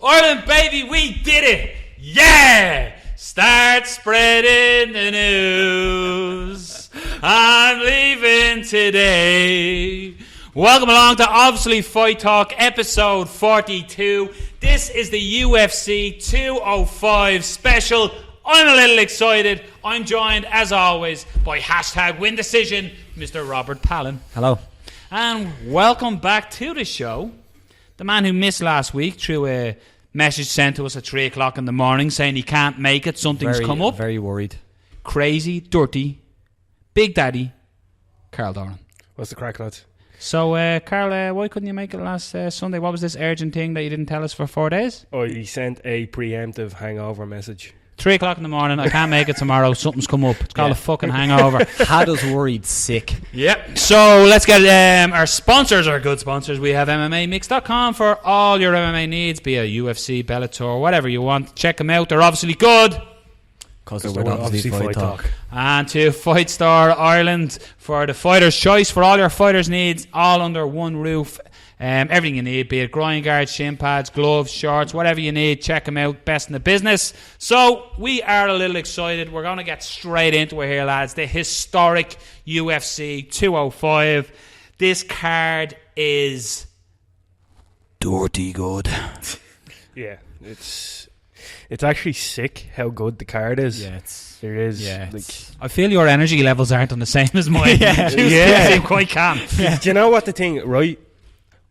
Ireland, baby, we did it! Yeah! Start spreading the news. I'm leaving today. Welcome along to Obviously Fight Talk, episode 42. This is the UFC 205 special. I'm a little excited. I'm joined, as always, by #WinDecision, Mr. Robert Palin. Hello. And welcome back to the show. The man who missed last week through a message sent to us at 3 o'clock in the morning saying he can't make it, something's come up. Very worried. Crazy, dirty, Big Daddy, Carl Doran. What's the crack, lads? So, Carl, why couldn't you make it last Sunday? What was this urgent thing that you didn't tell us for 4 days? Oh, he sent a preemptive hangover message. 3 o'clock in the morning, I can't make it tomorrow, something's come up. It's called a fucking hangover. Had us worried sick. Yep. So let's get our sponsors, our good sponsors. We have MMAmix.com for all your MMA needs, be it UFC, Bellator, whatever you want. Check them out. They're obviously good. Because they're obviously Fight Talk. And to Fight Star Ireland for the fighter's choice for all your fighters' needs, all under one roof. Everything you need, be it groin guards, shin pads, gloves, shorts, whatever you need, check them out. Best in the business. So we are a little excited. We're going to get straight into it here, lads. The historic UFC 205. This card is dirty good. Yeah, it's actually sick how good the card is. Yeah, it is. Yeah, I feel your energy levels aren't on the same as mine. You seem quite calm. Do you know what the thing, right?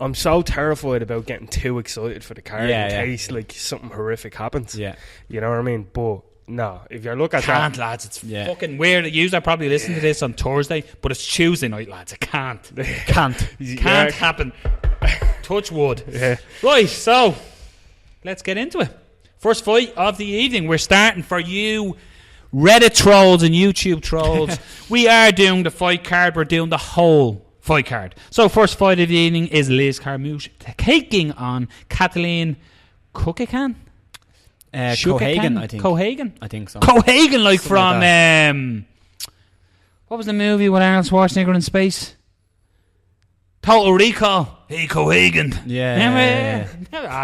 I'm so terrified about getting too excited for the card in case like something horrific happens. Yeah, you know what I mean. But no, if you're looking at can't, that, lads, it's fucking weird. You are probably listening to this on Thursday, but it's Tuesday night, lads. It can't happen. Touch wood. Yeah. Right, so let's get into it. First fight of the evening. We're starting for you Reddit trolls and YouTube trolls. We are doing the fight card. We're doing the whole fight card. So first fight of the evening is Liz Carmouche taking on Katlyn Chookagian. Chookagian, I think. Chookagian? I think so. Chookagian, like something from what was the movie with Arnold Schwarzenegger in space? Total Recall. Hey, Chookagian. Yeah.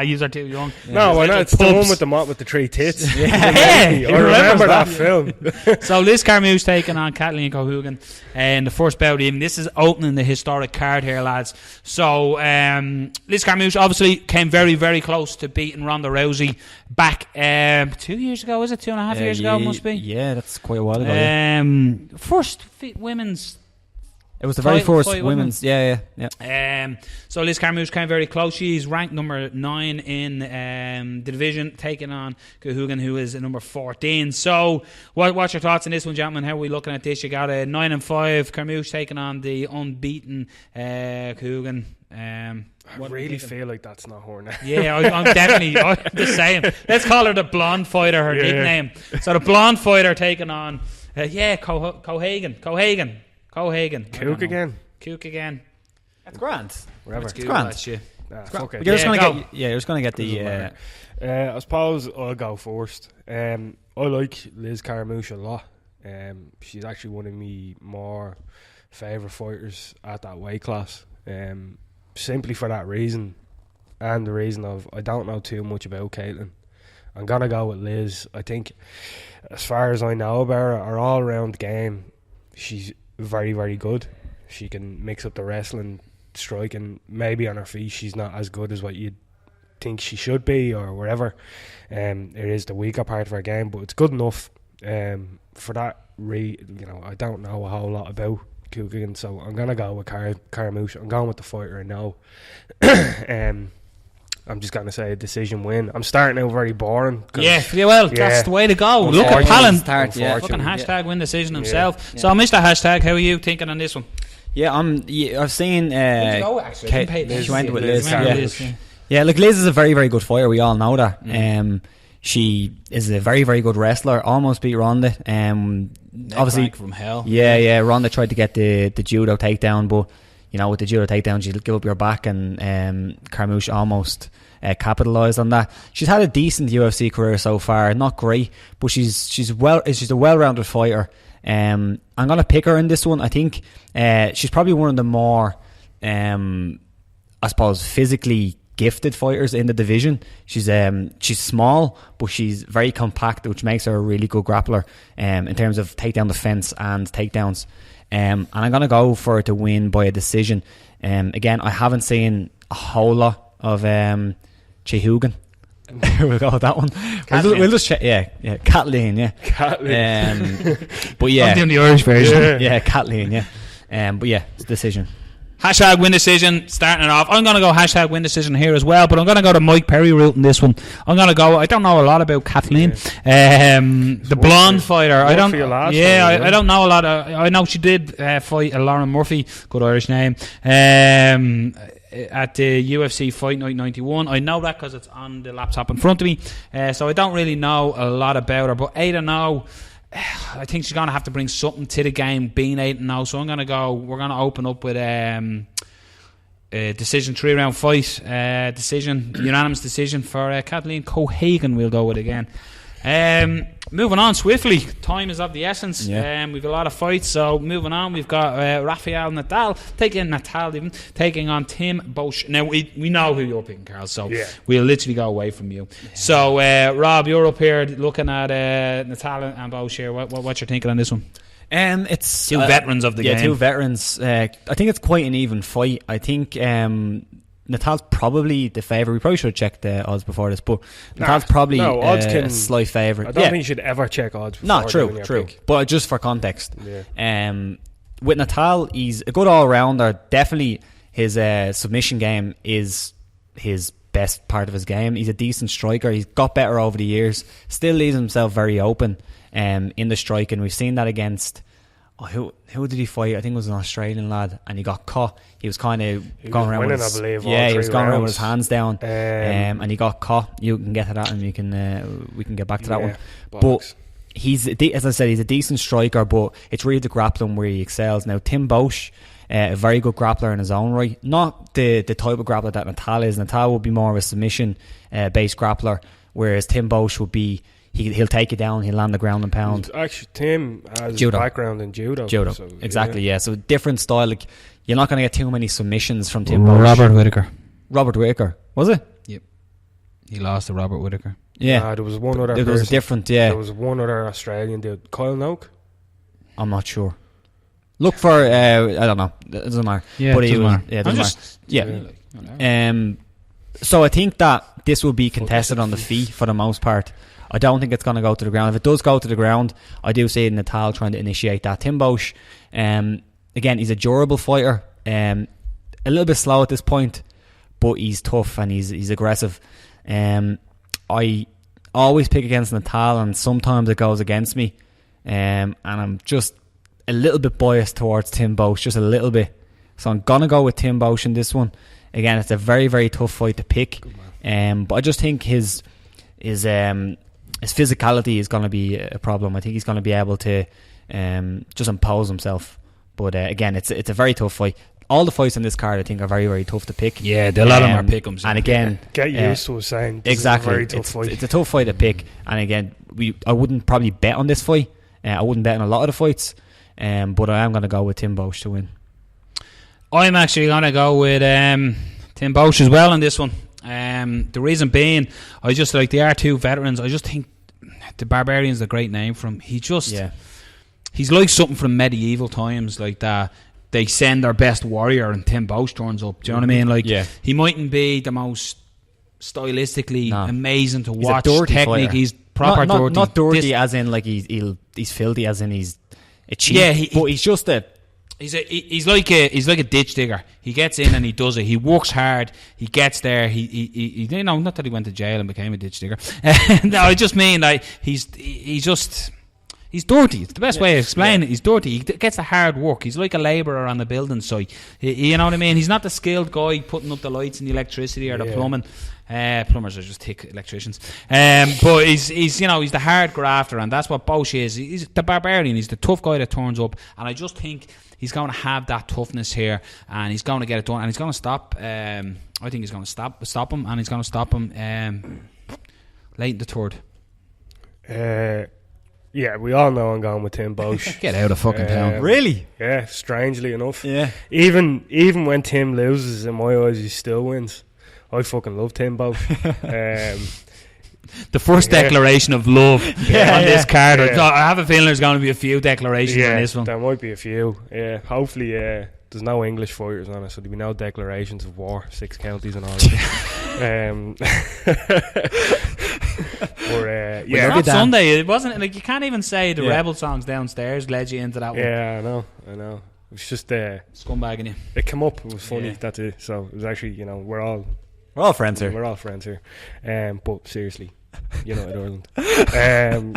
You are too young. Yeah. No, why not? It's the one with the 3 tits. Yeah. I remember that film. So Liz Carmouche taking on Katlyn Chookagian in the first bout of the evening. This is opening the historic card here, lads. So Liz Carmouche obviously came very, very close to beating Ronda Rousey back 2 years ago. Is it 2.5 years ago? It must be. Yeah, that's quite a while ago. First women's. It was the very first women's. Yeah. So Liz Carmouche came very close. She's ranked number 9 in the division, taking on Chookagian, who is number 14. So, what's your thoughts on this one, gentlemen? How are we looking at this? You got a 9-5 Carmouche taking on the unbeaten Chookagian. I really feel like that's not her now. Yeah, I'm definitely the same. Let's call her the blonde fighter, her nickname. So the blonde fighter taking on Chookagian. Chookagian. That's grand. Whatever. It's grand. Fuck it. You're just going to get the... I suppose I'll go first. I like Liz Carmouche a lot. She's actually one of my more favourite fighters at that weight class. Simply for that reason, and the reason of I don't know too much about Katlyn. I'm going to go with Liz. I think, as far as I know about her all-round game, she's very, very good. She can mix up the wrestling, striking. Maybe on her feet she's not as good as what you'd think she should be or whatever. It is the weaker part of her game, but it's good enough. For that, I don't know a whole lot about Chookagian, so I'm going to go with Carmouche. I'm going with the fighter I know. I'm just going to say a decision win. I'm starting out very boring. That's the way to go. Look at Palin. Fucking #WinDecision himself. So, Mr. Hashtag, how are you thinking on this one? Yeah, I've seen... Where'd you go, actually? She went with Liz. Yeah, look, Liz is a very, very good fighter. We all know that. She is a very, very good wrestler. Almost beat Ronda. Obviously, from hell. Yeah. Ronda tried to get the judo takedown, but with the judo takedown, she'll give up your back, and Carmouche almost capitalised on that. She's had a decent UFC career so far, not great, but she's a well-rounded fighter. I'm gonna pick her in this one. I think she's probably one of the more, I suppose, physically gifted fighters in the division. She's small, but she's very compact, which makes her a really good grappler in terms of takedown defense and takedowns. And I'm going to go for her to win by a decision. Again, I haven't seen a whole lot of Chookagian. We'll go with that one. We'll just check. Yeah, Katlyn. Yeah, Katlyn. But yeah, I'm doing the Irish version. Yeah, Katlyn. Yeah, but yeah, it's a decision. Hashtag win decision, starting it off. I'm going to go hashtag win decision here as well, but I'm going to go to Mike Perry route in this one. I'm going to go, I don't know a lot about Katlyn. The blonde fighter. I don't know a lot. I know she did fight Lauren Murphy, good Irish name, at the UFC Fight Night 91. I know that because it's on the laptop in front of me. So I don't really know a lot about her, but 8-0. I think she's going to have to bring something to the game, being 8-0. So we're going to open up with a decision, 3-round fight, unanimous decision for Katlyn Chookagian. We'll go with again. Moving on swiftly, time is of the essence. We've a lot of fights, so moving on, we've got Rafael Natal taking on Tim Boetsch. Now we know who you're picking, Carl, so we'll literally go away from you. So Rob, you're up here looking at Natal and Boetsch here. What you're thinking on this one? It's two veterans of the game. Yeah, two veterans. I think it's quite an even fight. I think Natal's probably the favourite. We probably should have checked the odds before this, but Natal's probably a slight favourite. I don't think you should ever check odds before. No, true. But just for context, with Natal, he's a good all-rounder. Definitely his submission game is his best part of his game. He's a decent striker. He's got better over the years. Still leaves himself very open in the striking. We've seen that against... who did he fight? I think it was an Australian lad, and he got caught. He was kind of going around with his, he was going around with his hands down, and he got caught. You can get to that, and we can get back to that one. But he's, as I said, he's a decent striker, but it's really the grappling where he excels. Now, Tim Boetsch, a very good grappler in his own right. Not the type of grappler that Natal is. Natal would be more of a submission based grappler, whereas Tim Boetsch would be... He'll take it down. He'll land the ground and pound. Actually, Tim has judo. Background in judo. So, exactly, yeah. So different style. Like, you're not going to get too many submissions from Tim Boetsch. Robert Whittaker. Was it? Yep. He lost to Robert Whittaker. Yeah. There was one other There was a different, There was one other Australian dude. Kyle Noak? I'm not sure. Look for, I don't know. It doesn't matter. Yeah, but it doesn't matter. Yeah, it doesn't matter. Yeah. So I think that this will be contested on the feet for the most part. I don't think it's going to go to the ground. If it does go to the ground, I do see Natal trying to initiate that. Tim Boetsch, again, he's a durable fighter. A little bit slow at this point, but he's tough and he's aggressive. I always pick against Natal, and sometimes it goes against me. And I'm just a little bit biased towards Tim Boetsch, just a little bit. So I'm going to go with Tim Boetsch in this one. Again, it's a very, very tough fight to pick. But I just think his physicality is going to be a problem. I think he's going to be able to just impose himself. But again, it's a very tough fight. All the fights in this card, I think, are very, very tough to pick. Yeah, a lot of them are pick'ems. And again, get used to saying this exactly, is a very tough fight. It's a tough fight to pick. And again, I wouldn't probably bet on this fight. I wouldn't bet on a lot of the fights. But I am going to go with Tim Boetsch to win. I'm actually going to go with Tim Boetsch as well in this one. The reason being, I just like the R2 veterans. I just think the Barbarian's a great name for him. He's like something from medieval times, like that. They send their best warrior and Tim Boetsch turns up. Do you know what I mean? Like, he mightn't be the most stylistically amazing to watch. Technique, fighter. He's proper dirty. Not dirty as in like he's filthy, as in he's a cheat. But he's just a. He's like a ditch digger. He gets in and he does it. He works hard. He gets there. He not that he went to jail and became a ditch digger. No, I just mean like he's dirty. It's the best way to explain it. He's dirty. He gets the hard work. He's like a labourer on the building site. You know what I mean? He's not the skilled guy putting up the lights and the electricity or the plumbing. Plumbers are just thick electricians. But he's the hard grafter, and that's what Boetsch is. He's the Barbarian. He's the tough guy that turns up, and I just think he's going to have that toughness here, and he's going to get it done, and he's going to stop. I think he's going to stop him, and he's going to stop him late in the third. Yeah, we all know I'm going with Tim Boetsch. Get out of fucking town. Really? Yeah, strangely enough. Yeah. Even when Tim loses, in my eyes, he still wins. I fucking love Tim Boetsch. The first declaration of love on this card. I have a feeling there's going to be a few declarations on this one. There might be a few. Hopefully, there's no English fighters on it, so there'll be no declarations of war, 6 counties and all that. Not Sunday. It wasn't like you can't even say the Rebel songs downstairs led you into that one. Yeah, I know. It was just scumbagging you. It came up. It was funny. That's it. So it was actually, we're all friends here. We're all friends here. But seriously, United Ireland. I'm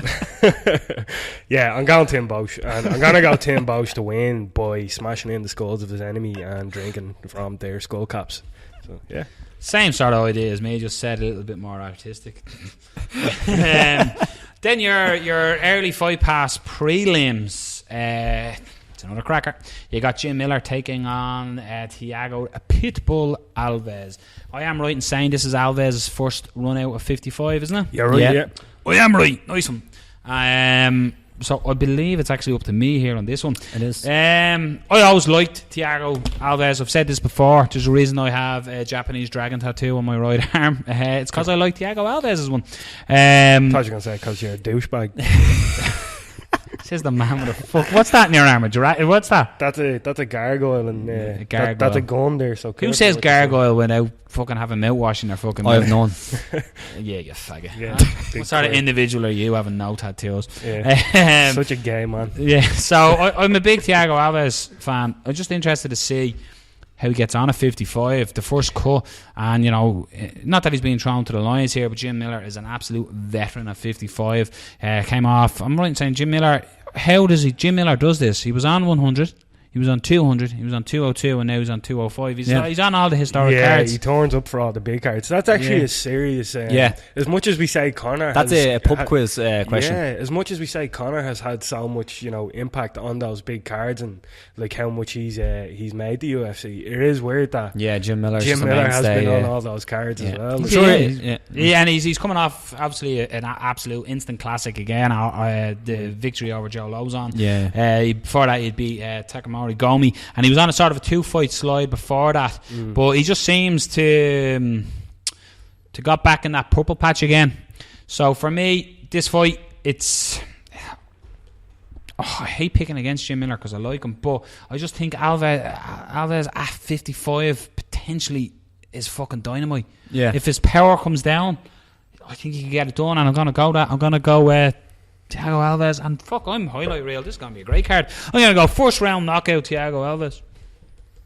going Tim Boetsch, and I'm gonna go Tim Boetsch to win by smashing in the skulls of his enemy and drinking from their skull caps. So yeah, same sort of idea as me, just said a little bit more artistic. Then your early fight pass prelims. It's another cracker. You got Jim Miller taking on Thiago Pitbull Alves. I am right in saying this is Alves' first run out of 55, isn't it? You're right, yeah. I am right. Nice one. So I believe it's actually up to me here on this one. It is. I always liked Thiago Alves. I've said this before. There's a reason I have a Japanese dragon tattoo on my right arm. It's because I like Thiago Alves' one. I thought you were going to say because you're a douchebag. Says the man with a fuck. What's that in your arm? What's that? That's a gargoyle, and gargoyle. That's a gun there. So who says gargoyle without fucking having mouthwash in their fucking mouth? I have none. Yeah, you faggot. Yeah, what sort of individual are you having no tattoos? Yeah. Such a gay man. Yeah, so I'm a big Thiago Alves fan. I'm just interested to see how he gets on at 55, the first cut, and not that he's being thrown to the lions here, but Jim Miller is an absolute veteran at 55. Came off. I'm right in saying Jim Miller. Jim Miller does this? He was on 100. He was on 200, he was on 202, and now he's on 205. He's on all the historic cards. Yeah, he turns up for all the big cards. That's actually a serious... As much as we say Conor That's a pub quiz question. Yeah, as much as we say Conor has had so much, impact on those big cards and like how much he's made the UFC, it is weird that Jim Miller has been on all those cards as well. Sure, and he's coming off, obviously, an absolute instant classic again, the victory over Joe Lozon. Before that, he'd beat Takamori Gomi, and he was on a sort of a 2-fight slide before that, but he just seems to got back in that purple patch again. So for me, this fight, it's I hate picking against Jim Miller because I like him, but I just think Alves at 55 potentially is fucking dynamite. If his power comes down, I think he can get it done, and I'm gonna go Thiago Alves, and I'm highlight reel. This is going to be a great card. I'm going to go first round knockout Thiago Alves.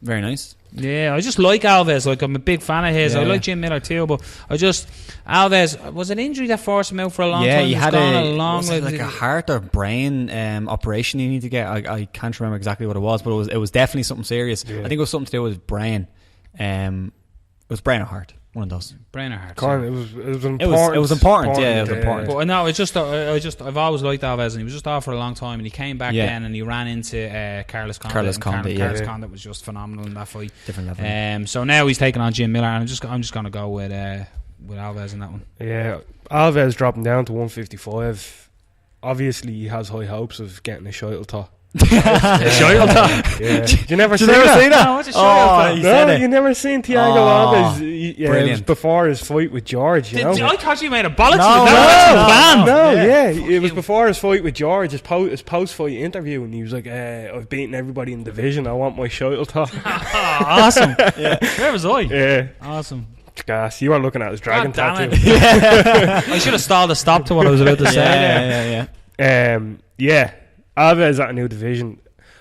Very nice. Yeah, I just like Alves. Like, I'm a big fan of his. I like Jim Miller too, but Alves, was an injury that forced him out for a long time? Yeah, he had a heart or brain operation you need to get. I can't remember exactly what it was, but it was definitely something serious. I think it was something to do with his brain. It was brain or heart. One of those. Brain or heart. It was important. It was important. Yeah, it was important. But no, I've always liked Alves, and he was just off for a long time, and he came back then, and he ran into Carlos Condit. Carlos Condit was just phenomenal in that fight. Different level. So now he's taking on Jim Miller, and I'm just going to go with Alves in that one. Yeah, Alves dropping down to 155. Obviously, he has high hopes of getting a shuttle top. Did you never see that? No, what's a shuttle you never seen Thiago Alves. It was before his fight with George. I thought you made a bollocks. It was before his fight with George. His post-fight interview, and he was like, "I've beaten everybody in the division. I want my shuttle top." Awesome. Where was I? Yeah, awesome. Gas, you were looking at his dragon tattoo. I should have stalled a stop to what I was about to say. Alves at a new division.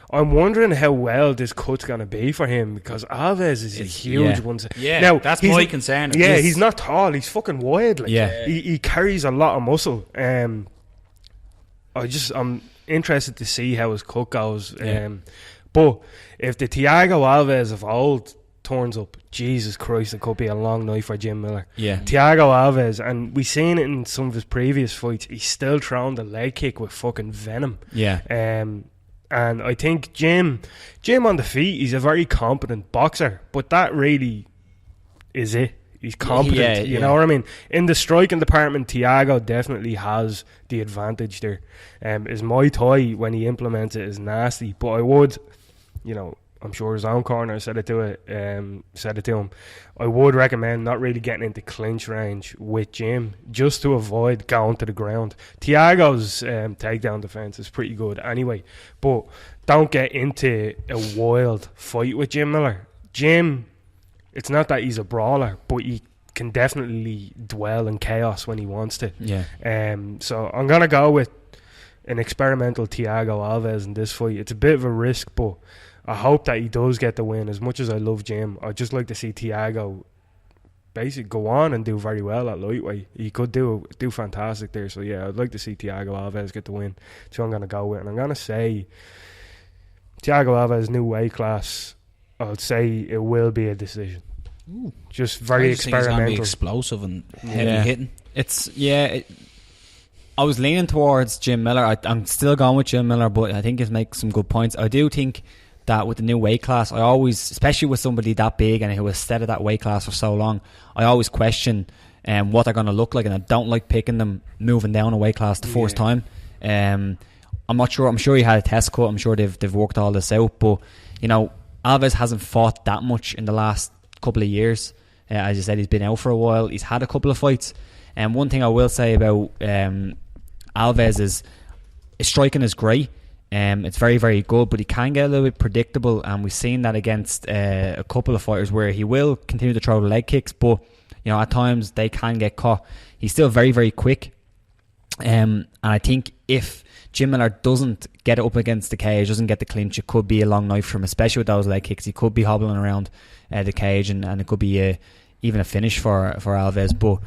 I'm wondering how well this cut's going to be for him, because Alves is a huge one. Yeah, now, that's my concern. Yeah, he's not tall. He's fucking wide. Like, he carries a lot of muscle. I'm interested to see how his cut goes. But if the Thiago Alves of old turns up, Jesus Christ, it could be a long night for Jim Miller. Thiago Alves, and we've seen it in some of his previous fights, he's still throwing the leg kick with fucking venom. And I think Jim on the feet, he's a very competent boxer, but that really is it. He's competent, you know what I mean? In the striking department, Thiago definitely has the advantage there. His Muay Thai, when he implements it, is nasty, but I would, I'm sure his own corner said it to him. I would recommend not really getting into clinch range with Jim, just to avoid going to the ground. Thiago's takedown defense is pretty good anyway, but don't get into a wild fight with Jim Miller. Jim, it's not that he's a brawler, but he can definitely dwell in chaos when he wants to. Yeah. So I'm gonna go with an experimental Thiago Alves in this fight. It's a bit of a risk, but I hope that he does get the win. As much as I love Jim, I'd just like to see Thiago basically go on and do very well at lightweight. He could do fantastic there. So yeah, I'd like to see Thiago Alves get the win. So I'm going to go with, and I'm going to say Thiago Alves, new weight class. I'll say it will be a decision. Ooh. Just very experimental. Think it's be explosive and heavy hitting. I was leaning towards Jim Miller. I'm still going with Jim Miller, but I think he makes some good points. I do think that with the new weight class, I always, especially with somebody that big and who has stayed at that weight class for so long, I always question what they're going to look like, and I don't like picking them moving down a weight class the first time. I'm not sure. I'm sure he had a test cut. I'm sure they've worked all this out, but Alves hasn't fought that much in the last couple of years. As you said, he's been out for a while. He's had a couple of fights, and one thing I will say about Alves is his striking is great. It's very, very good, but he can get a little bit predictable, and we've seen that against a couple of fighters where he will continue to throw the leg kicks, but at times they can get caught. He's still very, very quick, and I think if Jim Miller doesn't get it up against the cage, doesn't get the clinch, it could be a long night for him, especially with those leg kicks. He could be hobbling around the cage, and it could be even a finish for Alves, but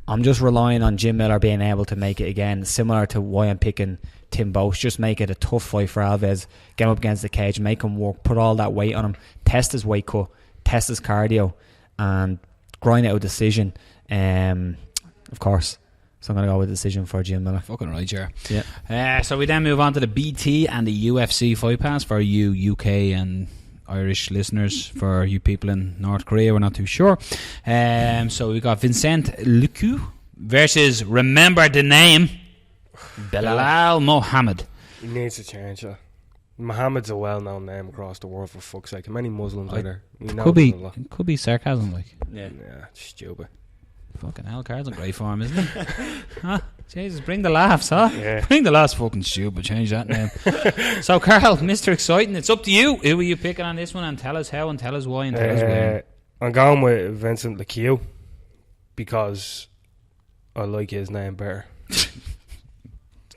I'm just relying on Jim Miller being able to make it again, similar to why I'm picking Tim Boetsch. Just make it a tough fight for Alves, get him up against the cage, make him work, put all that weight on him, test his weight cut, test his cardio, and grind out a decision, of course. So I'm going to go with a decision for Jim Miller. Fucking right, Jer. Yeah. So we then move on to the BT and the UFC Fight Pass for you UK and Irish listeners. For you people in North Korea, we're not too sure. So we got Vicente Luque versus, remember the name, Belal Mohammed. He needs to change that. Mohammed's a well-known name across the world, for fuck's sake. How many Muslims are there? Could be sarcasm, like. Yeah, stupid. Fucking hell, Carl's in great form, isn't he? Huh? Jesus, bring the laughs, huh? Yeah. Bring the laughs, fucking stupid. Change that name. So, Carl, Mr. Exciting, it's up to you. Who are you picking on this one? And tell us how, and tell us why, and tell us where. I'm going with Vincent Luque because I like his name better.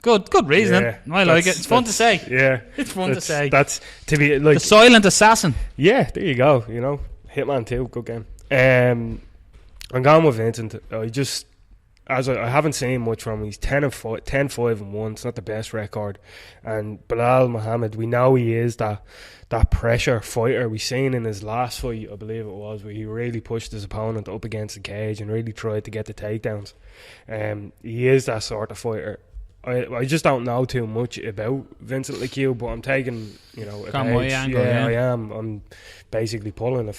Good reasoning. Yeah, I like it. It's fun to say. Yeah, it's fun to say. That's to be like the silent assassin. Yeah, there you go. Hitman 2, good game. I'm going with Vincent. I haven't seen much from him. He's 10-5-1. It's not the best record. And Belal Mohammed, we know he is that pressure fighter. We seen in his last fight, I believe it was, where he really pushed his opponent up against the cage and really tried to get the takedowns. He is that sort of fighter. I just don't know too much about Vincent Luque, but I'm taking a page. Angle, I am. I'm basically pulling an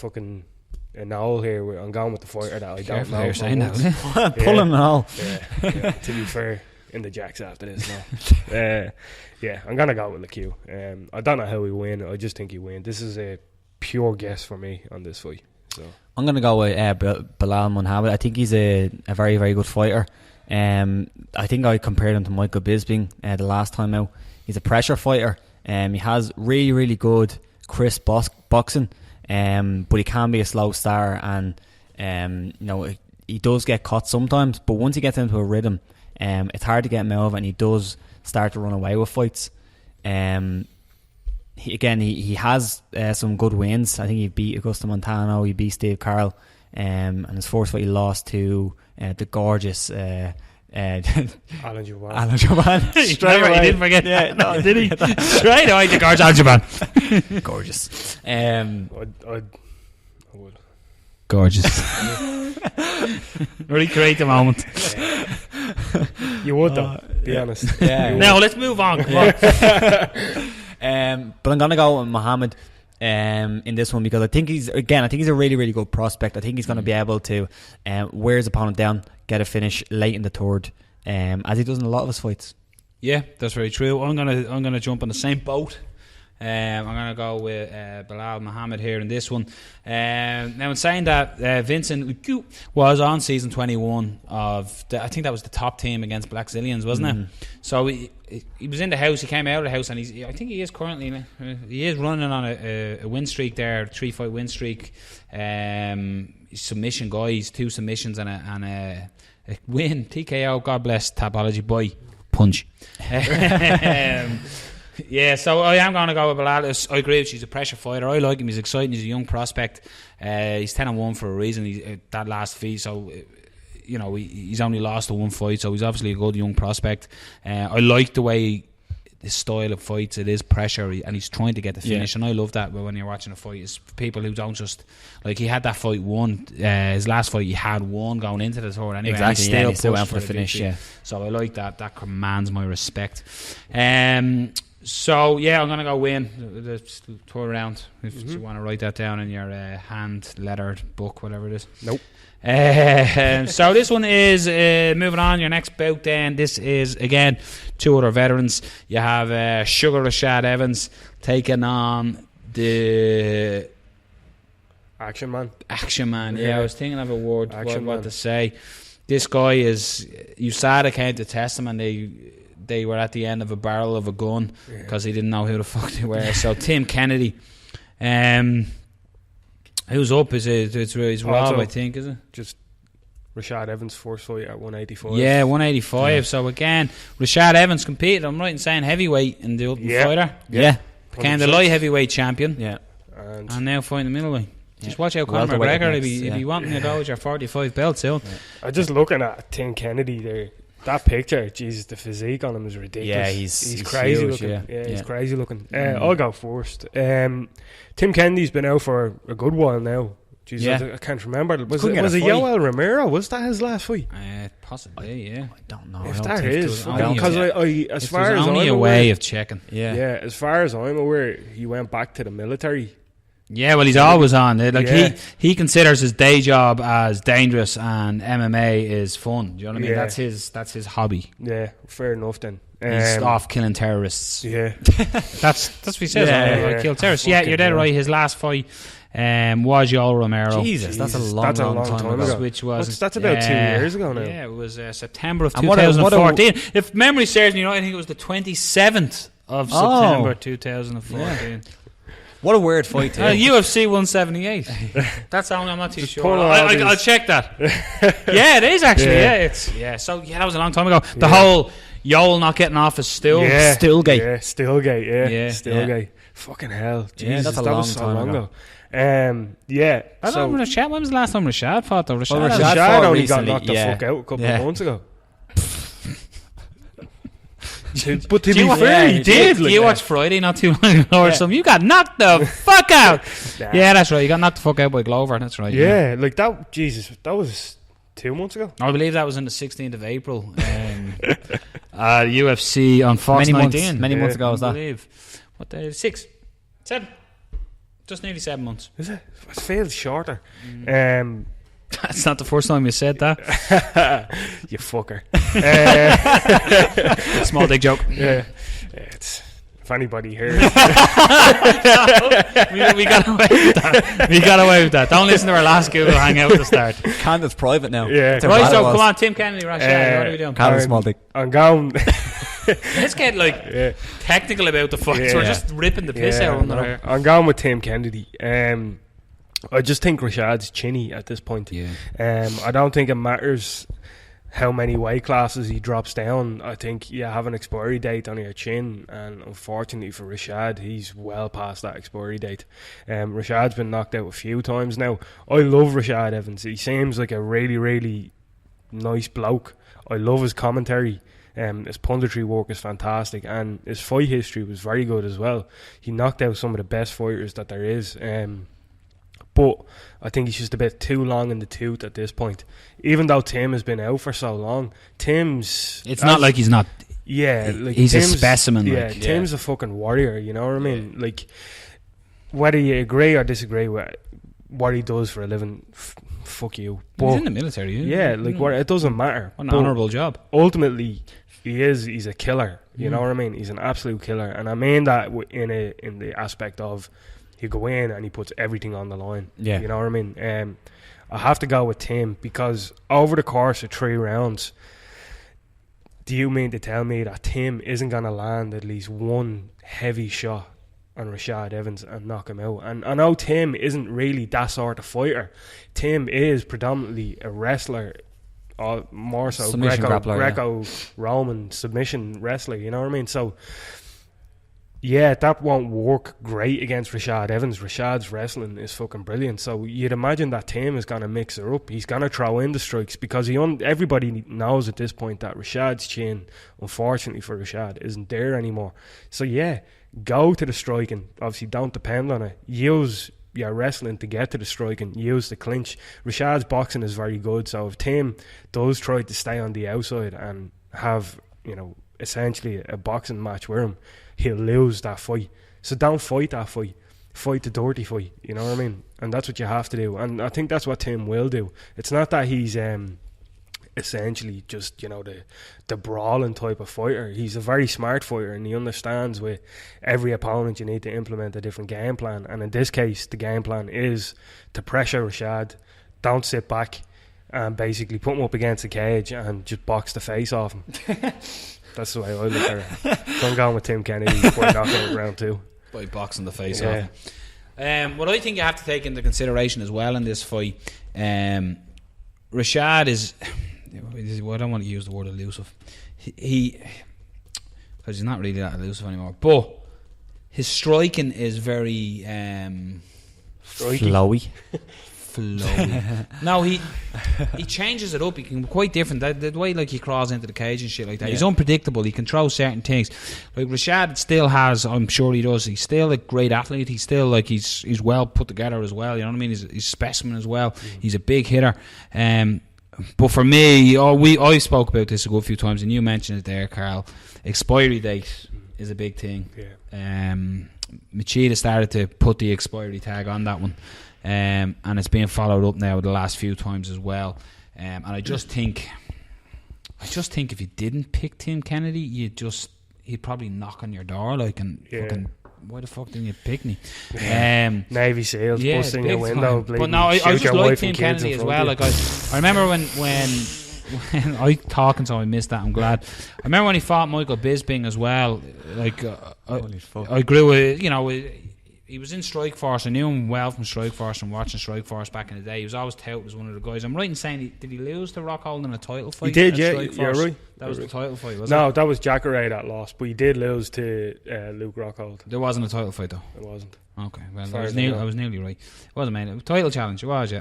owl here. I'm going with the fighter that I don't know. You're saying that, pulling an owl. Yeah, to be fair, in the jacks after this now. I'm gonna go with Luque. I don't know how he win. I just think he win. This is a pure guess for me on this fight. So I'm gonna go with Belal Mohammed. I think he's a very, very good fighter. I think I compared him to Michael Bisping the last time out. He's a pressure fighter. He has really, really good crisp boxing, but he can be a slow starter, and he does get caught sometimes, but once he gets into a rhythm, it's hard to get him out of it, and he does start to run away with fights. He has some good wins. I think he beat Augusto Montano, he beat Steve Carl, and his first fight he lost to the gorgeous Alan Jouban. Straight away. He didn't forget. Yeah, no, did he? Straight away, the gorgeous Alan Jouban. Gorgeous. I would. Gorgeous. Really create the moment. You would though, be honest. Yeah. Now let's move on. Come on. But I'm gonna go with Mohammed in this one because I think he's a really, really good prospect. I think he's going to be able to wear his opponent down, get a finish late in the third, as he does in a lot of his fights. Yeah, that's very true. I'm gonna jump on the same boat. I'm going to go with Belal Muhammad here in this one. Now, in saying that, Vincent Luque was on season 21 of, I think that was the top team against Black Zillions, wasn't it? So he was in the house, he came out of the house, and I think he is currently, he is running on a win streak there, 3-fight win streak. Submission guys, 2 submissions and a win, TKO, God bless, Tapology boy, punch. Yeah, so I am going to go with Belal. I agree with you, he's a pressure fighter. I like him, he's exciting, he's a young prospect. He's 10-1 for a reason. That last fight, so he's only lost the 1 fight, so he's obviously a good young prospect. I like the way his style of fights, it is pressure, and he's trying to get the finish, and I love that when you're watching a fight. It's people who don't just, like, he had that fight won, his last fight he had won going into the tour anyway, exactly, and he still went pushed for the finish. Yeah, so I like that commands my respect. So yeah, I'm going to go win the tour round. If you want to write that down in your hand lettered book, whatever it is. Nope. So this one is moving on. Your next bout then, this is again 2 other veterans. You have Sugar Rashad Evans taking on the Action Man. Yeah, I was thinking of a word what to say. This guy is USADA came to test him, and they were at the end of a barrel of a gun because he didn't know who the fuck they were. So Tim Kennedy, who's up? It's Rob, I think, is it? Just Rashad Evans' first fight at 185. Yeah, 185. Yeah. So again, Rashad Evans competed, I'm right in saying, heavyweight in the Ultimate Fighter. Yeah. Became the light heavyweight champion. Yeah. And now fighting the middleweight. Just watch out, Conor McGregor. If you want to go with your 45 belt soon. Yeah. I'm just looking at Tim Kennedy there. That picture, Jesus, the physique on him is ridiculous. Yeah, he's crazy huge, looking. Yeah, he's crazy looking. I'll go first. Tim Kennedy's been out for a good while now. Jesus, I can't remember. Was it Yoel Romero? Was that his last fight? Possibly, yeah. I don't know. If that is, because as far as I'm only a way of checking. Yeah, as far as I'm aware, he went back to the military. Yeah, well, he's always on. He considers his day job as dangerous, and MMA is fun. Do you know what I mean? That's his hobby. Yeah, fair enough then. He's off killing terrorists. Yeah, that's what he says. I kill terrorists. Yeah, you're dead right. His last fight was Yoel Romero. Jesus, that's a long time ago. Which was that's about 2 years ago now. Yeah, it was September of 2014. If memory serves me right, I think it was the 27th of September 2014. Yeah. What a weird fight, too. UFC 178. That's only, I'm not too sure. I'll check that. Yeah, it is actually. So that was a long time ago. The whole Yoel not getting off his stool. Stillgate. Yeah, Stillgate. Stillgate. Fucking hell. Jesus, that's a long time ago. When was the last time Rashad fought though? Rashad only got knocked the fuck out a couple of months ago. But to be fair, he did. You watched Friday not too long ago or something. You got knocked the fuck out. Yeah, that's right. You got knocked the fuck out by Glover. That's right. Yeah, like that. Jesus, that was 2 months ago. I believe that was on the 16th of April. UFC on Fox 19. Many months ago was that? I believe. What day? 6, 7. Just nearly 7 months. Is it? It feels shorter. That's not the first time you said that. You fucker. Small dick joke. Yeah. It's, if anybody hears. We got away with that. Don't listen to our last Google Hangout at the start. It's private now. Yeah. Right, so come on, Tim Kennedy, Rashad. What are we doing? Small dick. I'm going. Let's get technical about the fight. So we're just ripping the piss out under here. I'm going with Tim Kennedy. I just think Rashad's chinny at this point. Yeah. I don't think it matters how many weight classes he drops down. I think you have an expiry date on your chin, and unfortunately for Rashad, he's well past that expiry date. Rashad's been knocked out a few times now. I love Rashad Evans. He seems like a really, really nice bloke. I love his commentary. His punditry work is fantastic, and his fight history was very good as well. He knocked out some of the best fighters that there is. But I think he's just a bit too long in the tooth at this point. Even though Tim has been out for so long, it's not like he's not. Yeah, like he's a specimen. Yeah, Tim's a fucking warrior. You know what I mean? Like, whether you agree or disagree with what he does for a living, fuck you. But he's in the military. It doesn't matter. What an honourable job. Ultimately, he's a killer. You know what I mean? He's an absolute killer, and I mean that in the aspect of he go in and he puts everything on the line. Yeah. You know what I mean? I have to go with Tim, because over the course of 3 rounds, do you mean to tell me that Tim isn't going to land at least one heavy shot on Rashad Evans and knock him out? And I know Tim isn't really that sort of fighter. Tim is predominantly a wrestler, or more so Greco-Roman submission wrestler, you know what I mean? So yeah, that won't work great against Rashad Evans. Rashad's wrestling is fucking brilliant. So you'd imagine that Tim is going to mix her up. He's going to throw in the strikes, because everybody knows at this point that Rashad's chin, unfortunately for Rashad, isn't there anymore. So yeah, go to the striking. Obviously, don't depend on it. Use your wrestling to get to the striking. Use the clinch. Rashad's boxing is very good. So if Tim does try to stay on the outside and have, essentially a boxing match with him, he'll lose that fight. So don't fight that fight. Fight the dirty fight. You know what I mean? And that's what you have to do. And I think that's what Tim will do. It's not that he's essentially just, the brawling type of fighter. He's a very smart fighter, and he understands with every opponent you need to implement a different game plan. And in this case, the game plan is to pressure Rashad, don't sit back, and basically put him up against the cage and just box the face off him. That's the way I look at it. So I'm going with Tim Kennedy before knockout round 2. By boxing the face off. What I think you have to take into consideration as well in this fight, Rashad is, well, I don't want to use the word elusive. Because he's not really that elusive anymore. But his striking is very flowy. No, he changes it up. He can be quite different. The way he crawls into the cage and shit like that. Yeah. He's unpredictable. He can throw certain things. Like Rashad still has, I'm sure he does. He's still a great athlete. He's still he's well put together as well. You know what I mean? He's a specimen as well. He's a big hitter. But for me, I spoke about this a good few times, and you mentioned it there, Carl. Expiry date is a big thing. Yeah. Miesha started to put the expiry tag on that one. And it's being followed up now the last few times as well. And I just think if you didn't pick Tim Kennedy, he'd probably knock on your door fucking, why the fuck didn't you pick me? Navy SEALs busting your window. But no, I just like Tim Kennedy as well. I remember when I talking, so I missed that. I'm glad. I remember when he fought Michael Bisping as well. I grew with, he was in Strikeforce. I knew him well from Strikeforce and watching Strikeforce back in the day. He was always touted as one of the guys. I'm right in saying, did he lose to Rockhold in a title fight? He did, yeah. You're right. That was the title fight, wasn't it? No, that was Jacare that lost, but he did lose to Luke Rockhold. There wasn't a title fight, though? It wasn't. Okay, well, I was nearly right. It wasn't, man. It was a title challenge. It was, yeah.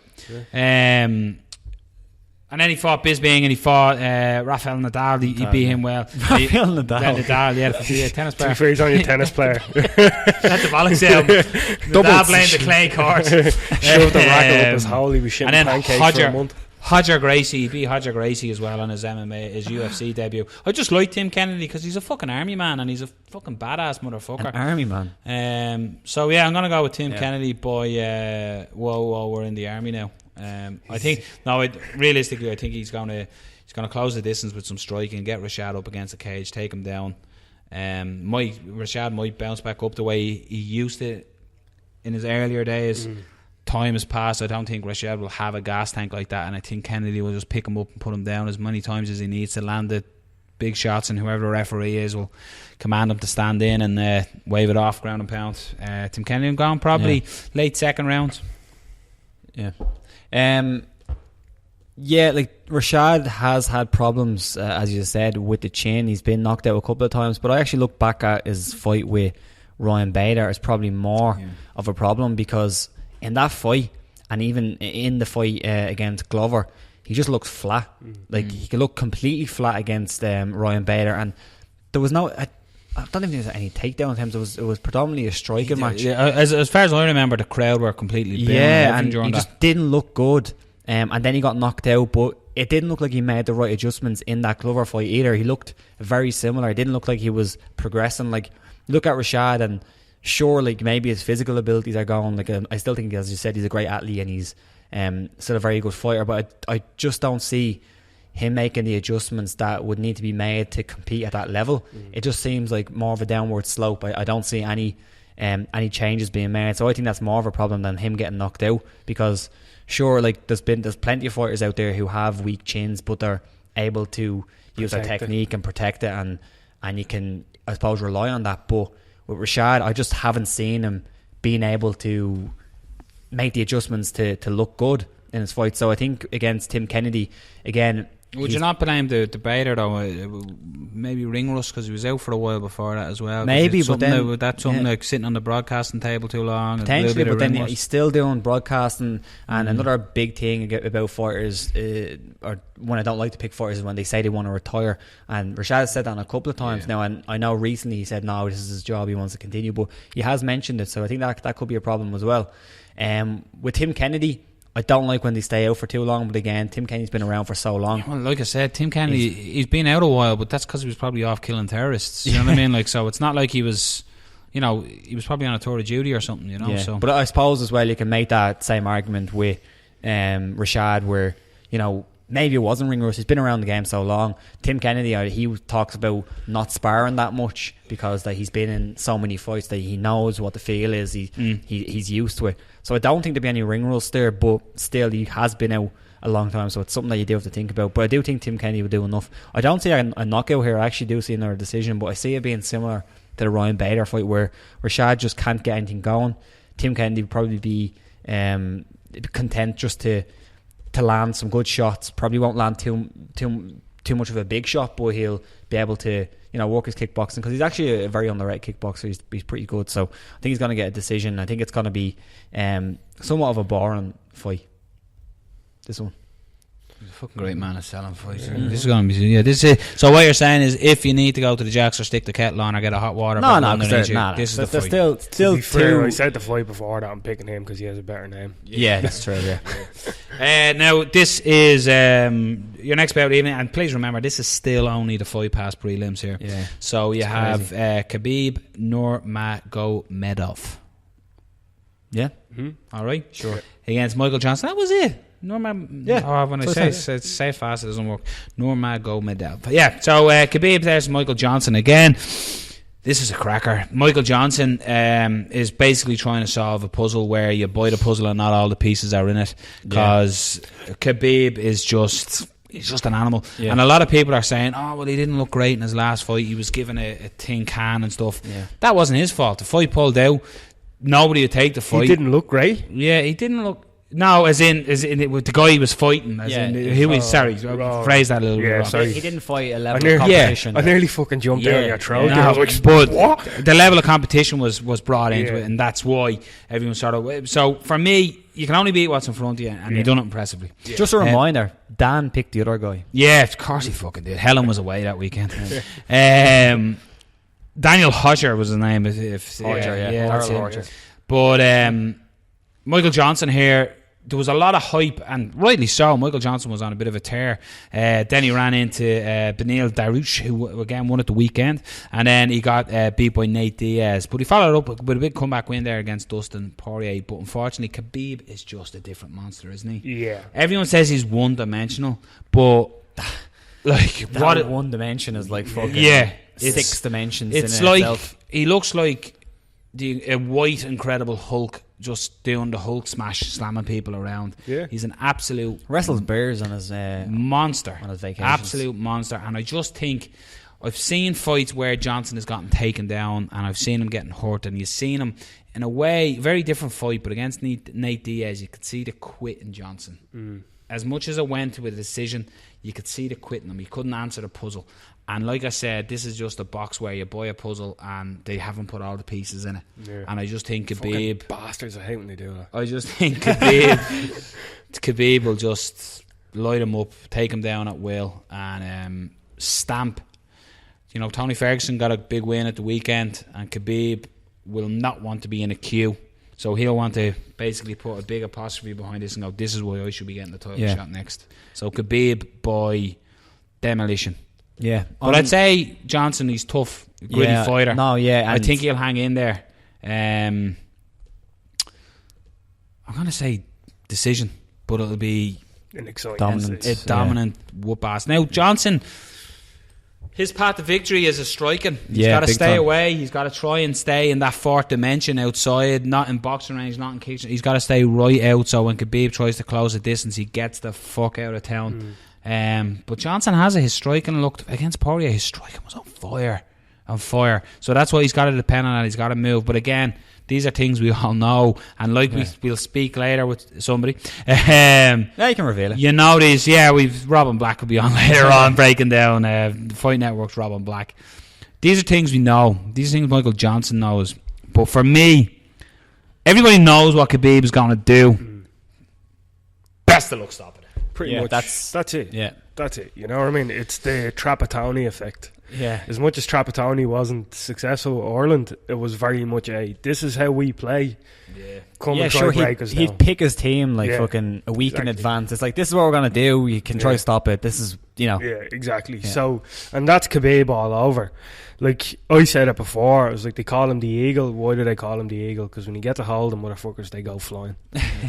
And then he fought Bisping and he fought Rafael Natal. He beat him well. Rafael Nadal, the tennis player. To be fair, he's only a tennis player. That's the bollocks out. Nadal playing the clay court. Shoved the racket up his hole. He was shitting pancakes for a month. Hodger Gracie, he beat Hodger Gracie as well on his MMA, his UFC debut. I just like Tim Kennedy because he's a fucking army man and he's a fucking badass motherfucker. An army man. So yeah, I'm gonna go with Tim Kennedy. Boy, whoa, we're in the army now. I think realistically, I think he's gonna close the distance with some striking, get Rashad up against the cage, take him down. Rashad might bounce back up the way he used to in his earlier days. Time has passed. I don't think Rashad will have a gas tank like that, and I think Kennedy will just pick him up and put him down as many times as he needs to land the big shots, and whoever the referee is will command him to stand in and wave it off, ground and pound. Tim Kennedy, I'm going probably late second round. Yeah. Like Rashad has had problems, as you said, with the chin. He's been knocked out a couple of times, but I actually look back at his fight with Ryan Bader as probably more of a problem, because in that fight, and even in the fight against Glover, he just looked flat. Like he could look completely flat against Ryan Bader, and there was no. I don't even think there was any takedown attempts. It was predominantly a striking match. Yeah, as far as I remember, the crowd were completely and he just didn't look good. And then he got knocked out, but it didn't look like he made the right adjustments in that Glover fight either. He looked very similar. It didn't look like he was progressing. Like, look at Rashad, and sure, like maybe his physical abilities are gone. Like, I still think, as you said, he's a great athlete and he's still a very good fighter. But I just don't see him making the adjustments that would need to be made to compete at that level. It just seems like more of a downward slope. I don't see any changes being made, so I think that's more of a problem than him getting knocked out. Because sure, like there's plenty of fighters out there who have weak chins, but they're able to use their technique and protect it, and you can, I suppose, rely on that. But with Rashad, I just haven't seen him being able to make the adjustments to look good in his fight. So I think against Tim Kennedy, again... Would you not blame the debater though? Maybe ring rust, because he was out for a while before that as well. Maybe, but then that's something like sitting on the broadcasting table too long. Potentially, but then he's still doing broadcasting. And another big thing about fighters, or when I don't like to pick fighters, is when they say they want to retire. And Rashad has said that a couple of times now. And I know recently he said no, this is his job, he wants to continue. But he has mentioned it, so I think that could be a problem as well. With Tim Kennedy, I don't like when they stay out for too long, but again, Tim Kennedy's been around for so long. Well, like I said, Tim Kennedy, he's been out a while, but that's because he was probably off killing terrorists. You know what I mean? Like, so it's not like he was, he was probably on a tour of duty or something, Yeah. So. But I suppose as well, you can make that same argument with Rashad, where, maybe it wasn't ring rust. He's been around the game so long. Tim Kennedy, he talks about not sparring that much because that he's been in so many fights that he knows what the feel is. He's used to it. So I don't think there'll be any ring rust there, but still he has been out a long time, so it's something that you do have to think about. But I do think Tim Kennedy will do enough. I don't see a knockout here. I actually do see another decision, but I see it being similar to the Ryan Bader fight, where Rashad just can't get anything going. Tim Kennedy will probably be content just to land some good shots. Probably won't land too much of a big shot, but he'll be able to work his kickboxing, because he's actually a very underrated kickboxer. He's pretty good, so I think he's going to get a decision. I think it's going to be somewhat of a boring fight, this one. He's a fucking great man at selling fights. This is going to be this is it. So what you're saying is, if you need to go to the jacks or stick the kettle on or get a hot water, this is the fight. Still fair, I said the fight before that I'm picking him because he has a better name. Yeah, that's true. Yeah. Now this is your next bout evening, and please remember, this is still only the Fight Pass prelims here. Yeah. So you have Khabib Nurmagomedov. Yeah. All right. Sure. Against Michael Johnson. That was it. When I say fast, it doesn't work. Nurmagomedov. Yeah. So Khabib, there's Michael Johnson again. This is a cracker. Michael Johnson is basically trying to solve a puzzle where you buy the puzzle and not all the pieces are in it, because Khabib is he's just an animal. Yeah. And a lot of people are saying, oh, well, he didn't look great in his last fight. He was given a tin can and stuff. Yeah. That wasn't his fault. The fight pulled out. Nobody would take the fight. He didn't look great? Yeah, he didn't look... No, as in with the guy he was fighting. Phrase that a little bit wrong. Sorry. He didn't fight a level of competition. I nearly fucking jumped out of your throat. I was like, but what? The level of competition was brought into it, and that's why everyone sort of... So, for me, you can only beat what's in front of you, and he done it impressively. Yeah. Just a reminder, Dan picked the other guy. Yeah, of course he fucking did. Helen was away that weekend. Daniel Hodger was his name. Hodger. But Michael Johnson here, there was a lot of hype, and rightly so. Michael Johnson was on a bit of a tear. Then he ran into Beneil Dariush, who again won at the weekend, and then he got beat by Nate Diaz. But he followed up with a big comeback win there against Dustin Poirier. But unfortunately, Khabib is just a different monster, isn't he? Yeah. Everyone says he's one-dimensional, but like that one dimension is like fucking 6 dimensions. It's in like itself. He looks like a white Incredible Hulk, just doing the Hulk smash, slamming people around. Yeah. He's an absolute wrestles bears on his monster, on his vacations. Absolute monster. And I just think I've seen fights where Johnson has gotten taken down, and I've seen him getting hurt, and you've seen him in a way, very different fight, but against Nate Diaz, you could see the quit in Johnson. As much as it went to a decision, you could see the quit in him. He couldn't answer the puzzle. And like I said, this is just a box where you buy a puzzle and they haven't put all the pieces in it. Yeah. And I just think Khabib... Fucking bastards, I hate when they do that. I just think Khabib will just light him up, take him down at will, and stamp. Tony Ferguson got a big win at the weekend, and Khabib will not want to be in a queue. So he'll want to basically put a big apostrophe behind this and go, this is why I should be getting the title shot next. So Khabib by demolition. Yeah. But I'd say Johnson, he's tough, gritty fighter. No, yeah. I think he'll hang in there. I'm going to say decision, but it'll be an exciting dominant whoop ass. Now Johnson, his path to victory is a striking. He's got to stay away. He's got to try and stay in that fourth dimension outside, not in boxing range, not in kitchen. He's got to stay right out, so when Khabib tries to close the distance, he gets the fuck out of town. But Johnson has his striking looked against Poirier. His striking was on fire. So that's why he's got to depend on that. He's got to move. But again, these are things we all know, and like we'll speak later with somebody. Yeah, you can reveal it. You know these, Robin Black will be on later on breaking down the Fight Network's Robin Black. These are things we know. These are things Michael Johnson knows. But for me, everybody knows what Khabib is going to do. Best of luck stopping it. Pretty much. That's it. Yeah, that's it. You know what I mean? It's the Trapattoni effect. Yeah. As much as Trapattoni wasn't successful at Ireland, it was very much this is how we play. Yeah. Come and try break us down. He'd pick his team fucking a week in advance. It's like, this is what we're going to do. You can try to stop it. This is, Yeah, exactly. Yeah. So, and that's Khabib all over. Like, I said it before, it was like they call him the Eagle. Why do they call him the Eagle? Because when you get to hold them, motherfuckers, they go flying.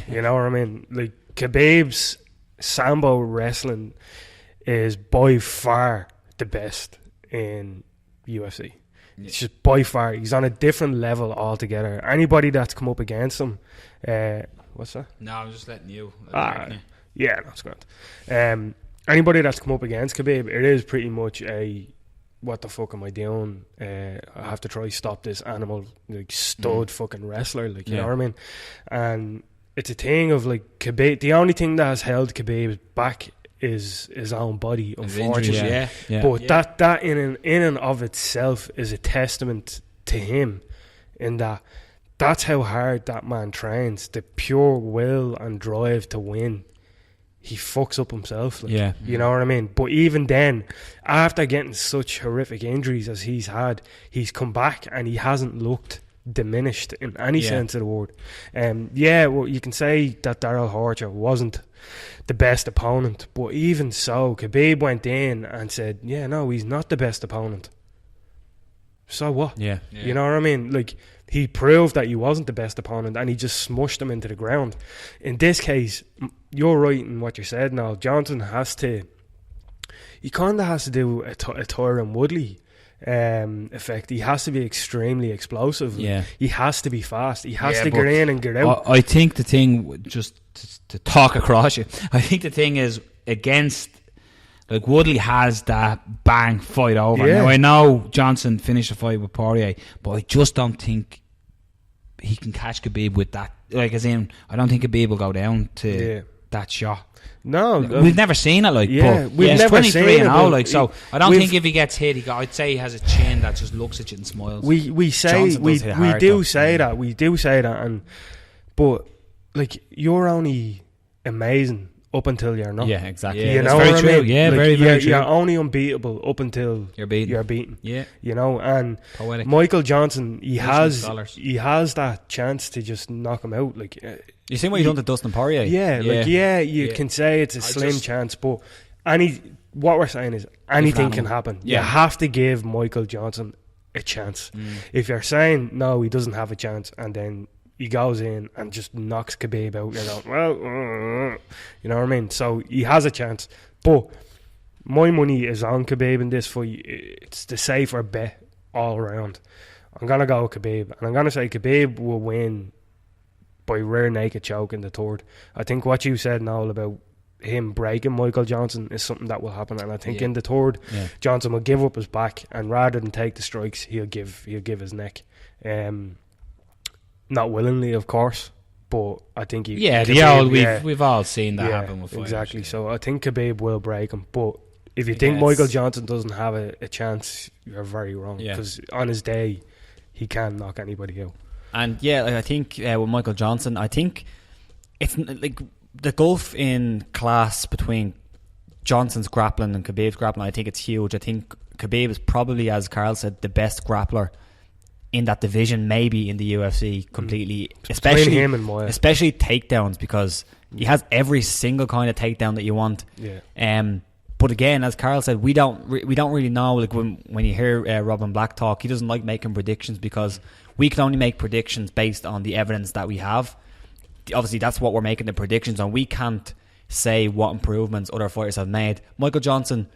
You know what I mean? Like, Khabib's Sambo wrestling is by far the best in UFC. It's just by far, he's on a different level altogether. Anybody that's come up against him, what's that? No, I'm just letting you. Yeah, that's good. Anybody that's come up against Khabib, it is pretty much what the fuck am I doing? I have to try stop this animal, like stud fucking wrestler, like you know what I mean? And it's a thing of like Khabib. The only thing that has held Khabib back is his own body, unfortunately. But that in and of itself is a testament to him, in that's how hard that man trains. The pure will and drive to win. He fucks up himself. Like, you know what I mean? But even then, after getting such horrific injuries as he's had, he's come back and he hasn't looked diminished in any sense of the word. Well, you can say that Daryl Horcher wasn't the best opponent, but even so, Khabib went in and said, no, he's not the best opponent. So what? You know what I mean? Like, he proved that he wasn't the best opponent and he just smushed him into the ground. In this case, you're right in what you said now. Johnson he kind of has to do a Tyron Woodley effect. He has to be extremely explosive. He has to be fast. He has to get in and get out. I think the thing, just to talk across you, I think the thing is against, like, Woodley has that bang fight over. Now I know Johnson finished the fight with Poirier, but I just don't think he can catch Khabib with that. Like, as in, I don't think Khabib will go down to that shot. No, we've never seen it. Like, but we've never 23 seen and it. all. Like, so I don't think if he gets hit, I'd say he has a chin that just looks at you and smiles. We say we do say that, and but like, you're only amazing up until you're not. Yeah, exactly. You know very what true. I mean? Yeah, like, very true. You're only unbeatable up until you're beaten. Yeah, you know. And Poetic. Michael Johnson, he has that chance to just knock him out. Like, you seen what he done to Dustin Poirier? You can say it's a slim chance, but what we're saying is anything can happen. You have to give Michael Johnson a chance. If you're saying no, he doesn't have a chance, and then he goes in and just knocks Khabib out, you're going, well, you know what I mean? So he has a chance, but my money is on Khabib in this fight. It's the safer bet all around. I'm going to go with Khabib, and I'm going to say Khabib will win by rear naked choke in the third. I think what you said, Noel, about him breaking Michael Johnson is something that will happen, and I think in the third, Johnson will give up his back, and rather than take the strikes, he'll give his neck. Not willingly, of course, but I think we've all seen that happen with fighters. Exactly. So I think Khabib will break him, but if you think Michael Johnson doesn't have a chance, you're very wrong, because on his day he can knock anybody out. And I think with Michael Johnson, I think it's like the gulf in class between Johnson's grappling and Khabib's grappling. I think it's huge. I think Khabib is probably, as Carl said, the best grappler in that division, maybe in the UFC completely, especially him and Moya. Especially takedowns, because he has every single kind of takedown that you want. But again, as Carl said, we don't really know. Like, when you hear Robin Black talk, he doesn't like making predictions, because we can only make predictions based on the evidence that we have. Obviously, that's what we're making the predictions on. We can't say what improvements other fighters have made. Michael Johnson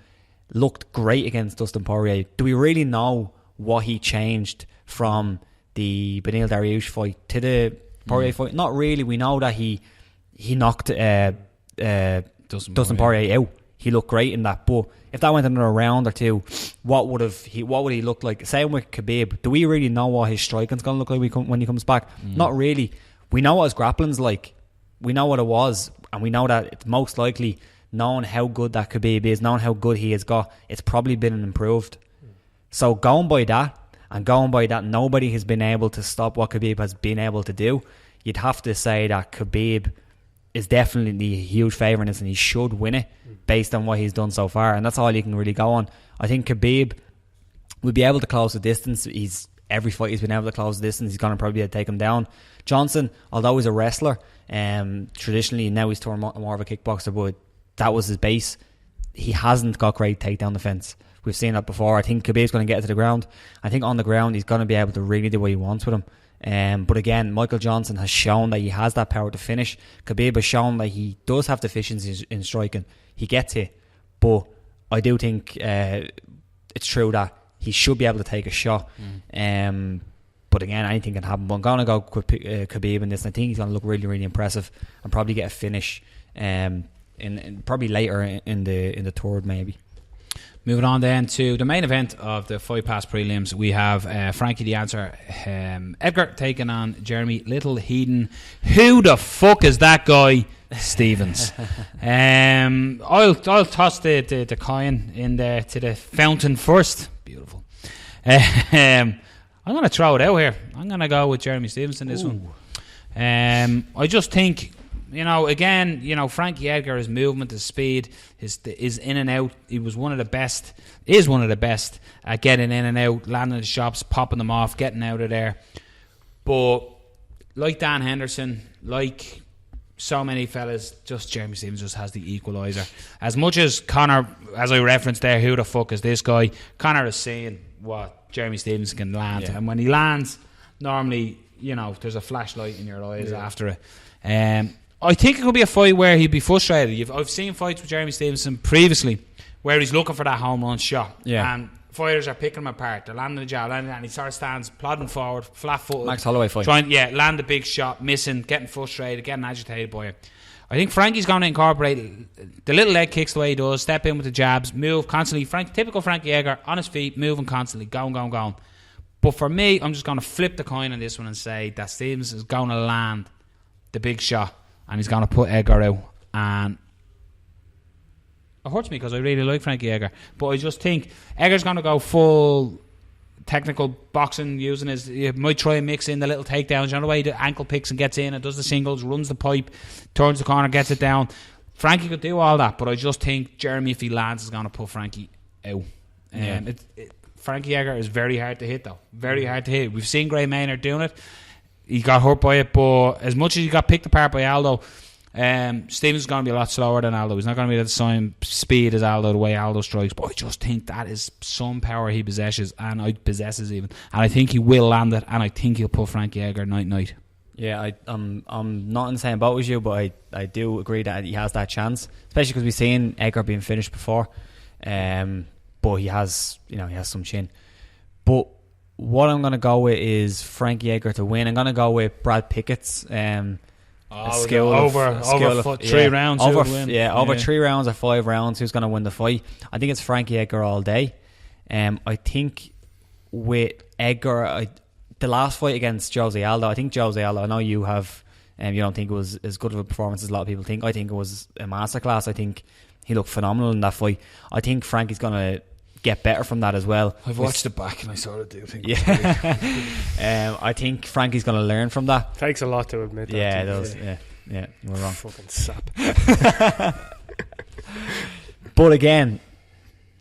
looked great against Dustin Poirier. Do we really know what he changed from the Beneil Dariush fight to the Poirier fight? Not really. We know that he knocked Dustin Poirier out. He looked great in that. But if that went another round or two, what would he look like? Same with Khabib. Do we really know what his striking's going to look like when he comes back? Not really. We know what his grappling's like. We know what it was, and we know that it's most likely, knowing how good that Khabib is, knowing how good he has got, it's probably been improved. So going by that, and going by that nobody has been able to stop what Khabib has been able to do, you'd have to say that Khabib is definitely a huge favourite in this, and he should win it based on what he's done so far, and that's all you can really go on. I think Khabib will be able to close the distance. Every fight he's been able to close the distance, he's going to probably be able to take him down. Johnson, although he's a wrestler, traditionally now he's turned more of a kickboxer, but that was his base. He hasn't got great takedown defense. We've seen that before. I think Khabib's going to get it to the ground. I think on the ground he's going to be able to really do what he wants with him. But again, Michael Johnson has shown that he has that power to finish. Khabib has shown that he does have deficiencies in striking. He gets it, but I do think it's true that he should be able to take a shot. But again, anything can happen. But I'm going to go with Khabib in this. I think he's going to look really, really impressive and probably get a finish in probably later in the third, maybe. Moving on then to the main event of the Fight Pass prelims, we have Frankie the Answer, Edgar taking on Jeremy Little Heathen. Who the fuck is that guy? Stevens. I'll toss the coin in there to the fountain first. Beautiful. I'm going to throw it out here. I'm going to go with Jeremy Stevens in this one. I just think, again, Frankie Edgar, his movement, his speed, his in and out. He was one of the best at getting in and out, landing the shots, popping them off, getting out of there. But like Dan Henderson, like so many fellas, just Jeremy Stevens just has the equaliser. As much as Conor, as I referenced there, who the fuck is this guy? Conor is seeing what Jeremy Stevens can land, and when he lands, normally there's a flashlight in your eyes after it. I think it could be a fight where he'd be frustrated. I've seen fights with Jeremy Stevenson previously where he's looking for that home run shot, and fighters are picking him apart. They're landing the jab, and he sort of stands plodding forward, flat-footed, Max Holloway fight, trying land a big shot, missing, getting frustrated, getting agitated by it. I think Frankie's going to incorporate the little leg kicks the way he does, step in with the jabs, move constantly. Typical Frankie Edgar, on his feet, moving constantly, going. But for me, I'm just going to flip the coin on this one and say that Stevens is going to land the big shot, and he's going to put Edgar out. And it hurts me because I really like Frankie Edgar, but I just think Edgar's going to go full technical boxing, using his. He might try and mix in the little takedowns. The way the ankle picks and gets in and does the singles, runs the pipe, turns the corner, gets it down. Frankie could do all that, but I just think Jeremy, if he lands, is going to put Frankie out. Frankie Edgar is very hard to hit, though. Very hard to hit. We've seen Gray Maynard doing it. He got hurt by it, but as much as he got picked apart by Aldo, Stevens is going to be a lot slower than Aldo. He's not going to be at the same speed as Aldo, the way Aldo strikes. But I just think that is some power he possesses, and I think he will land it, and I think he'll put Frankie Edgar night. Yeah, I'm not in the same boat as you, but I do agree that he has that chance, especially because we've seen Edgar being finished before. But he has some chin. But what I'm going to go with is Frankie Edgar to win. I'm going to go with Brad Pickett's skill over 3 rounds. Over 3 rounds or 5 rounds, who's going to win the fight? I think it's Frankie Edgar all day. I think with Edgar, the last fight against Jose Aldo, I think Jose Aldo, I know you have, you don't think it was as good of a performance as a lot of people think. I think it was a masterclass. I think he looked phenomenal in that fight. I think Frankie's going to get better from that as well. I've watched it back and I sort of do think I think Frankie's going to learn from that. Takes a lot to admit that. Yeah, it does. Yeah, you were wrong. Fucking sap. But again,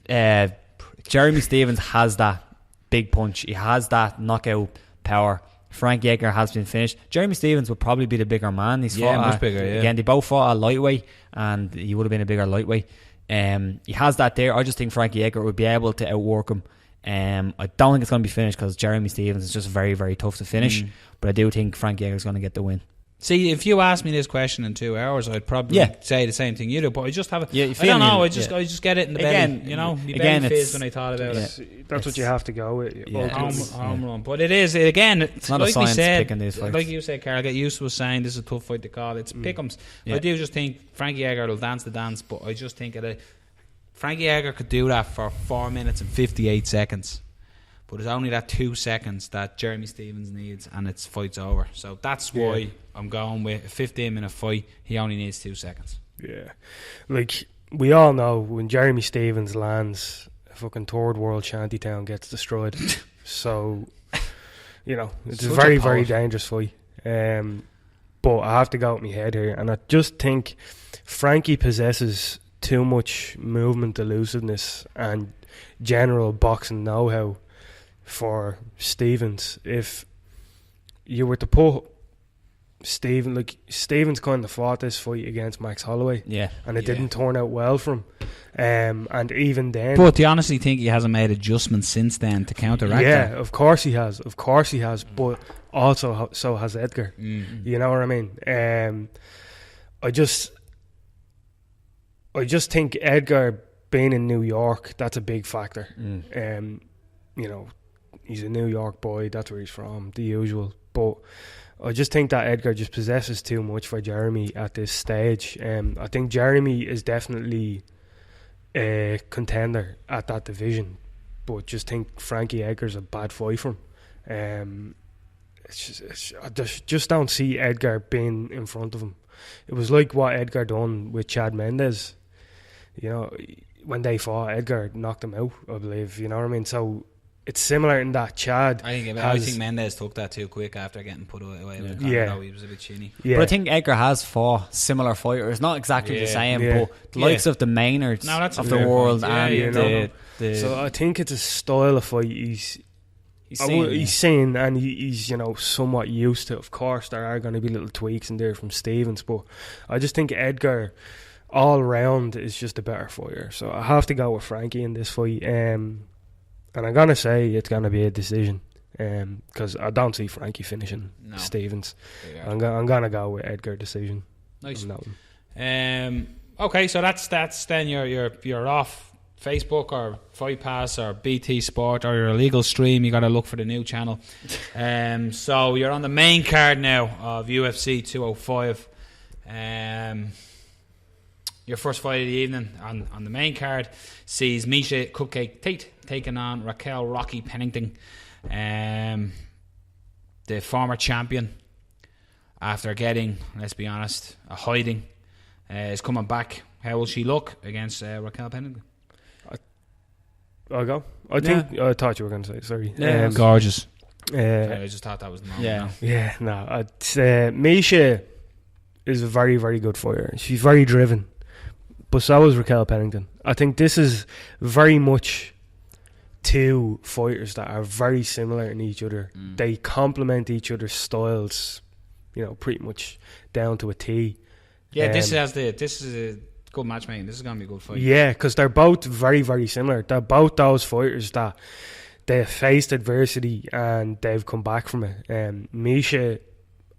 Jeremy Stevens has that big punch. He has that knockout power. Frankie Edgar has been finished. Jeremy Stevens would probably be the bigger man. He's fought much bigger. Again, they both fought at lightweight, and he would have been a bigger lightweight. He has that there. I just think Frankie Edgar would be able to outwork him. I don't think it's going to be finished because Jeremy Stevens is just very, very tough to finish. But I do think Frankie Edgar is going to get the win. See, if you asked me this question in 2 hours, I'd probably say the same thing you do. But I just have it. Yeah, I don't know. I just get it in the belly. You know, my again, belly fizz when I thought about it. That's what you have to go with. Home run. But it is again. It's not like a science we said, picking these fights. like you said, Carl. Get used to us saying this is a tough fight to call. It's pick'ems. Yeah. I do just think Frankie Edgar will dance the dance, but I just think Frankie Edgar could do that for 4 minutes and 58 seconds. But it's only that 2 seconds that Jeremy Stephens needs, and it's fight's over. So that's why I'm going with a 15-minute fight. He only needs 2 seconds. Yeah, like we all know, when Jeremy Stephens lands, a fucking third world shantytown gets destroyed. So, you know, it's a very, very dangerous fight. But I have to go with my head here, and I just think Frankie possesses too much movement elusiveness and general boxing know-how for Stephens. If you were to put Stephens kind of fought this fight against Max Holloway, and it didn't turn out well for him. And even then, but do you honestly think he hasn't made adjustments since then to counteract that? Yeah, of course he has. But also so has Edgar. You know what I mean? I just think Edgar being in New York, that's a big factor. You know, he's a New York boy, that's where he's from, the usual. But I just think that Edgar just possesses too much for Jeremy at this stage. I think Jeremy is definitely a contender at that division, but just think Frankie Edgar's a bad fight for him. I just don't see Edgar being in front of him. It was like what Edgar done with Chad Mendes. You know, when they fought, Edgar knocked him out, I believe. You know what I mean? So it's similar in that Chad. I think Mendes took that too quick after getting put away with Conor. Yeah. He was a bit chinny. Yeah. But I think Edgar has fought similar fighters, not exactly the same, but the likes of the Maynards of the world and so I think it's a style of fight he's seen, and he's, you know, somewhat used to. Of course, there are going to be little tweaks in there from Stephens, but I just think Edgar all round is just a better fighter. So I have to go with Frankie in this fight. And I'm going to say it's going to be a decision, because I don't see Frankie finishing Stephens. I'm going to go with Edgar decision. Nice. Okay, so that's then you're off Facebook or Fight Pass or BT Sport or your illegal stream. You got to look for the new channel. So you're on the main card now of UFC 205. Your first fight of the evening on the main card sees Miesha Cupcake Tate taking on Raquel Rocky Pennington, the former champion, after getting, let's be honest, a hiding, is coming back. How will she look against Raquel Pennington? I'll go. I thought you were going to say, sorry. Gorgeous. I just thought that was the moment. Miesha is a very, very good fighter. She's very driven, but so is Raquel Pennington. I think this is very much two fighters that are very similar in each other. They complement each other's styles, you know, pretty much down to a T. Yeah, this is a good matchmaking. This is going to be a good fight. Yeah, because they're both very, very similar. They're both those fighters that they've faced adversity and they've come back from it. Miesha,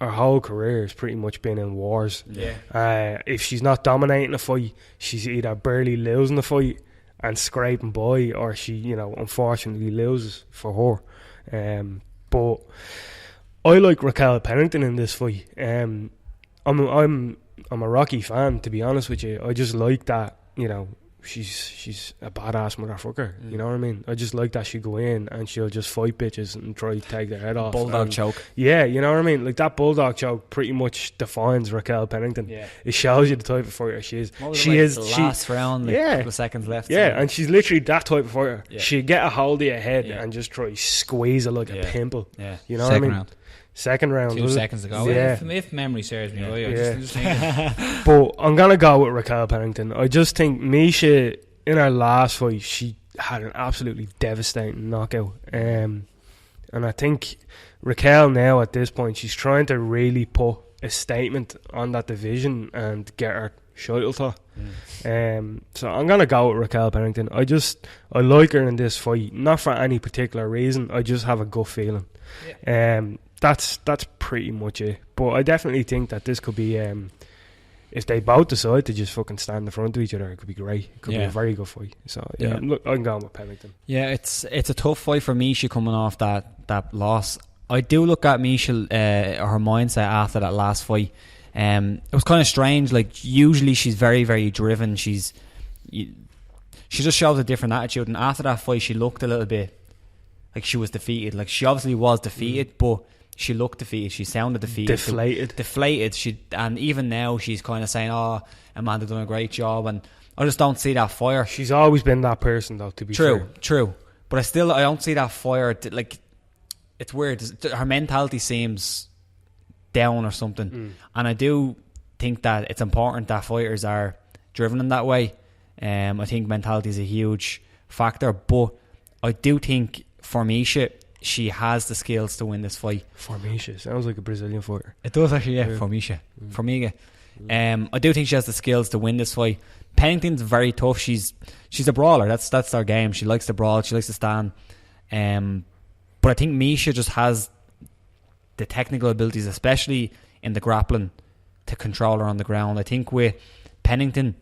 her whole career has pretty much been in wars. Yeah. If she's not dominating a fight, she's either barely losing the fight and scraping by, or she, you know, unfortunately loses for her. But I like Raquel Pennington in this fight. I'm a Rocky fan, to be honest with you. I just like that, you know, she's a badass motherfucker. You know what I mean? I just like that she go in and she'll just fight bitches and try to take their head off. Bulldog choke. Yeah, you know what I mean? Like, that bulldog choke pretty much defines Raquel Pennington. Yeah. It shows you the type of fighter she is. Last round, a couple of seconds left. Yeah, and she's literally that type of fighter. Yeah. She'd get a hold of your head and just try to squeeze it like a pimple. Yeah. You know what I mean? Second round. 2 seconds to go. Yeah. If memory serves me right, just thinking. But I'm going to go with Raquel Pennington. I just think Miesha, in her last fight, she had an absolutely devastating knockout. And I think Raquel now, at this point, she's trying to really put a statement on that division and get her shuttle to. So I'm going to go with Raquel Pennington. I like her in this fight, not for any particular reason. I just have a gut feeling. that's pretty much it. But I definitely think that this could be, if they both decide to just fucking stand in front of each other, it could be great. It could be a very good fight. So I'm going with Pennington. Yeah, it's a tough fight for Miesha coming off that loss. I do look at Miesha, her mindset after that last fight. It was kind of strange. Like, usually she's very, very driven. She just shows a different attitude. And after that fight, she looked a little bit like she was defeated. Like, she obviously was defeated, but she looked defeated. She sounded defeated. Deflated. And even now, she's kind of saying, "Oh, Amanda done a great job." And I just don't see that fire. She's always been that person, though. To be fair. True. But I don't see that fire. Like, it's weird. Her mentality seems down or something. And I do think that it's important that fighters are driven in that way. I think mentality is a huge factor. But I do think for Miesha, she has the skills to win this fight. Formiga sounds like a Brazilian fighter. It does actually, yeah. Formiga. I do think she has the skills to win this fight. Pennington's very tough. She's a brawler. That's her game. She likes to brawl. She likes to stand. But I think Miesha just has the technical abilities, especially in the grappling, to control her on the ground. I think with Pennington,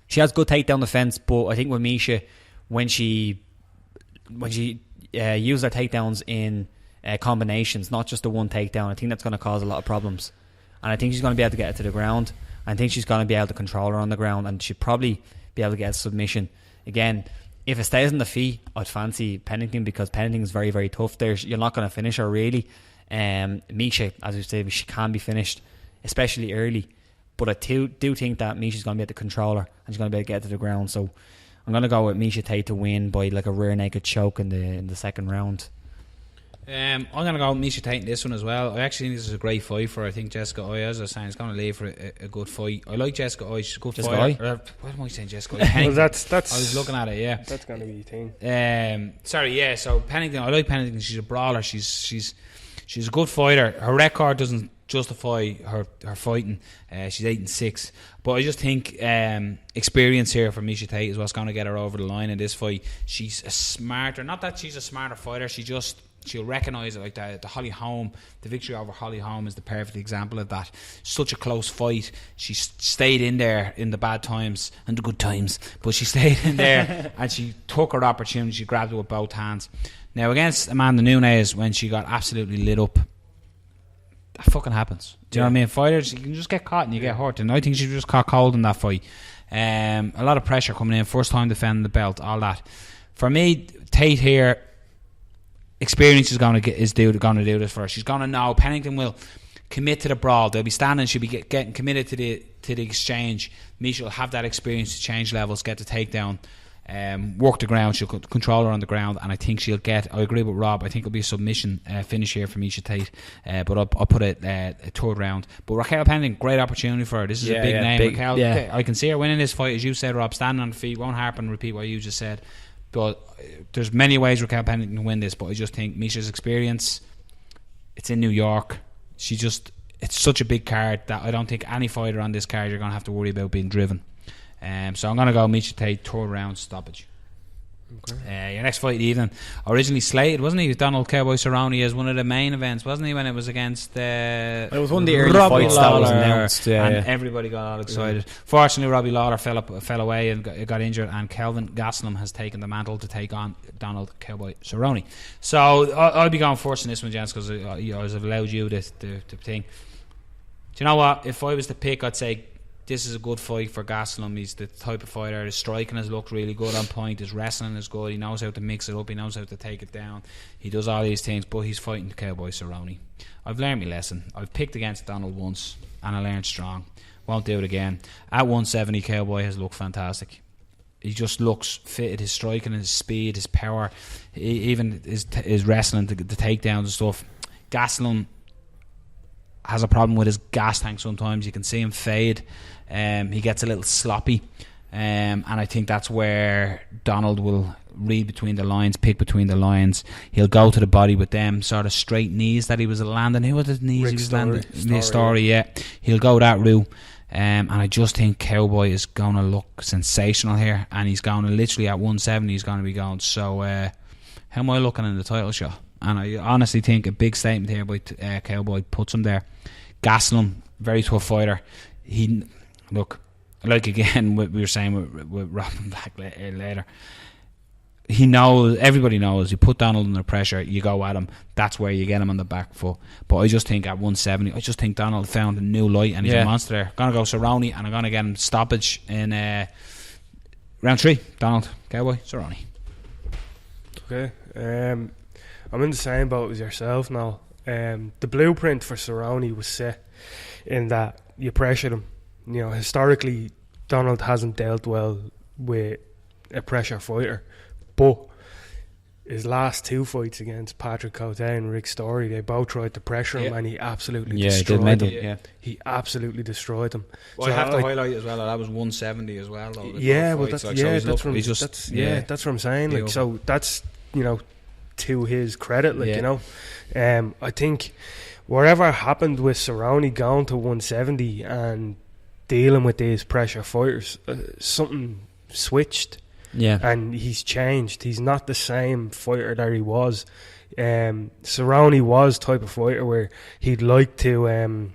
she has good takedown defense, but I think with Miesha, when she use their takedowns in combinations, not just the one takedown, I think that's going to cause a lot of problems. And I think she's going to be able to get it to the ground. I think she's going to be able to control her on the ground, and she'd probably be able to get a submission. Again, if it stays on the feet, I'd fancy Pennington, because Pennington is very, very tough there. You're not going to finish her, really. Miesha, as we say, she can be finished, especially early. But I do think that Miesha's going to be able to control her, and she's going to be able to get to the ground. So I'm going to go with Miesha Tate to win by like a rear naked choke in the second round. I'm going to go with Miesha Tate in this one as well. I actually think this is a great fight for her. I think Jessica Oi, as I was saying, is going to leave for a good fight. I like Jessica Oi. She's a good fighter. What am I saying, Jessica Oi? Well, that's. I was looking at it. Yeah, that's going to be the thing. So Pennington. I like Pennington. She's a brawler. She's a good fighter. Her record doesn't justify her fighting. She's 8-6, but I just think experience here for Miesha Tate is what's going to get her over the line in this fight. She's a smarter. Not that she's a smarter fighter. She'll recognise it, like the Holly Holm. The victory over Holly Holm is the perfect example of that. Such a close fight. She stayed in there in the bad times and the good times, but she stayed in there and she took her opportunity. She grabbed it with both hands. Now against Amanda Nunes, when she got absolutely lit up, that fucking happens. Do you know what I mean? Fighters, you can just get caught and you get hurt, and I think she just caught cold in that fight. A lot of pressure coming in, first time defending the belt, all that. For me, Tate here, experience is going to do this for her. She's going to know. Pennington will commit to the brawl. They'll be standing. She'll be getting committed to the exchange. Miesha will have that experience to change levels, get the takedown, work the ground. She'll control her on the ground, and I think she'll get. I agree with Rob. I think it'll be a submission finish here for Miesha Tate. But I'll put it a third round. But Raquel Pennington, great opportunity for her. This is a big name. Raquel, I can see her winning this fight, as you said, Rob, standing on the feet. Won't harp and repeat what you just said. But there's many ways Raquel Pennington can win this, but I just think Miesha's experience, it's in New York. It's such a big card that I don't think any fighter on this card you're going to have to worry about being driven. So I'm going to go Miesha Tate, third round stoppage. Okay. Your next fight of the evening, originally slated, wasn't he? Donald Cowboy Cerrone as one of the main events, wasn't he? When it was against it was one of the early fights that was announced, and everybody got all excited. Fortunately, Robbie Lawler fell away and got injured, and Kelvin Gastelum has taken the mantle to take on Donald Cowboy Cerrone. So I'll be going first in this one, gents, because I was allowed you to think. Do you know what? If I was to pick, I'd say this is a good fight for Gastelum. He's the type of fighter. His striking has looked really good on point. His wrestling is good. He knows how to mix it up. He knows how to take it down. He does all these things, but he's fighting Cowboy Cerrone. I've learned my lesson. I've picked against Donald once, and I learned strong. Won't do it again. At 170, Cowboy has looked fantastic. He just looks fit. His striking, his speed, his power, even his wrestling, the takedowns and stuff. Gastelum has a problem with his gas tank sometimes. You can see him fade. He gets a little sloppy, and I think that's where Donald will read between the lines, pick between the lines. He'll go to the body with them sort of straight knees that he was landing. Who was his knees he was landing? Story, yeah. He'll go that route, and I just think Cowboy is going to look sensational here, and he's going to literally at 170 he's going to be going. So how am I looking in the title shot? and I honestly think a big statement here by Cowboy puts him there. Gastelum, very tough fighter. He look like again what we were saying with Robin Black later. He knows, everybody knows, you put Donald under pressure, you go at him, that's where you get him on the back foot. But I just think at 170, I just think Donald found a new light and he's a monster there. Gonna go Cerrone and I'm gonna get him stoppage in round 3. Donald, Cowboy, Cerrone. Okay. I'm in the same boat as yourself now. The blueprint for Cerrone was set in that you pressured him. You know, historically, Donald hasn't dealt well with a pressure fighter. But his last 2 fights against Patrick Cote and Rick Story, they both tried to pressure him and he absolutely destroyed them. He absolutely destroyed them. Well, so I have to highlight as well that was 170 as well, though. That's what I'm saying. Like, so that's, you know, to his credit, like, you know. I think whatever happened with Cerrone going to 170 and dealing with these pressure fighters, something switched. Yeah, and he's changed. He's not the same fighter that he was. Cerrone was type of fighter where he'd like to,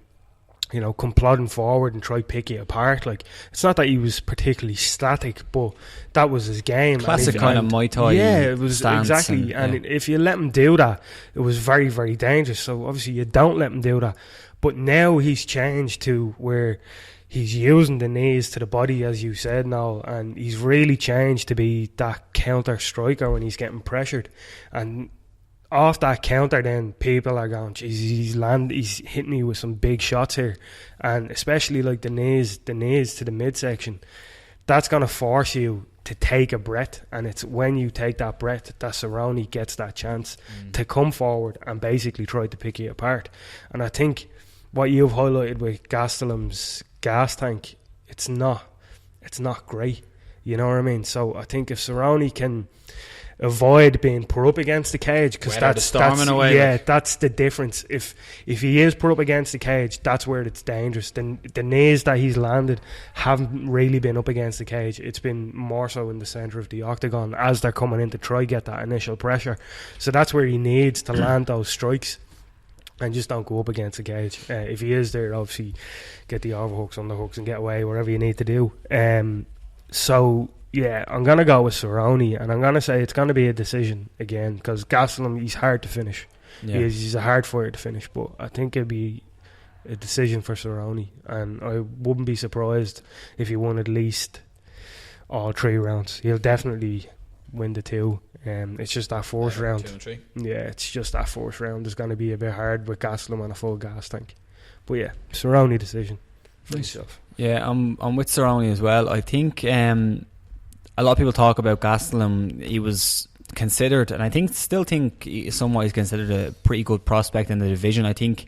you know, come plodding forward and try pick you apart. Like, it's not that he was particularly static, but that was his game. Classic kind of Muay Thai. Yeah, it was exactly. And if you let him do that, it was very, very dangerous. So obviously you don't let him do that. But now he's changed to where he's using the knees to the body, as you said now, and he's really changed to be that counter striker when he's getting pressured. And off that counter, then people are going, "Geez, he's hitting me with some big shots here," and especially like the knees to the midsection. That's gonna force you to take a breath, and it's when you take that breath that Cerrone gets that chance to come forward and basically try to pick you apart. And I think what you've highlighted with Gastelum's gas tank, it's not great, you know what I mean? So I think if Cerrone can avoid being put up against the cage, because that's the difference. If he is put up against the cage, that's where it's dangerous. The knees that he's landed haven't really been up against the cage. It's been more so in the centre of the octagon as they're coming in to try get that initial pressure. So that's where he needs to land those strikes and just don't go up against the cage. If he is there, obviously get the overhooks, underhooks and get away, whatever you need to do. So yeah, I'm going to go with Cerrone, and I'm going to say it's going to be a decision again, because Gastelum, he's hard to finish. He's a hard fighter to finish, but I think it'd be a decision for Cerrone, and I wouldn't be surprised if he won at least all 3 rounds. He'll definitely win the 2. It's just that fourth round. 2 and 3. Yeah, it's just that fourth round is going to be a bit hard with Gastelum on a full gas tank. But yeah, Cerrone decision for himself. Yeah, I'm with Cerrone as well. I think a lot of people talk about Gastelum. He was considered, and I still think somewhat he's considered a pretty good prospect in the division. I think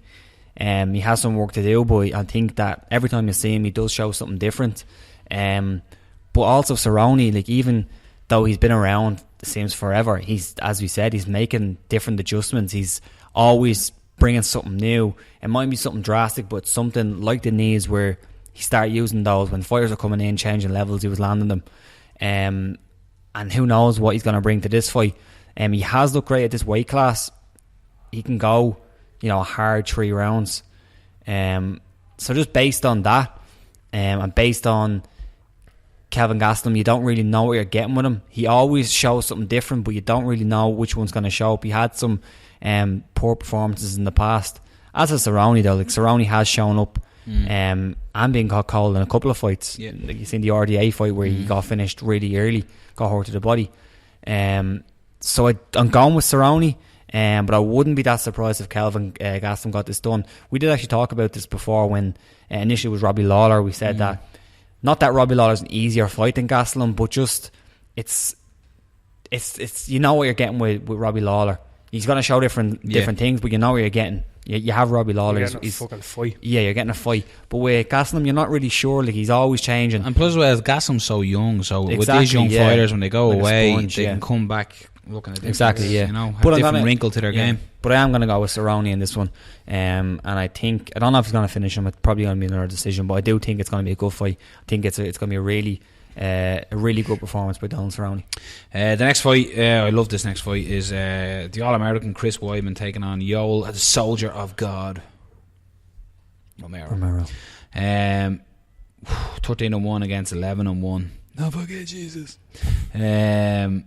he has some work to do, but I think that every time you see him, he does show something different. But also Cerrone, like, even though he's been around, it seems forever, he's, as we said, he's making different adjustments. He's always bringing something new. It might be something drastic, but something like the knees, where he started using those when fighters are coming in, changing levels, he was landing them. And who knows what he's going to bring to this fight. He has looked great at this weight class. He can go, you know, a hard 3 rounds. So just based on that, and based on Kelvin Gastelum, you don't really know what you're getting with him. He always shows something different, but you don't really know which one's going to show up. He had some poor performances in the past. As a Cerrone, though, like, Cerrone has shown up and being caught cold in a couple of fights. Yeah. Like, you seen the RDA fight where he got finished really early, got hurt to the body. So I'm going with Cerrone, but I wouldn't be that surprised if Kelvin Gastelum got this done. We did actually talk about this before when initially it was Robbie Lawler. We said that, not that Robbie Lawler's an easier fight than Gastelum, but just it's you know what you're getting with Robbie Lawler. He's going to show different things, but you know what you're getting. You have Robbie Lawler. You're getting a fucking fight. Yeah, you're getting a fight. But with Gastelum, you're not really sure. Like, he's always changing. And plus, well, Gastelum's so young, so with these young fighters, when they go like away, they can come back looking at different, you know, have a different wrinkle to their game. But I am going to go with Cerrone in this one. And I think, I don't know if he's going to finish him. It's probably going to be another decision, but I do think it's going to be a good fight. I think it's going to be a really a really good performance by Donald Cerrone. The next fight, I love this next fight, is the All-American Chris Weidman taking on Yoel, the Soldier of God, Romero. 13-1 against 11-1. No forget Jesus. So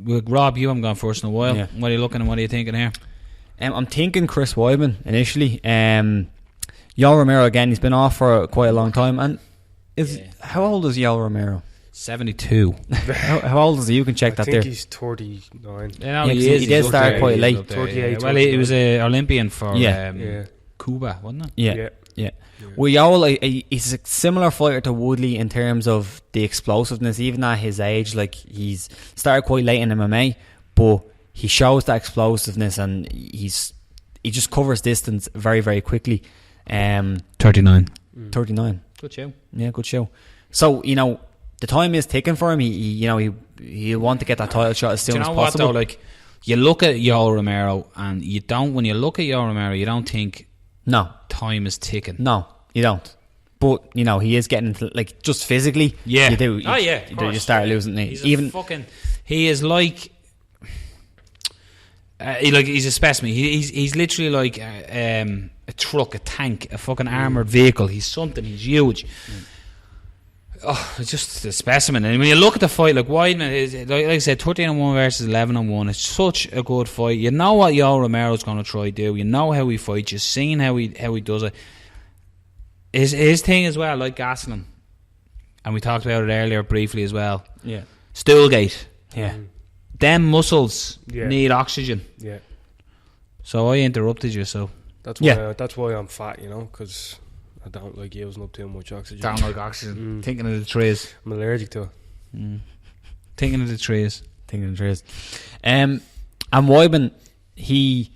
Rob, you haven't gone first in a while. What are you looking and what are you thinking here? I'm thinking Chris Weidman initially. Yoel Romero again, he's been off for quite a long time. And how old is Yoel Romero? 72. How old is he? You can check that there. I think he's 39. He did start quite late. 38. Well, he was an Olympian for Cuba, wasn't it? Yeah. Well, Yoel, he's a similar fighter to Woodley in terms of the explosiveness. Even at his age, like he's started quite late in MMA, but he shows that explosiveness and he just covers distance very, very quickly. 39. 39. Good show. Yeah, good show. So the time is ticking for him. He'll want to get that title shot as soon as possible. What though? Like you look at Yoel Romero and when you look at Yoel Romero, you don't think. No. Time is ticking. No, you don't. But, he is getting into, like, just physically. Yeah. You do. You start losing it. He is like... he's a specimen. He's literally like a truck, a tank, a fucking armoured vehicle. He's something. He's huge. It's just a specimen. And when you look at the fight, like Weidman is, like I said, 13-1 versus 11-1. It's such a good fight. You know what Yoel Romero's going to try to do. You know how he fights. You've seen how he does it. His thing as well, like Gastelum, and we talked about it earlier briefly as well. Yeah, Stoolgate. Yeah, them muscles need oxygen. Yeah. So I interrupted you. So that's why I'm fat. Because I don't like using up too much oxygen. Don't like oxygen. Thinking of the trees. I'm allergic to it. Thinking of the trees. And Weidman, he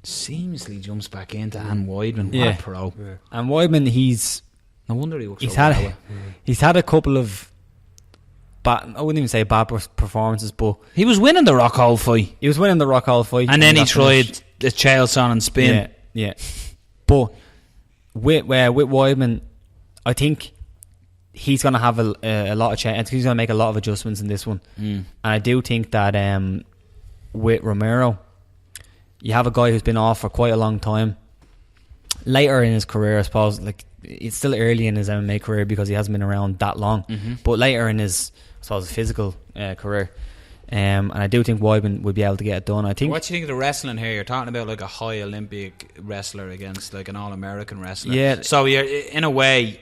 seamlessly jumps back into Weidman. What a pro. Yeah. And Weidman, no wonder he's had a couple of I wouldn't even say bad performances, but he was winning the Raquel fight. And then he tried the Chaelson and spin. Yeah. But with Weidman, I think he's going to have a lot of change. He's going to make a lot of adjustments in this one. And I do think that with Romero, you have a guy who's been off for quite a long time. Later in his career, I suppose, like it's still early in his MMA career because he hasn't been around that long. But later in his, I suppose, physical career, and I do think Weidman would be able to get it done. I think. What do you think of the wrestling here? You're talking about like a high Olympic wrestler against like an All-American wrestler. Yeah. So you're in a way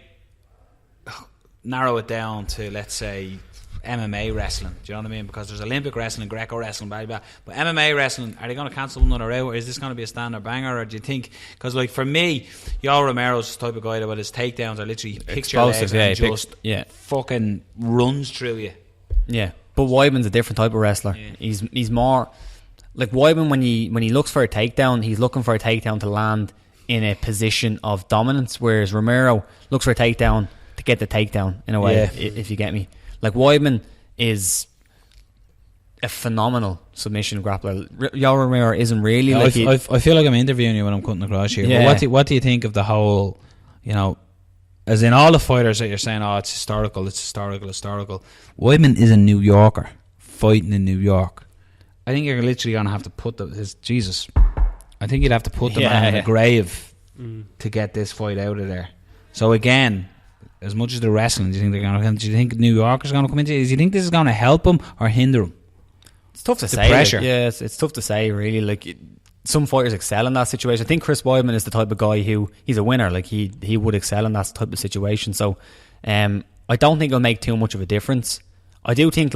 narrow it down to, let's say, MMA wrestling. Do you know what I mean? Because there's Olympic wrestling, Greco wrestling, blah, blah, blah. But MMA wrestling, are they going to cancel one another out, or is this going to be a standard banger? Or do you think, because like for me, Yoel Romero's the type of guy that with his takedowns are literally picture legs and just fucking runs through you. Yeah, but Weidman's a different type of wrestler. Yeah. He's more like Weidman when he looks for a takedown, he's looking for a takedown to land in a position of dominance, whereas Romero looks for a takedown to get the takedown in a way, if you get me. Like Weidman is a phenomenal submission grappler. Yoel Romero isn't really. I feel like I'm interviewing you when I'm cutting across here. Yeah. But what do you think of the whole, as in all the fighters that you're saying, it's historical. Weidman is a New Yorker fighting in New York. I think you're literally going to have to put I think you'd have to put the man in a grave to get this fight out of there. So again, as much as the wrestling, do you think New Yorkers are going to come into it? Do you think this is going to help him or hinder him? It's tough to say. Pressure. It's tough to say, really. Like some fighters excel in that situation. I think Chris Weidman is the type of guy who he's a winner. Like he would excel in that type of situation. So I don't think it'll make too much of a difference. I do think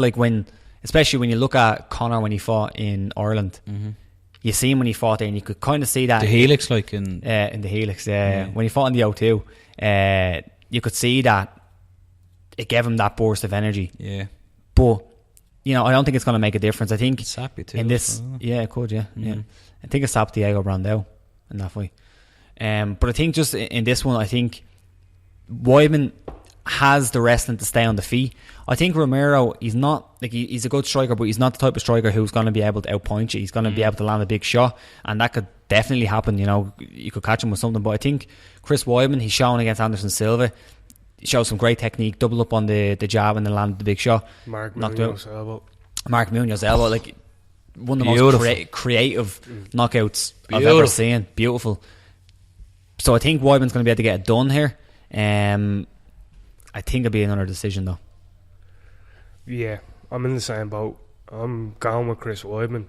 especially when you look at Conor when he fought in Ireland, you see him when he fought there, and you could kind of see that the helix, like in the helix. When he fought in the O2, you could see that it gave him that burst of energy. Yeah, but I don't think it's going to make a difference. I think sap you too, in this, it could. Yeah. I think it sapped Thiago Brandao in that fight. But I think just in this one, I think Weidman has the wrestling to stay on the feet. I think Romero, he's not like he's a good striker, but he's not the type of striker who's going to be able to outpoint you. He's going to be able to land a big shot, and that could definitely happen. You could catch him with something. But I think Chris Weidman, he's shown against Anderson Silva, showed some great technique, double up on the jab and then landed the big shot. Mark knocked Munoz out elbow. Mark Munoz elbow, like one of the most creative knockouts I've ever seen. Beautiful. So I think Weidman's going to be able to get it done here. I think it'll be another decision though. Yeah, I'm in the same boat. I'm going with Chris Weidman.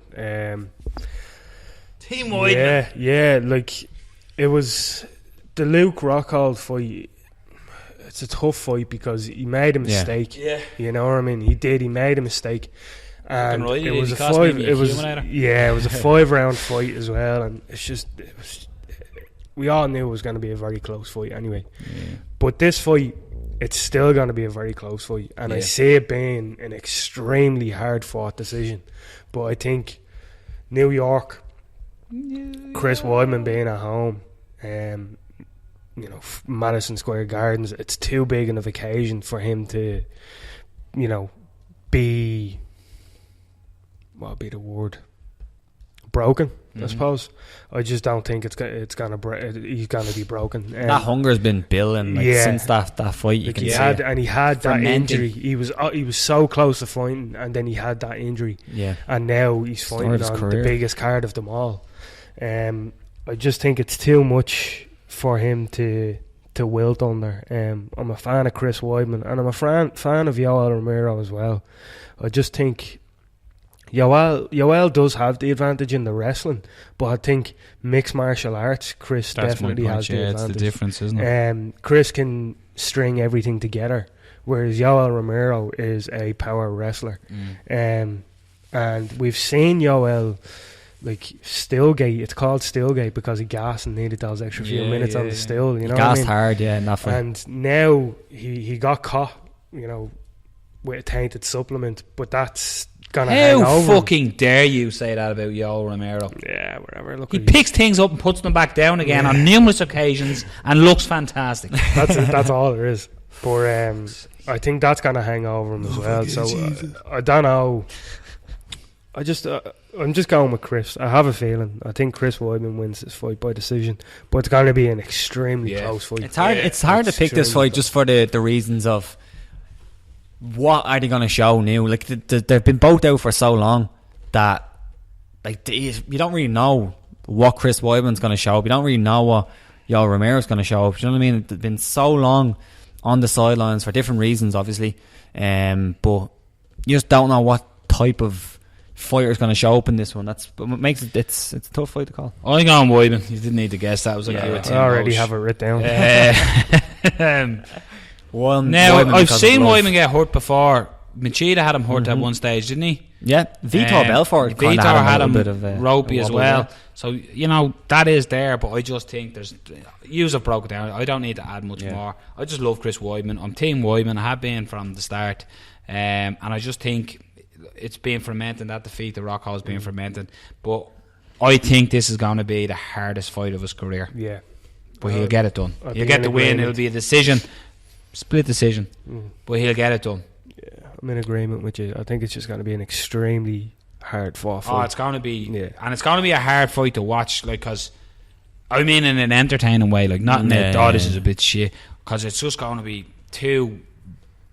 Team Weidman. Yeah, like it was the Luque Rockhold fight. It's a tough fight because he made a mistake. Yeah. You know what I mean? He made a mistake. And right, it was a cost five. me It was Humanator. it was a 5-round fight as well, and we all knew it was going to be a very close fight anyway. Yeah. But this fight, it's still going to be a very close fight, and I see it being an extremely hard fought decision. But I think New York, Chris Weidman being at home, you know, Madison Square Gardens, it's too big an occasion for him to, you know, be, what would be the word? Broken, I suppose. I just don't think he's gonna be broken. That hunger's been building since that fight. You like can he see had, it. and he had that Fermenting. injury. He was so close to fighting, and then he had that injury. Yeah. And now he's fighting Started his on career. the biggest card of them all. I just think it's too much for him to wilt under. I'm a fan of Chris Weidman, and I'm a fan of Yoel Romero as well. I just think Yoel does have the advantage in the wrestling, but I think mixed martial arts, Chris definitely has the advantage. It's the difference, isn't it? Chris can string everything together, whereas Yoel Romero is a power wrestler. And we've seen Yoel, like Stillgate, it's called Stillgate because he gassed and needed those extra few minutes on the still, you know what I Gassed mean? hard, in that fight. And now he got caught, you know, with a tainted supplement, but that's gonna hang How over him. fucking dare you say that about Yoel Romero? Yeah, whatever. Look, He picks things up and puts them back down again on numerous occasions and looks fantastic. that's all there is. But I think that's gonna hang over him as well. So I don't know. I'm just going with Chris. I have a feeling. I think Chris Weidman wins this fight by decision, but it's going to be an extremely close fight. It's hard. It's hard to pick this fight just for the reasons of what are they going to show now. Like they've been both out for so long that like you don't really know what Chris Weidman's going to show up. You don't really know what Yoel Romero's going to show up. You know what I mean? They've been so long on the sidelines for different reasons, obviously, but you just don't know what type of fighter's going to show up in this one. That's what makes it. It's a tough fight to call. I'm going Weidman. You didn't need to guess that. Was like I already have it written down. Now I've seen Weidman get hurt before. Machida had him hurt at one stage, didn't he? Yeah, Vitor Belfort. Vitor had him bit of ropey as wobble, well. yeah. So you know that is there, but I just think there's. Yous have broke it down. I don't need to add much more. I just love Chris Weidman. I'm Team Weidman. I have been from the start, and I just think it's been fermented. That defeat, the Rockhold's been fermented, but I think this is going to be the hardest fight of his career. Yeah, but he'll get it done. He'll get the win. It'll be a decision, split decision, but he'll get it done. Yeah, I'm in agreement with you. I think it's just going to be an extremely hard fought fight. Oh, it's going to be, and it's going to be a hard fight to watch. Like, cause I mean, in an entertaining way, like not in this is a bit shit. Because it's just going to be two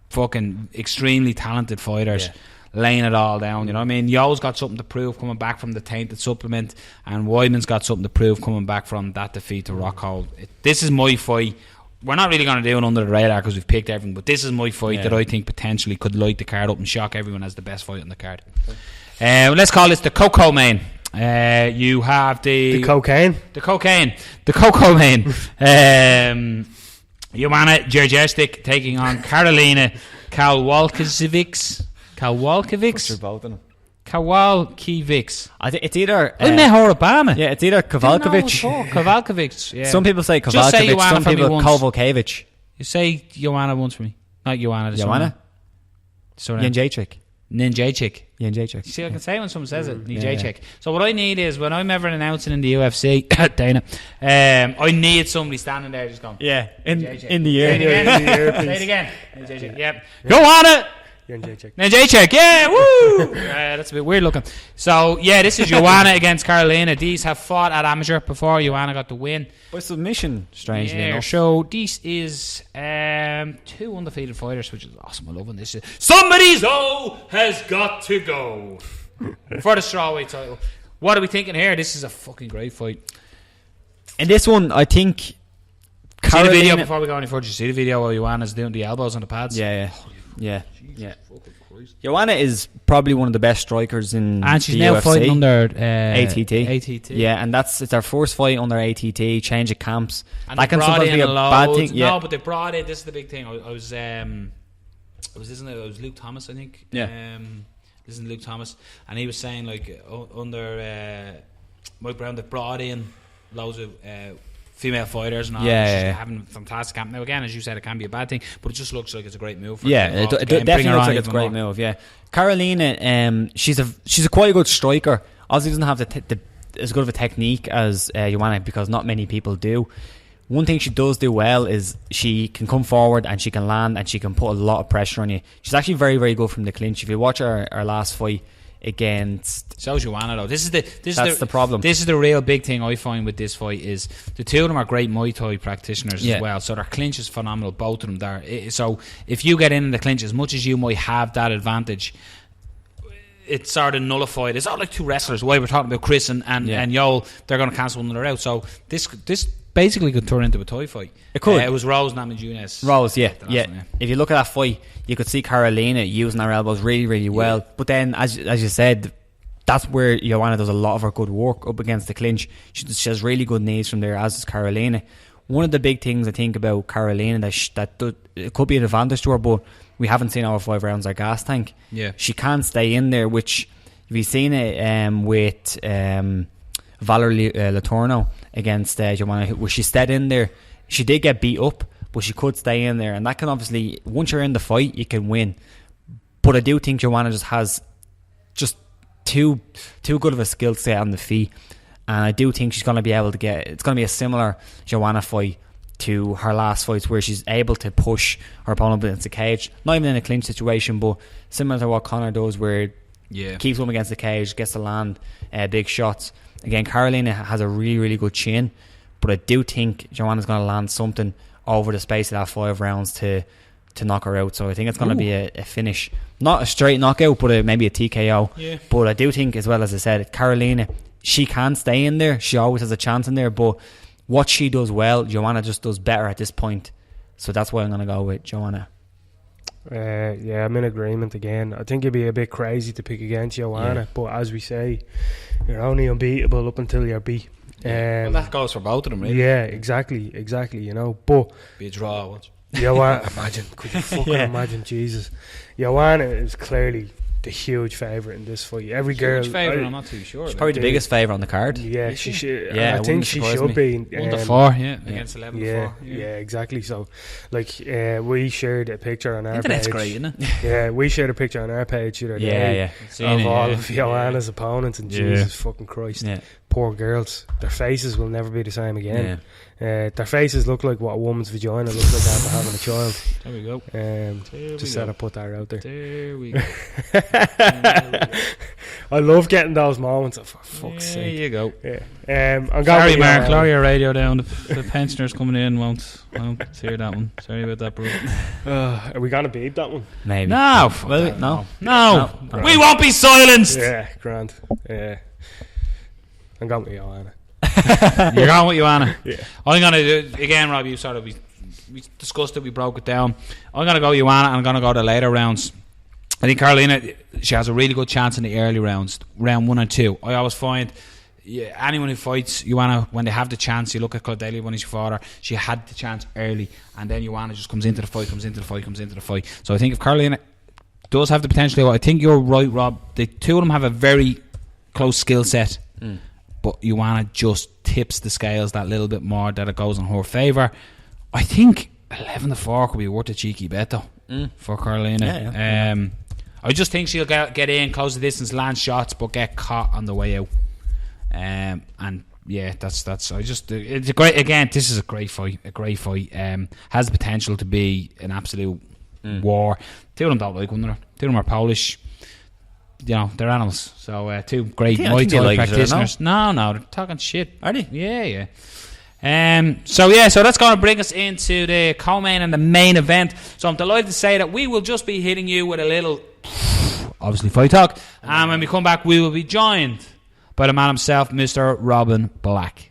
fucking extremely talented fighters. Laying it all down, you know what I mean? Yo's got something to prove coming back from the tainted supplement, and Weidman's got something to prove coming back from that defeat to Rockhold. This is my fight. We're not really going to do it under the radar because we've picked everything, but this is my fight that I think potentially could light the card up and shock everyone as the best fight on the card. Let's call this the Coco main. You have the cocaine. The Coco main. Joanna Jędrzejczyk taking on Karolina Kowalkiewicz. Kowalkiewicz. I think it's either. I met her at Obama. Yeah, it's either Kowalkiewicz. Kowalkiewicz. Yeah. Some people say Just say Kowalkiewicz. Joanna Some for me people once. Kowalkiewicz. You say Joanna once for me. Not Joanna. Joanna. Jędrzejczyk. Ninjacek. Jędrzejczyk. See, I can say when someone says it. Ninjacek. So what I need is when I'm ever announcing in the UFC, Dana, I need somebody standing there just going. Yeah, in the Say air. it again. Say it again. Ninjacek. Yep. Go on it. You're in J-check. J-check, yeah, woo! That's a bit weird looking. So, yeah, this is Joanna against Carolina. These have fought at amateur before. Joanna got the win. By submission, strangely enough. So, this is 2 undefeated fighters, which is awesome. I'm loving this. Somebody's has got to go for the strawweight title. What are we thinking here? This is a fucking great fight. In this one, I think Carolina... See the video before we go any further. You see the video where Joanna's doing the elbows on the pads? Yeah. Joanna is probably one of the best strikers in and she's the now UFC. fighting under ATT. Yeah, and it's her first fight under ATT, change of camps. And that can sometimes be a bad thing. No, but they brought in, this is the big thing. I was Luke Thomas, I think. Yeah. Listen to Luke Thomas, and he was saying like under Mike Brown, they brought in loads of female fighters and all. Having a fantastic camp. Now again, as you said, it can be a bad thing, but it just looks like it's a great move for it definitely looks like it's a great move. Yeah, Carolina, she's a quite a good striker. Obviously doesn't have the as good of a technique as Joanna, because not many people do. One thing she does do well is she can come forward and she can land and she can put a lot of pressure on you. She's actually very, very good from the clinch. If you watch her last fight against... So's Joanna though. That's the problem. This is the real big thing I find with this fight is the two of them are great Muay Thai practitioners as well. So their clinch is phenomenal. Both of them there. So if you get in the clinch, as much as you might have that advantage, it's sort of nullified. It's not like two wrestlers. The way we're talking about Chris and Yoel, they're going to cancel one another out. So this basically could turn into a Thai fight. It could. It was Rose Namajunas. Rose, yeah. If you look at that fight, you could see Carolina using her elbows really, really well. But then, as you said, that's where Joanna does a lot of her good work up against the clinch. She has really good knees from there, as does Carolina. One of the big things I think about Carolina it could be an advantage to her, but we haven't seen over 5 rounds her gas tank. Yeah, she can't stay in there, which we've seen it with Valerie Letourneau against Joanna, where she stayed in there. She did get beat up, but she could stay in there, and that can obviously, once you're in the fight, you can win. But I do think Joanna just has too good of a skill set on the feet, and I do think she's going to be able to it's going to be a similar Joanna fight to her last fights, where she's able to push her opponent against the cage, not even in a clinch situation, but similar to what Conor does, where keeps them against the cage, gets to land big shots. Again, Carolina has a really, really good chin, but I do think Joanna's going to land something over the space of that 5 rounds to knock her out. So I think it's going to be a finish. Not a straight knockout, but maybe a TKO. Yeah. But I do think, as well as I said, Carolina, she can stay in there. She always has a chance in there, but what she does well, Joanna just does better at this point. So that's why I'm going to go with Joanna. I'm in agreement again. I think it'd be a bit crazy to pick against Joanna, but as we say, you're only unbeatable up until you're beat. Well, that goes for both of them, really. Yeah, exactly. You know, but be a draw. Joanna, could you fucking imagine? Jesus, Joanna is clearly the huge favourite in this fight. Every girl, huge favourite. I'm not too sure. She's probably the biggest favourite on the card. Yeah, she should. Yeah, I think she should be 1-4. Against 11-4. Yeah, exactly. So, like, we shared a picture on our page. That's great, isn't it? Yeah, we shared a picture on our page the other day of all of Joanna's opponents, and Jesus fucking Christ, poor girls. Their faces will never be the same again. Their faces look like what a woman's vagina looks like after having a child. There we go. Just said I put that out there. There we go. I love getting those moments. For fuck's sake. There you go. I'm sorry, Mark. Lower your radio down. The pensioners coming in won't hear that one. Sorry about that, bro. Are we gonna beep that one? Maybe. No. No. We won't be silenced. Yeah, grand. I'm going with Joanna. You're going with Joanna. Yeah. I'm going to do again, Rob. You sort of we discussed it. We broke it down. I'm going to go Joanna. I'm going to go the later rounds. I think Carolina, she has a really good chance in the early rounds, round 1 and 2. I always find anyone who fights Joanna, when they have the chance, you look at Cordelia when she fought her, she had the chance early, and then Joanna just comes into the fight. So I think if Carolina does have the potential, I think you're right, Rob. The two of them have a very close skill set, but Joanna just tips the scales that little bit more, that it goes in her favour. I think 11-4 could be worth a cheeky bet though for Carolina. I just think she'll get in, close the distance, land shots, but get caught on the way out. And yeah, that's. It's a great. Again, this is a great fight. Has the potential to be an absolute war. Two of them don't like one another. Two of them are Polish. You know, they're animals. So two great Muay Thai practitioners. No, they're talking shit. Are they? Yeah. So that's going to bring us into the co-main and the main event. So I'm delighted to say that we will just be hitting you with a little, obviously, fight talk. And when we come back, we will be joined by the man himself, Mr. Robin Black.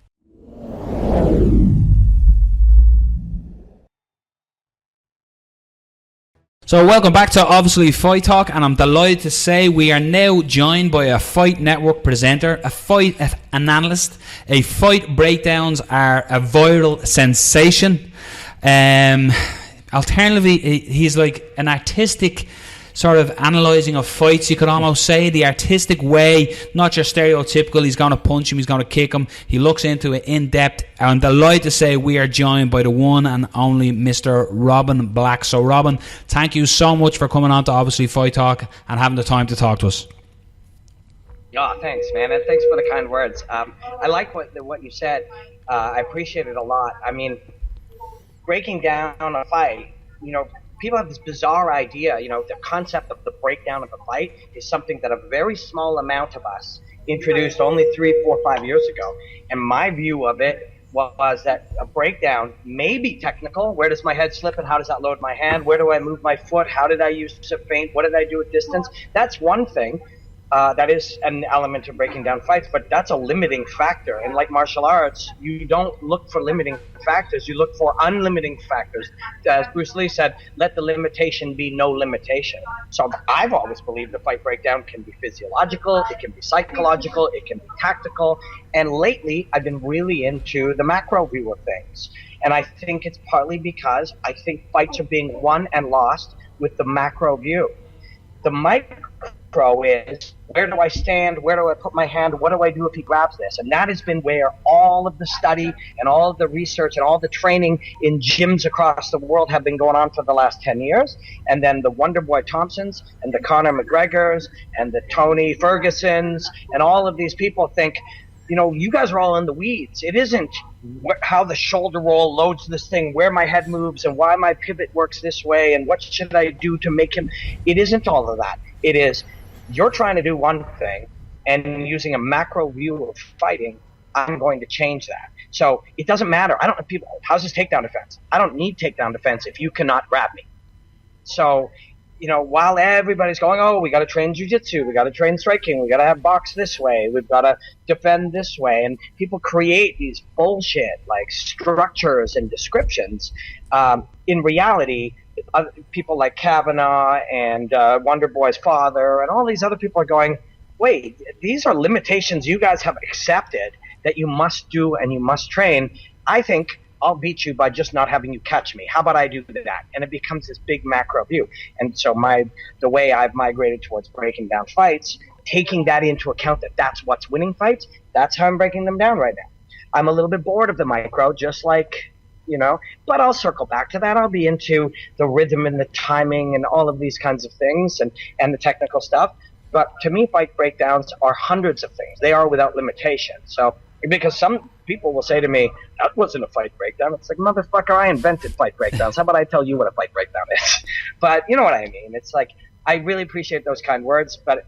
So welcome back to Obviously Fight Talk, and I'm delighted to say we are now joined by a Fight Network presenter, an analyst. A Fight Breakdowns are a viral sensation. Alternatively, he's like an artistic sort of analysing of fights, you could almost say, the artistic way, not your stereotypical, he's going to punch him, he's going to kick him, he looks into it in depth. I'm delighted to say we are joined by the one and only Mr. Robin Black. So Robin, thank you so much for coming on to Obviously Fight Talk and having the time to talk to us. Yeah, thanks, man, and thanks for the kind words. I like what you said. I appreciate it a lot. I mean, breaking down a fight, you know, people have this bizarre idea, you know, the concept of the breakdown of a fight is something that a very small amount of us introduced only 3, 4, 5 years ago. And my view of it was that a breakdown may be technical. Where does my head slip and how does that load my hand? Where do I move my foot? How did I use a feint? What did I do at distance? That's one thing. That is an element of breaking down fights, but that's a limiting factor. And like martial arts, you don't look for limiting factors, you look for unlimiting factors. As Bruce Lee said, let the limitation be no limitation. So I've always believed the fight breakdown can be physiological, it can be psychological, it can be tactical. And lately, I've been really into the macro view of things. And I think it's partly because I think fights are being won and lost with the macro view. The micro is, where do I stand? Where do I put my hand? What do I do if he grabs this? And that has been where all of the study and all of the research and all the training in gyms across the world have been going on for the last 10 years. And then the Wonder Boy Thompsons and the Conor McGregors and the Tony Fergusons and all of these people think, you know, you guys are all in the weeds. It isn't how the shoulder roll loads this thing, where my head moves and why my pivot works this way and what should I do to make him. It isn't all of that. It is, you're trying to do one thing and using a macro view of fighting, I'm going to change that. So it doesn't matter. I don't know people, how's this takedown defense? I don't need takedown defense if you cannot grab me. So, you know, while everybody's going, oh, we got to train jiu-jitsu, we got to train striking, we got to have box this way, we've got to defend this way, and people create these bullshit like structures and descriptions. In reality, people like Kavanaugh and Wonder Boy's father and all these other people are going, wait, these are limitations you guys have accepted that you must do and you must train. I think I'll beat you by just not having you catch me. How about I do that? And it becomes this big macro view. And so the way I've migrated towards breaking down fights, taking that into account that that's what's winning fights, that's how I'm breaking them down right now. I'm a little bit bored of the micro, just like, you know, but I'll circle back to that. I'll be into the rhythm and the timing and all of these kinds of things and the technical stuff. But to me, fight breakdowns are hundreds of things. They are without limitation. So, because some people will say to me, that wasn't a fight breakdown. It's like, motherfucker, I invented fight breakdowns. How about I tell you what a fight breakdown is? But you know what I mean. It's like, I really appreciate those kind words, but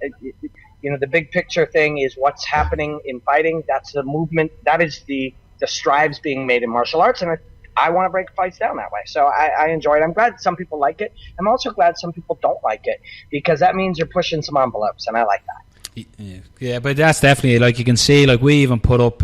you know, the big picture thing is what's happening in fighting. That's the movement. That is the strides being made in martial arts, and I want to break fights down that way. So I enjoy it. I'm glad some people like it. I'm also glad some people don't like it, because that means you're pushing some envelopes, and I like that. Yeah, but that's definitely, like, you can see, like, we even put up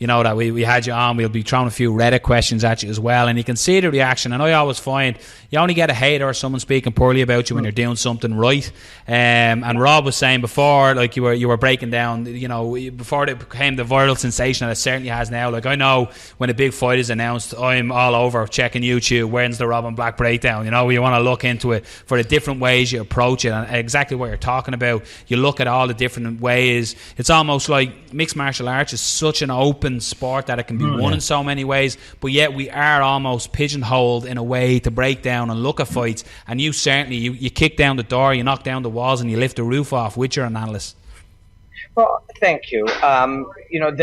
you know, that we had you on, we'll be throwing a few Reddit questions at you as well, and you can see the reaction. And I always find you only get a hater or someone speaking poorly about you when you're doing something right. And Rob was saying before, like, you were breaking down, you know, before it became the viral sensation that it certainly has now. Like, I know when a big fight is announced, I'm all over checking YouTube, when's the Robin Black breakdown? You know, you want to look into it for the different ways you approach it, and exactly what you're talking about. You look at all the different ways. It's almost like mixed martial arts is such an open sport that it can be won in so many ways, but yet we are almost pigeonholed in a way to break down and look at fights. And you certainly you kick down the door, you knock down the walls, and you lift the roof off with your analyst. Well, thank you. You know,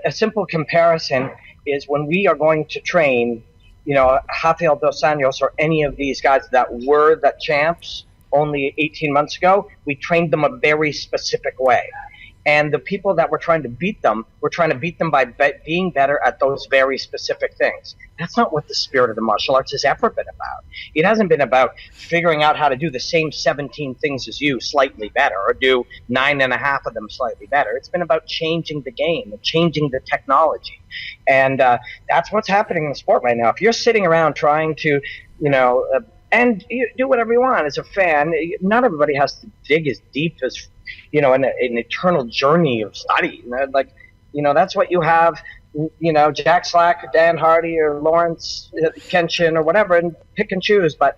a simple comparison is when we are going to train, Rafael dos Anjos or any of these guys that were the champs only 18 months ago, we trained them a very specific way. And the people that were trying to beat them were trying to beat them by being better at those very specific things. That's not what the spirit of the martial arts has ever been about. It hasn't been about figuring out how to do the same 17 things as you slightly better, or do 9.5 of them slightly better. It's been about changing the game and changing the technology. And that's what's happening in the sport right now. If you're sitting around trying to, and you do whatever you want as a fan, not everybody has to dig as deep as an eternal journey of study. That's what you have, Jack Slack or Dan Hardy or Lawrence Kenshin or whatever, and pick and choose. But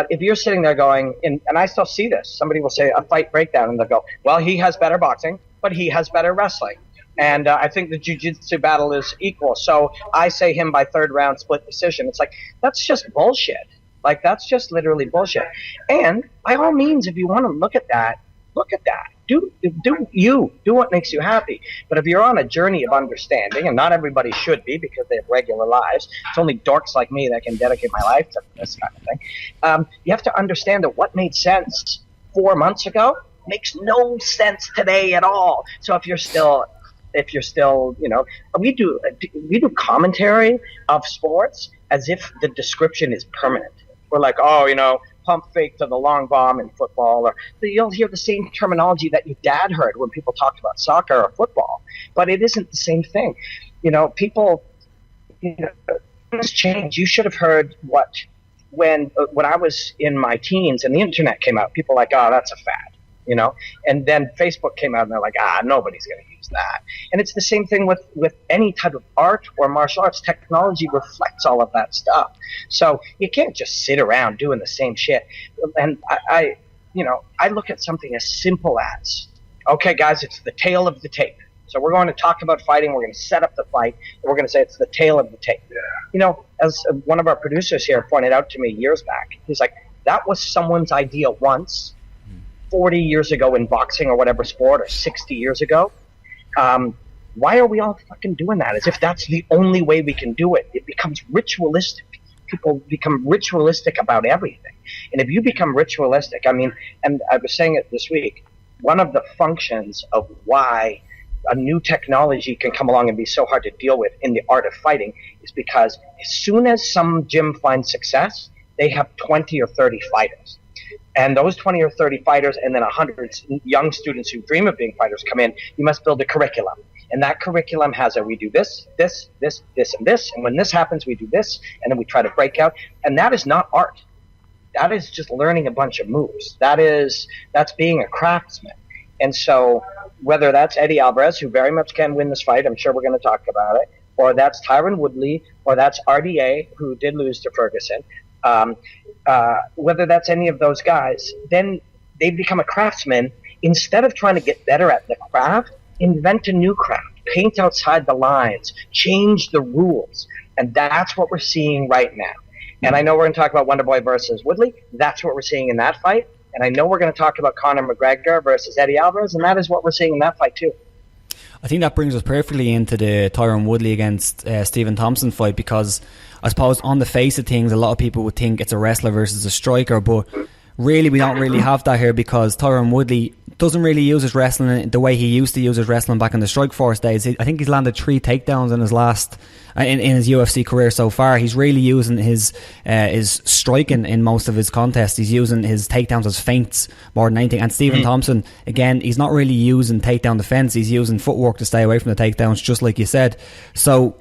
if you're sitting there going, and I still see this, somebody will say a fight breakdown, and they'll go, well, he has better boxing, but he has better wrestling. And I think the jiu-jitsu battle is equal. So I say him by third round split decision. It's like, that's just bullshit. That's just literally bullshit. And by all means, if you want to look at that. Do what makes you happy. But if you're on a journey of understanding, and not everybody should be because they have regular lives, it's only dorks like me that can dedicate my life to this kind of thing. You have to understand that what made sense 4 months ago makes no sense today at all. So if you're still, we do commentary of sports as if the description is permanent. We're like, pump fake to the long bomb in football, or you'll hear the same terminology that your dad heard when people talked about soccer or football, but it isn't the same thing. People, things change. You should have heard when I was in my teens and the internet came out, people were like, oh, that's a fad, and then Facebook came out and they're like, nobody's going to use that. And it's the same thing with any type of art or martial arts. Technology reflects all of that stuff. So you can't just sit around doing the same shit. And I look at something as simple as, okay, guys, it's the tail of the tape. So we're going to talk about fighting. We're going to set up the fight. And we're going to say it's the tail of the tape. As one of our producers here pointed out to me years back, he's like, that was someone's idea once, 40 years ago in boxing or whatever sport, or 60 years ago. Why are we all fucking doing that? As if that's the only way we can do it. It becomes ritualistic. People become ritualistic about everything. And if you become ritualistic, and I was saying it this week, one of the functions of why a new technology can come along and be so hard to deal with in the art of fighting is because as soon as some gym finds success, they have 20 or 30 fighters. And those 20 or 30 fighters and then 100 young students who dream of being fighters come in, you must build a curriculum. And that curriculum has we do this, this, this, this, and this. And when this happens, we do this. And then we try to break out. And that is not art. That is just learning a bunch of moves. That's being a craftsman. And so whether that's Eddie Alvarez, who very much can win this fight, I'm sure we're going to talk about it, or that's Tyron Woodley, or that's RDA, who did lose to Ferguson, whether that's any of those guys, then they become a craftsman. Instead of trying to get better at the craft, invent a new craft, paint outside the lines, change the rules. And that's what we're seeing right now. And I know we're going to talk about Wonderboy versus Woodley. That's what we're seeing in that fight. And I know we're going to talk about Conor McGregor versus Eddie Alvarez, and that is what we're seeing in that fight too. I think that brings us perfectly into the Tyron Woodley against Stephen Thompson fight, because I suppose on the face of things, a lot of people would think it's a wrestler versus a striker, but really we don't really have that here, because Tyron Woodley doesn't really use his wrestling the way he used to use his wrestling back in the Strikeforce days. I think he's landed 3 takedowns in his in his UFC career so far. He's really using his striking in most of his contests. He's using his takedowns as feints more than anything. And Stephen Thompson, again, he's not really using takedown defense. He's using footwork to stay away from the takedowns, just like you said. So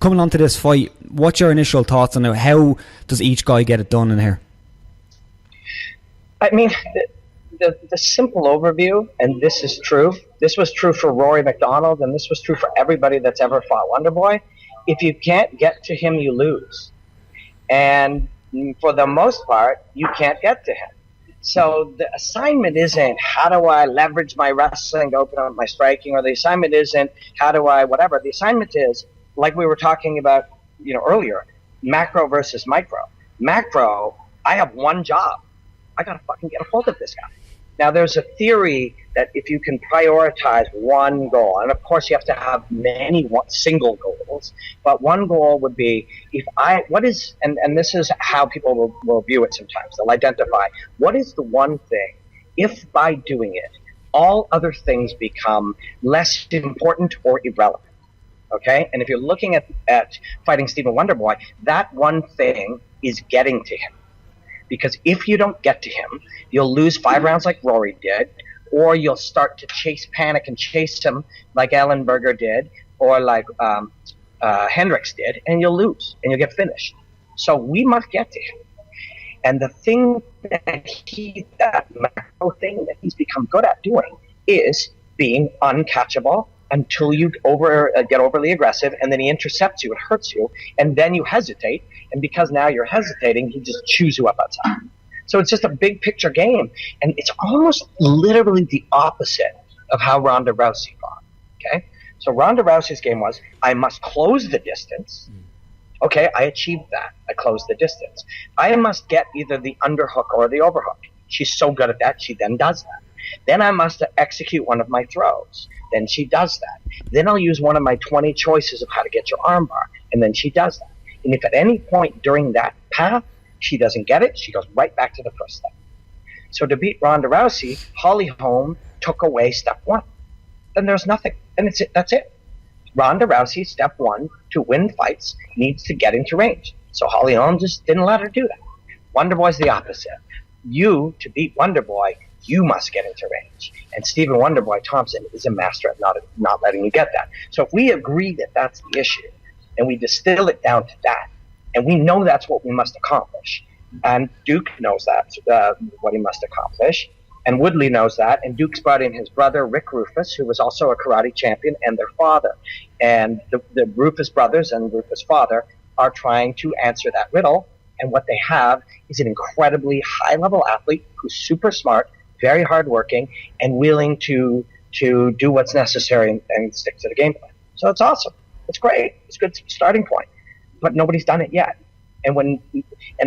coming on to this fight, what's your initial thoughts on it? How does each guy get it done in here? I mean, the simple overview, and this is true. This was true for Rory McDonald, and this was true for everybody that's ever fought Wonderboy. If you can't get to him, you lose. And for the most part, you can't get to him. So the assignment isn't how do I leverage my wrestling to open up my striking, or the assignment isn't how do I whatever. The assignment is, like we were talking about earlier, macro versus micro. Macro, I have one job. I got to fucking get a hold of this guy. Now, there's a theory that if you can prioritize one goal, and of course you have to have many single goals, goals. But one goal would be, and this is how people will view it sometimes. They'll identify, what is the one thing, if by doing it, all other things become less important or irrelevant. Okay? And if you're looking at fighting Stephen Wonderboy, that one thing is getting to him. Because if you don't get to him, you'll lose 5 rounds like Rory did, or you'll start to panic and chase him like Ellenberger did, or like Hendricks did, and you'll lose, and you'll get finished. So we must get to him. And the thing that macro thing that he's become good at doing is being uncatchable until you get overly aggressive, and then he intercepts you, it hurts you, and then you hesitate, and because now you're hesitating, he just chews you up outside. So it's just a big picture game, and it's almost literally the opposite of how Ronda Rousey fought. Okay, so Ronda Rousey's game was, I must close the distance. Okay, I achieved that. I closed the distance. I must get either the underhook or the overhook. She's so good at that, she then does that. Then I must execute one of my throws. Then she does that. Then I'll use one of my 20 choices of how to get your armbar, and then she does that. And if at any point during that path she doesn't get it, she goes right back to the first step. So to beat Ronda Rousey, Holly Holm took away step 1. Then there's nothing. And that's it. Ronda Rousey, step 1, to win fights, needs to get into range. So Holly Holm just didn't let her do that. Wonderboy's the opposite. To beat Wonderboy, you must get into range. And Stephen Wonderboy Thompson is a master at not letting you get that. So if we agree that that's the issue, and we distill it down to that, and we know that's what we must accomplish, and Duke knows that, what he must accomplish, and Woodley knows that, and Duke's brought in his brother, Rick Rufus, who was also a karate champion, and their father. And the Rufus brothers and Rufus' father are trying to answer that riddle, and what they have is an incredibly high-level athlete who's super smart, very hardworking, and willing to do what's necessary and stick to the game plan. So it's awesome. It's great. It's a good starting point. But nobody's done it yet. And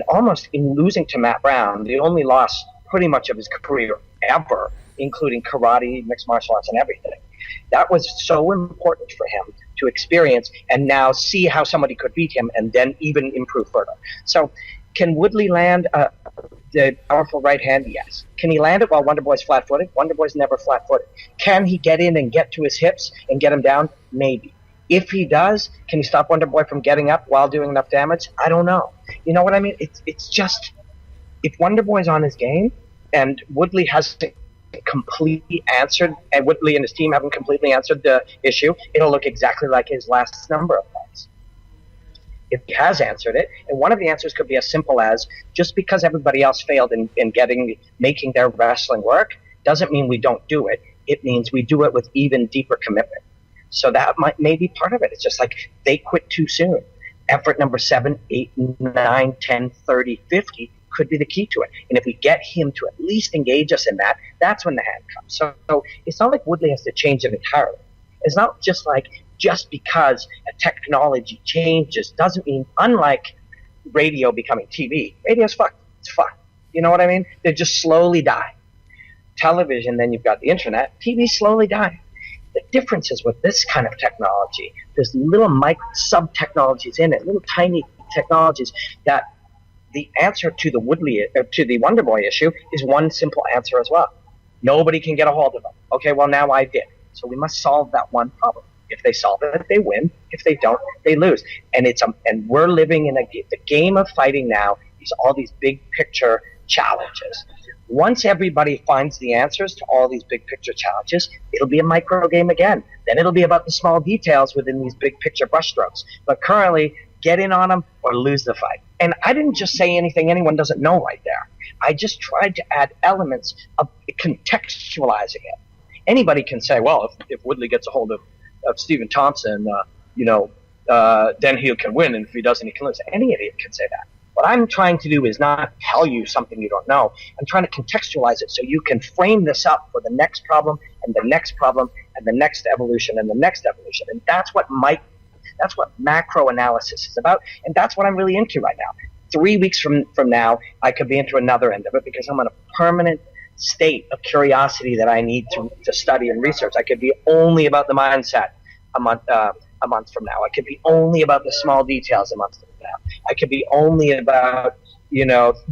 almost in losing to Matt Brown, the only loss pretty much of his career ever, including karate, mixed martial arts, and everything. That was so important for him to experience and now see how somebody could beat him and then even improve further. So can Woodley land the powerful right hand? Yes. Can he land it while Wonderboy's flat-footed? Wonderboy's never flat-footed. Can he get in and get to his hips and get him down? Maybe. If he does, can he stop Wonderboy from getting up while doing enough damage? I don't know. You know what I mean? It's just, if Wonderboy's on his game and Woodley hasn't completely answered, and Woodley and his team haven't completely answered the issue, it'll look exactly like his last number of fights. If he has answered it, and one of the answers could be as simple as, just because everybody else failed in making their wrestling work, doesn't mean we don't do it. It means we do it with even deeper commitment. So that may be part of it. It's just like they quit too soon. Effort number 7, 8, 9, 10, 30, 50 could be the key to it. And if we get him to at least engage us in that, that's when the hand comes. So it's not like Woodley has to change it entirely. It's not just like just because a technology changes doesn't mean, unlike radio becoming TV, radio's fucked. It's fucked. You know what I mean? They just slowly die. Television, then you've got the internet. TV slowly die. The difference is with this kind of technology, there's little sub-technologies in it, little tiny technologies that the answer to the Wonderboy issue is one simple answer as well. Nobody can get a hold of them. Okay, well now I did. So we must solve that one problem. If they solve it, they win. If they don't, they lose. And and we're living in the game of fighting now is all these big picture challenges. Once everybody finds the answers to all these big picture challenges, it'll be a micro game again. Then it'll be about the small details within these big picture brushstrokes. But currently, get in on them or lose the fight. And I didn't just say anything anyone doesn't know right there. I just tried to add elements of contextualizing it. Anybody can say, well, if Woodley gets a hold of Stephen Thompson, then he can win, and if he doesn't, he can lose. Any idiot can say that. What I'm trying to do is not tell you something you don't know. I'm trying to contextualize it so you can frame this up for the next problem and the next problem and the next evolution and the next evolution. And that's what macro analysis is about, and that's what I'm really into right now. 3 weeks from now, I could be into another end of it because I'm in a permanent state of curiosity that I need to study and research. I could be only about the mindset. I'm on a month from now. It could be only about the small details a month from now. It could be only about,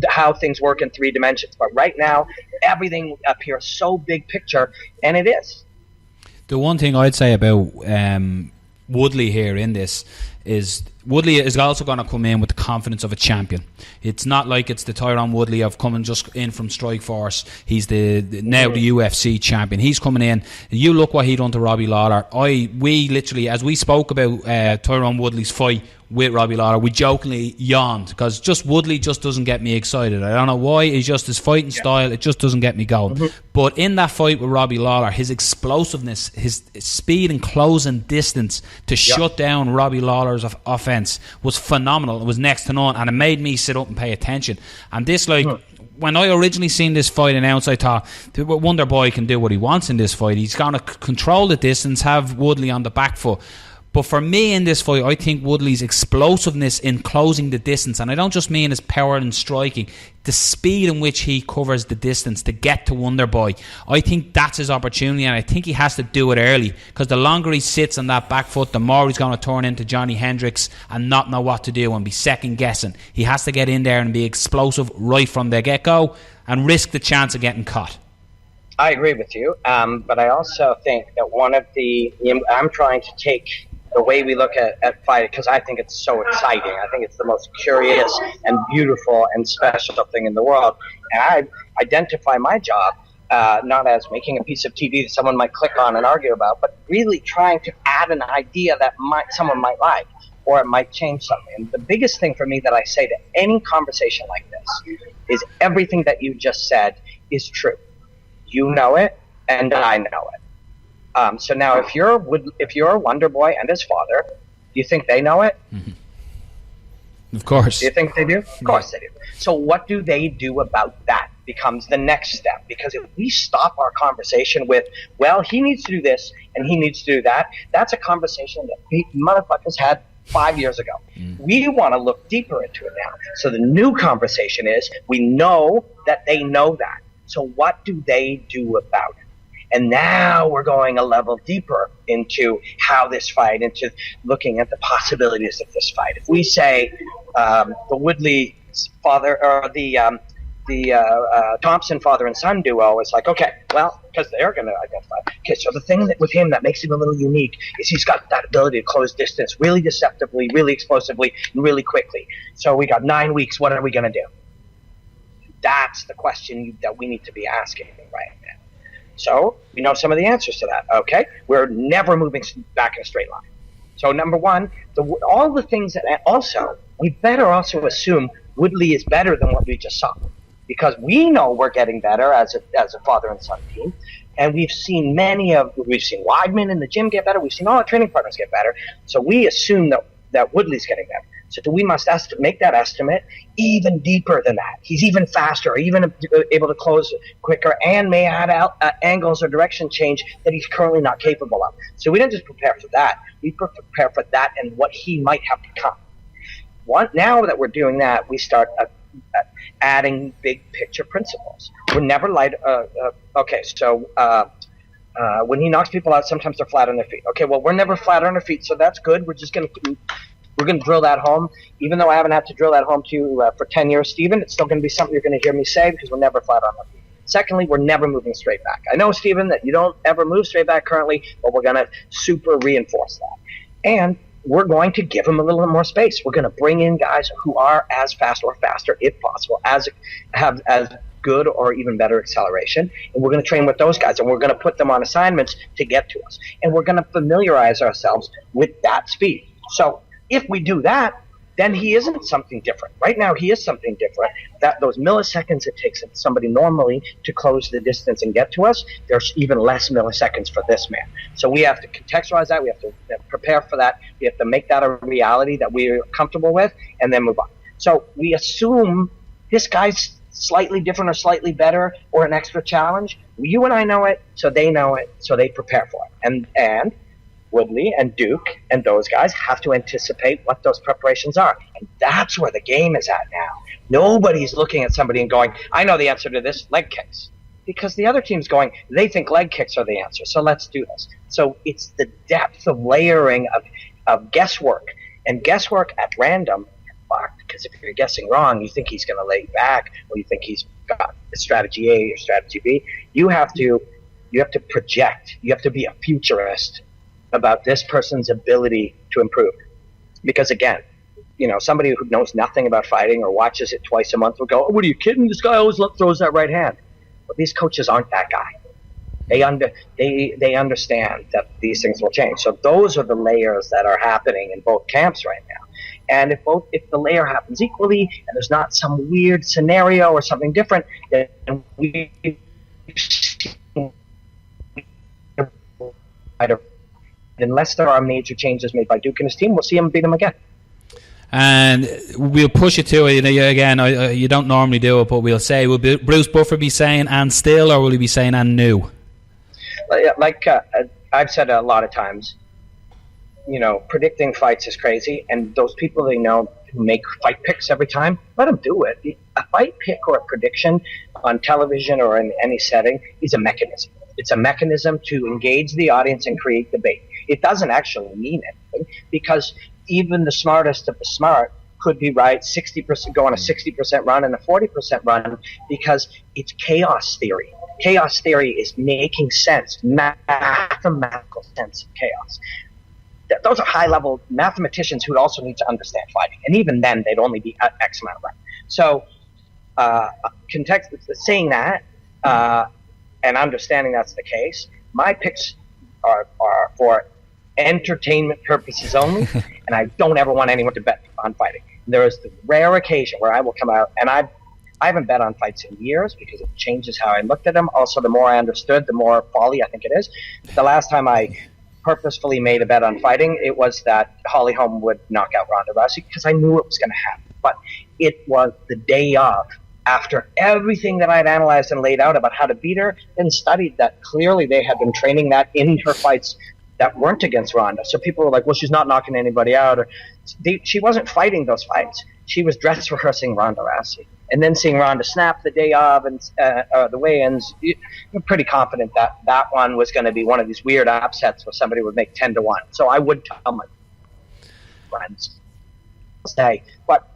how things work in 3 dimensions. But right now, everything appears so big picture, and it is. The one thing I'd say about Woodley here in this is Woodley is also going to come in with the confidence of a champion. It's not like it's the Tyron Woodley of coming just in from Strikeforce. He's now the UFC champion. He's coming in. You look what he done to Robbie Lawler. We literally, as we spoke about Tyron Woodley's fight with Robbie Lawler, we jokingly yawned because just Woodley just doesn't get me excited. I don't know why. It's just his fighting style. It just doesn't get me going. But in that fight with Robbie Lawler, his explosiveness, his speed and closing distance to shut down Robbie Lawler's offense was phenomenal. It was next to none, and it made me sit up and pay attention. And this, when I originally seen this fight announced, I thought Wonder Boy can do what he wants in this fight. He's going to control the distance, have Woodley on the back foot. But for me in this fight, I think Woodley's explosiveness in closing the distance, and I don't just mean his power and striking, the speed in which he covers the distance to get to Wonderboy, I think that's his opportunity, and I think he has to do it early, because the longer he sits on that back foot, the more he's going to turn into Johnny Hendricks and not know what to do and be second guessing. He has to get in there and be explosive right from the get-go and risk the chance of getting caught. I agree with you, but I also think that I'm trying to take the way we look at fight, because I think it's so exciting. I think it's the most curious and beautiful and special thing in the world. And I identify my job not as making a piece of TV that someone might click on and argue about, but really trying to add an idea that someone might like, or it might change something. And the biggest thing for me that I say to any conversation like this is everything that you just said is true. You know it, and I know it. So now, if you're Wonder Boy and his father, do you think they know it? Mm-hmm. Of course. Do you think they do? Of course they do. So what do they do about that becomes the next step. Because if we stop our conversation with, well, he needs to do this and he needs to do that, that's a conversation that we motherfuckers had 5 years ago. We want to look deeper into it now. So the new conversation is, we know that they know that. So what do they do about it? And now we're going a level deeper into how this fight, into looking at the possibilities of this fight. If we say the Woodley father, or the Thompson father and son duo is like, okay, well, because they're going to identify. Okay, so the thing with him that makes him a little unique is he's got that ability to close distance really deceptively, really explosively, and really quickly. So we got 9 weeks. What are we going to do? That's the question that we need to be asking right now. So we know some of the answers to that. Okay, we're never moving back in a straight line. So number one, all the things that also, we better also assume Woodley is better than what we just saw, because we know we're getting better as a father and son team, and we've seen Weidman in the gym get better. We've seen all our training partners get better. So we assume that Woodley's getting better. So we must make that estimate even deeper than that. He's even faster, even able to close quicker, and may add angles or direction change that he's currently not capable of. So we didn't just prepare for that. We prepare for that and what he might have become. Now that we're doing that, we start adding big picture principles. We're never when he knocks people out, sometimes they're flat on their feet. Okay, well, we're never flat on our feet, so that's good. We're just going to drill that home. Even though I haven't had to drill that home to you for 10 years, Stephen, it's still going to be something you're going to hear me say, because we're never flat on our feet. Secondly, we're never moving straight back. I know, Stephen, that you don't ever move straight back currently, but we're going to super reinforce that. And we're going to give them a little more space. We're going to bring in guys who are as fast or faster, if possible, have as good or even better acceleration, and we're going to train with those guys, and we're going to put them on assignments to get to us, and we're going to familiarize ourselves with that speed. So if we do that, then he isn't something different. Right now, he is something different. That those milliseconds it takes somebody normally to close the distance and get to us, there's even less milliseconds for this man. So we have to contextualize that. We have to prepare for that. We have to make that a reality that we're comfortable with, and then move on. So we assume this guy's slightly different or slightly better or an extra challenge. You and I know it, so they know it, so they prepare for it. And Woodley and Duke and those guys have to anticipate what those preparations are. And that's where the game is at now. Nobody's looking at somebody and going, I know the answer to this, leg kicks. Because the other team's going, they think leg kicks are the answer, so let's do this. So it's the depth of layering of of guesswork. And guesswork at random, because if you're guessing wrong, you think he's going to lay back, or you think he's got strategy A or strategy B. You have to project. You have to be a futurist about this person's ability to improve. Because again, somebody who knows nothing about fighting or watches it twice a month will go, "Oh, what are you kidding? This guy always throws that right hand." But these coaches aren't that guy. They understand that these things will change. So those are the layers that are happening in both camps right now. And if the layer happens equally and there's not some weird scenario or something different, then unless there are major changes made by Duke and his team, we'll see him beat him again. And we'll push it to it again. You don't normally do it, but we'll say, will Bruce Buffer be saying "and still," or will he be saying "and new"? Like I've said a lot of times, predicting fights is crazy, and those people they know who make fight picks every time, let them do it. A fight pick or a prediction on television or in any setting is a mechanism. It's a mechanism to engage the audience and create debate. It doesn't actually mean anything, because even the smartest of the smart could be right 60%, go on a 60% run and a 40% run, because it's chaos theory. Chaos theory is making sense, mathematical sense of chaos. Those are high-level mathematicians who also need to understand fighting, and even then, they'd only be at X amount right. So, saying that and understanding that's the case, my picks are for entertainment purposes only, and I don't ever want anyone to bet on fighting. There is the rare occasion where I will come out, and I haven't bet on fights in years because it changes how I looked at them. Also, the more I understood, the more folly I think it is. The last time I purposefully made a bet on fighting, it was that Holly Holm would knock out Ronda Rousey, because I knew it was going to happen. But it was the day of, after everything that I'd analyzed and laid out about how to beat her, and studied that clearly they had been training that in her fights that weren't against Ronda. So people were like, well, she's not knocking anybody out. Or she wasn't fighting those fights. She was dress rehearsing Ronda Rousey. And then seeing Ronda snap the day of and the weigh-ins, you're pretty confident that that one was going to be one of these weird upsets where somebody would make 10-1. So I would tell my friends, say, but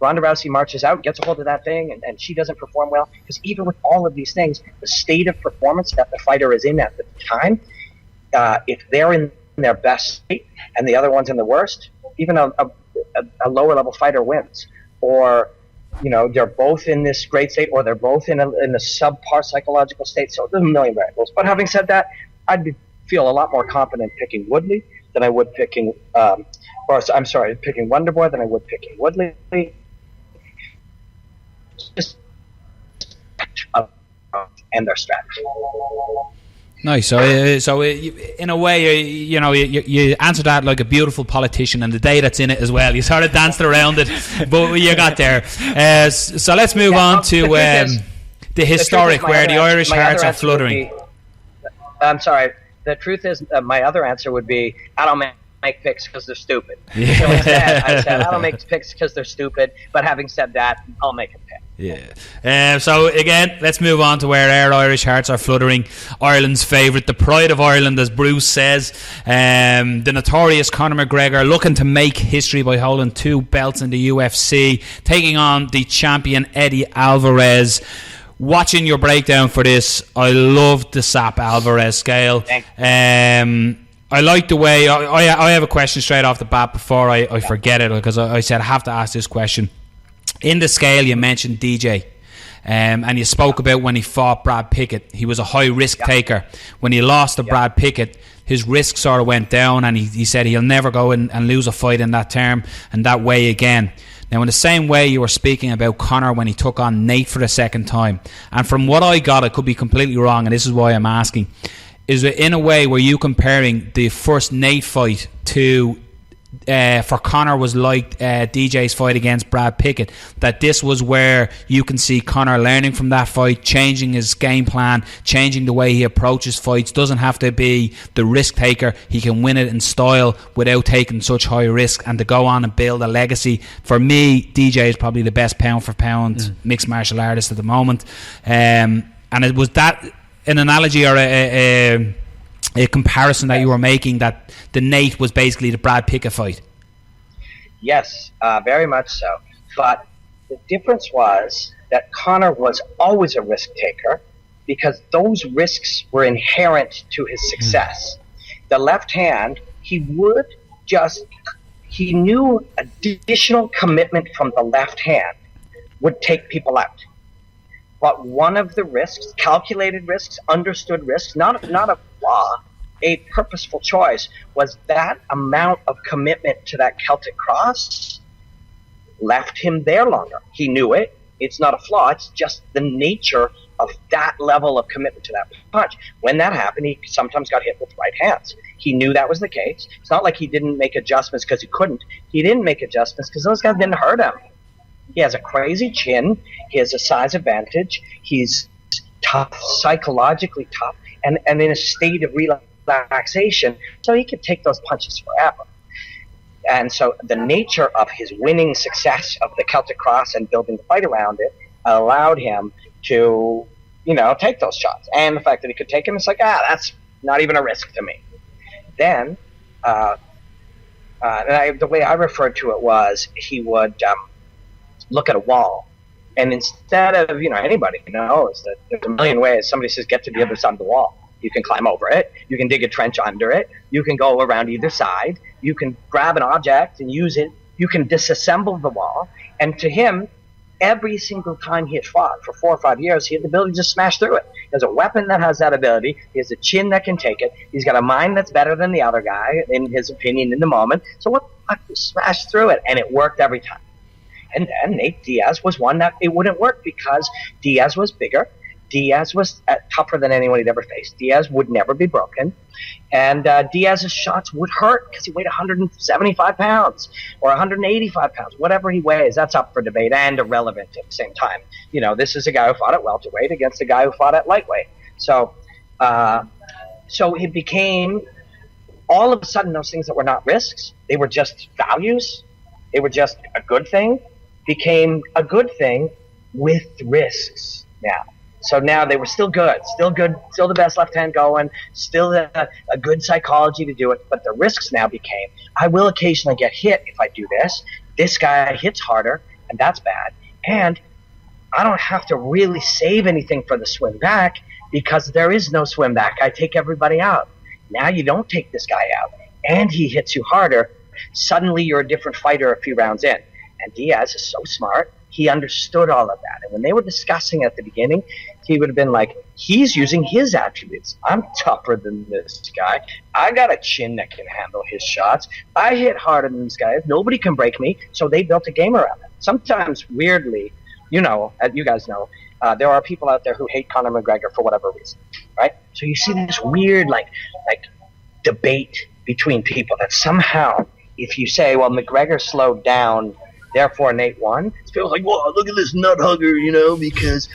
Ronda Rousey marches out, gets a hold of that thing, and she doesn't perform well. Because even with all of these things, the state of performance that the fighter is in at the time, if they're in their best state and the other one's in the worst, even a lower-level fighter wins. Or they're both in this great state, or they're both in a subpar psychological state. So there's a million variables. But having said that, I'd feel a lot more confident picking Woodley than I would picking, picking Wonderboy than I would picking Woodley. Just and their strategy. Nice. So in a way, you answered that like a beautiful politician, and the day that's in it as well. You sort of danced around it, but you got there. So let's move on to the historic, where the Irish hearts are fluttering. I'm sorry. The truth is, my other answer would be, I don't make picks because they're stupid. Yeah. So instead, I said, I don't make picks because they're stupid, but having said that, I'll make a pick. Yeah. So again, let's move on to where our Irish hearts are fluttering. Ireland's favourite, the pride of Ireland, as Bruce says. The notorious Conor McGregor, looking to make history by holding 2 belts in the UFC, taking on the champion Eddie Alvarez. Watching your breakdown for this, I loved the SAP Alvarez scale. I like the way I have a question straight off the bat before I forget it, because I said I have to ask this question. In the scale, you mentioned DJ, and you spoke about when he fought Brad Pickett. He was a high risk taker. When he lost to Brad Pickett, his risk sort of went down, and he said he'll never go and lose a fight in that term and that way again. Now, in the same way you were speaking about Conor when he took on Nate for the second time, and from what I got, I could be completely wrong, and this is why I'm asking, is it in a way were you comparing the first Nate fight to for Conor was like DJ's fight against Brad Pickett, that this was where you can see Conor learning from that fight, changing his game plan, changing the way he approaches fights, doesn't have to be the risk taker, he can win it in style without taking such high risk, and to go on and build a legacy. For me, DJ is probably the best pound for pound mixed martial artist at the moment, and it was that an analogy or a comparison that you were making, that the Nate was basically the Brad Pickett fight. Yes, very much so. But the difference was that Conor was always a risk taker because those risks were inherent to his success. The left hand, he knew additional commitment from the left hand would take people out. But one of the risks, calculated risks, understood risks, not a flaw, a purposeful choice, was that amount of commitment to that Celtic cross left him there longer. He knew it. It's not a flaw. It's just the nature of that level of commitment to that punch. When that happened, he sometimes got hit with right hands. He knew that was the case. It's not like he didn't make adjustments because he couldn't. He didn't make adjustments because those guys didn't hurt him. He has a crazy chin. He has a size advantage. He's tough, psychologically tough, and in a state of relaxation, so he could take those punches forever. And so the nature of his winning success of the Celtic cross and building the fight around it allowed him to, take those shots. And the fact that he could take them, it's like, that's not even a risk to me. Then, the way I referred to it was he would look at a wall. And instead of, anybody knows that there's a million ways. Somebody says, get to the other side of the wall. You can climb over it. You can dig a trench under it. You can go around either side. You can grab an object and use it. You can disassemble the wall. And to him, every single time he had fought for 4 or 5 years, he had the ability to just smash through it. There's a weapon that has that ability. He has a chin that can take it. He's got a mind that's better than the other guy, in his opinion, in the moment. So what the fuck? Smash through it. And it worked every time. And then Nate Diaz was one that it wouldn't work because Diaz was bigger. Diaz was tougher than anyone he'd ever faced. Diaz would never be broken. And Diaz's shots would hurt because he weighed 175 pounds or 185 pounds, whatever he weighs. That's up for debate and irrelevant at the same time. This is a guy who fought at welterweight against a guy who fought at lightweight. So it became, all of a sudden, those things that were not risks, they were just values. They were just a good thing, became a good thing with risks now. So now they were still good, still the best left hand going, still a good psychology to do it. But the risks now became, I will occasionally get hit if I do this. This guy hits harder, and that's bad. And I don't have to really save anything for the swim back because there is no swim back. I take everybody out. Now you don't take this guy out, and he hits you harder. Suddenly you're a different fighter a few rounds in. And Diaz is so smart. He understood all of that. And when they were discussing at the beginning, he would have been like, he's using his attributes. I'm tougher than this guy. I got a chin that can handle his shots. I hit harder than this guy. Nobody can break me. So they built a game around it. Sometimes, weirdly, you guys know, there are people out there who hate Conor McGregor for whatever reason, right? So you see this weird, like debate between people that somehow, if you say, well, McGregor slowed down, therefore Nate won, it feels like, whoa, look at this nut hugger, because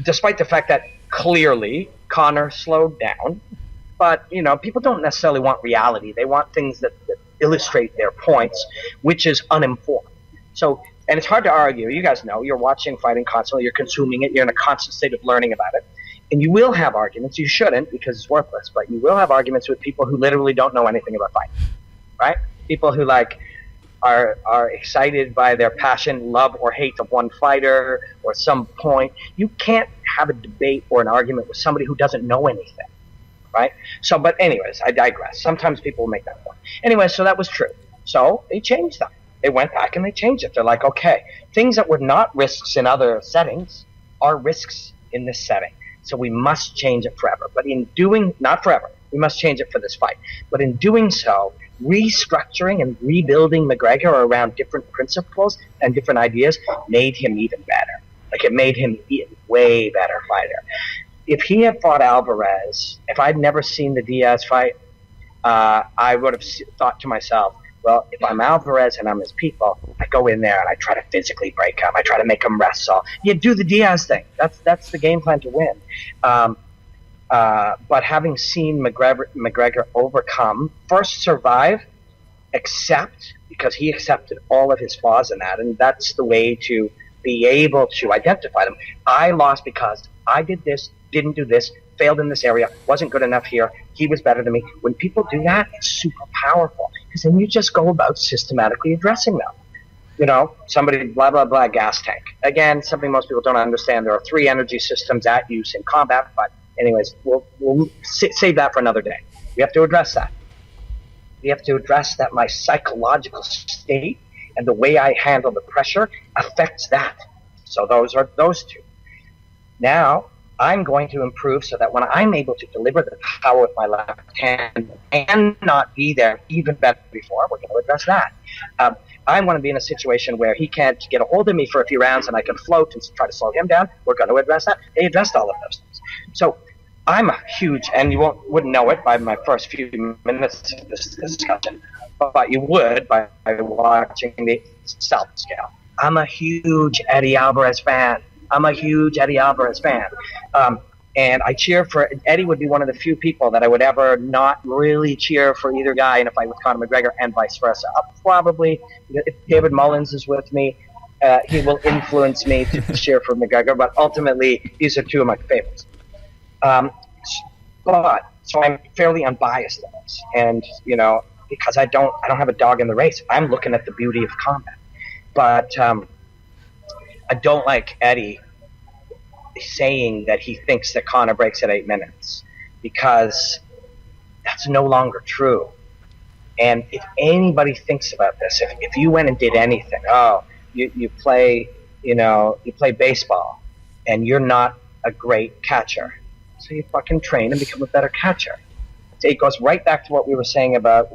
despite the fact that clearly Conor slowed down, but, people don't necessarily want reality. They want things that illustrate their points, which is uninformed. So, and it's hard to argue. You guys know, you're watching fighting constantly, you're consuming it, you're in a constant state of learning about it. And you will have arguments. You shouldn't because it's worthless, but you will have arguments with people who literally don't know anything about fighting, right? People who are excited by their passion, love or hate of one fighter or some point. You can't have a debate or an argument with somebody who doesn't know anything, right? So, but anyways, I digress. Sometimes people will make that point. Anyway, so that was true. So they changed them. They went back and they changed it. They're like, okay, things that were not risks in other settings are risks in this setting. So we must change it forever. But in doing, not forever, we must change it for this fight. But in doing so, restructuring and rebuilding McGregor around different principles and different ideas made him even better. Like, it made him a way better fighter. If he had fought Alvarez, if I'd never seen the Diaz fight, I would have thought to myself, well, if I'm Alvarez and I'm his people, I go in there and I try to physically break him. I try to make him wrestle. You do the Diaz thing. That's the game plan to win. But having seen McGregor overcome, first survive, accept, because he accepted all of his flaws in that, and that's the way to be able to identify them. I lost because I did this, didn't do this, failed in this area, wasn't good enough here, he was better than me. When people do that, it's super powerful, because then you just go about systematically addressing them. You know, somebody, blah, blah, blah, gas tank. Again, something most people don't understand. There are 3 energy systems at use in combat, but anyways, we'll save that for another day. We have to address that. We have to address that my psychological state and the way I handle the pressure affects that. So those are those 2. Now, I'm going to improve so that when I'm able to deliver the power with my left hand and not be there even better before, we're going to address that. I want to be in a situation where he can't get a hold of me for a few rounds and I can float and try to slow him down. We're going to address that. They addressed all of those things. So I'm a huge, and you wouldn't know it by my first few minutes of this discussion, but you would by watching the self scale. I'm a huge Eddie Alvarez fan. And I cheer for Eddie. Would be one of the few people that I would ever not really cheer for either guy in a fight with Conor McGregor, and vice versa. I'll probably, if David Mullins is with me, he will influence me to cheer for McGregor. But ultimately, these are 2 of my favorites. But so I'm fairly unbiased in this, and you know, because I don't have a dog in the race. I'm looking at the beauty of combat. But I don't like Eddie saying that he thinks that Conor breaks at 8 minutes, because that's no longer true. And if anybody thinks about this, if you went and did anything, you play baseball and you're not a great catcher, so you fucking train and become a better catcher. It goes right back to what we were saying about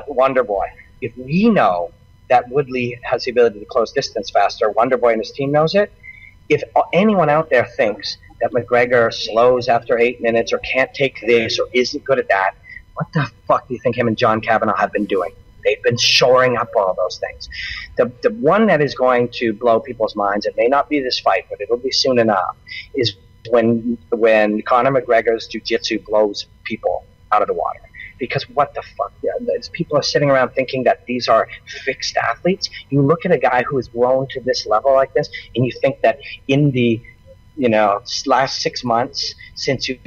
Wonder Boy. If we know that Woodley has the ability to close distance faster, Wonder Boy and his team knows it. If anyone out there thinks that McGregor slows after 8 minutes or can't take this or isn't good at that, what the fuck do you think him and John Kavanagh have been doing? They've been shoring up all those things. The one that is going to blow people's minds, it may not be this fight, but it'll be soon enough, is when Conor McGregor's jiu-jitsu blows people out of the water. Because what the fuck? People are sitting around thinking that these are fixed athletes. You look at a guy who has grown to this level like this, and you think that in the last 6 months, since you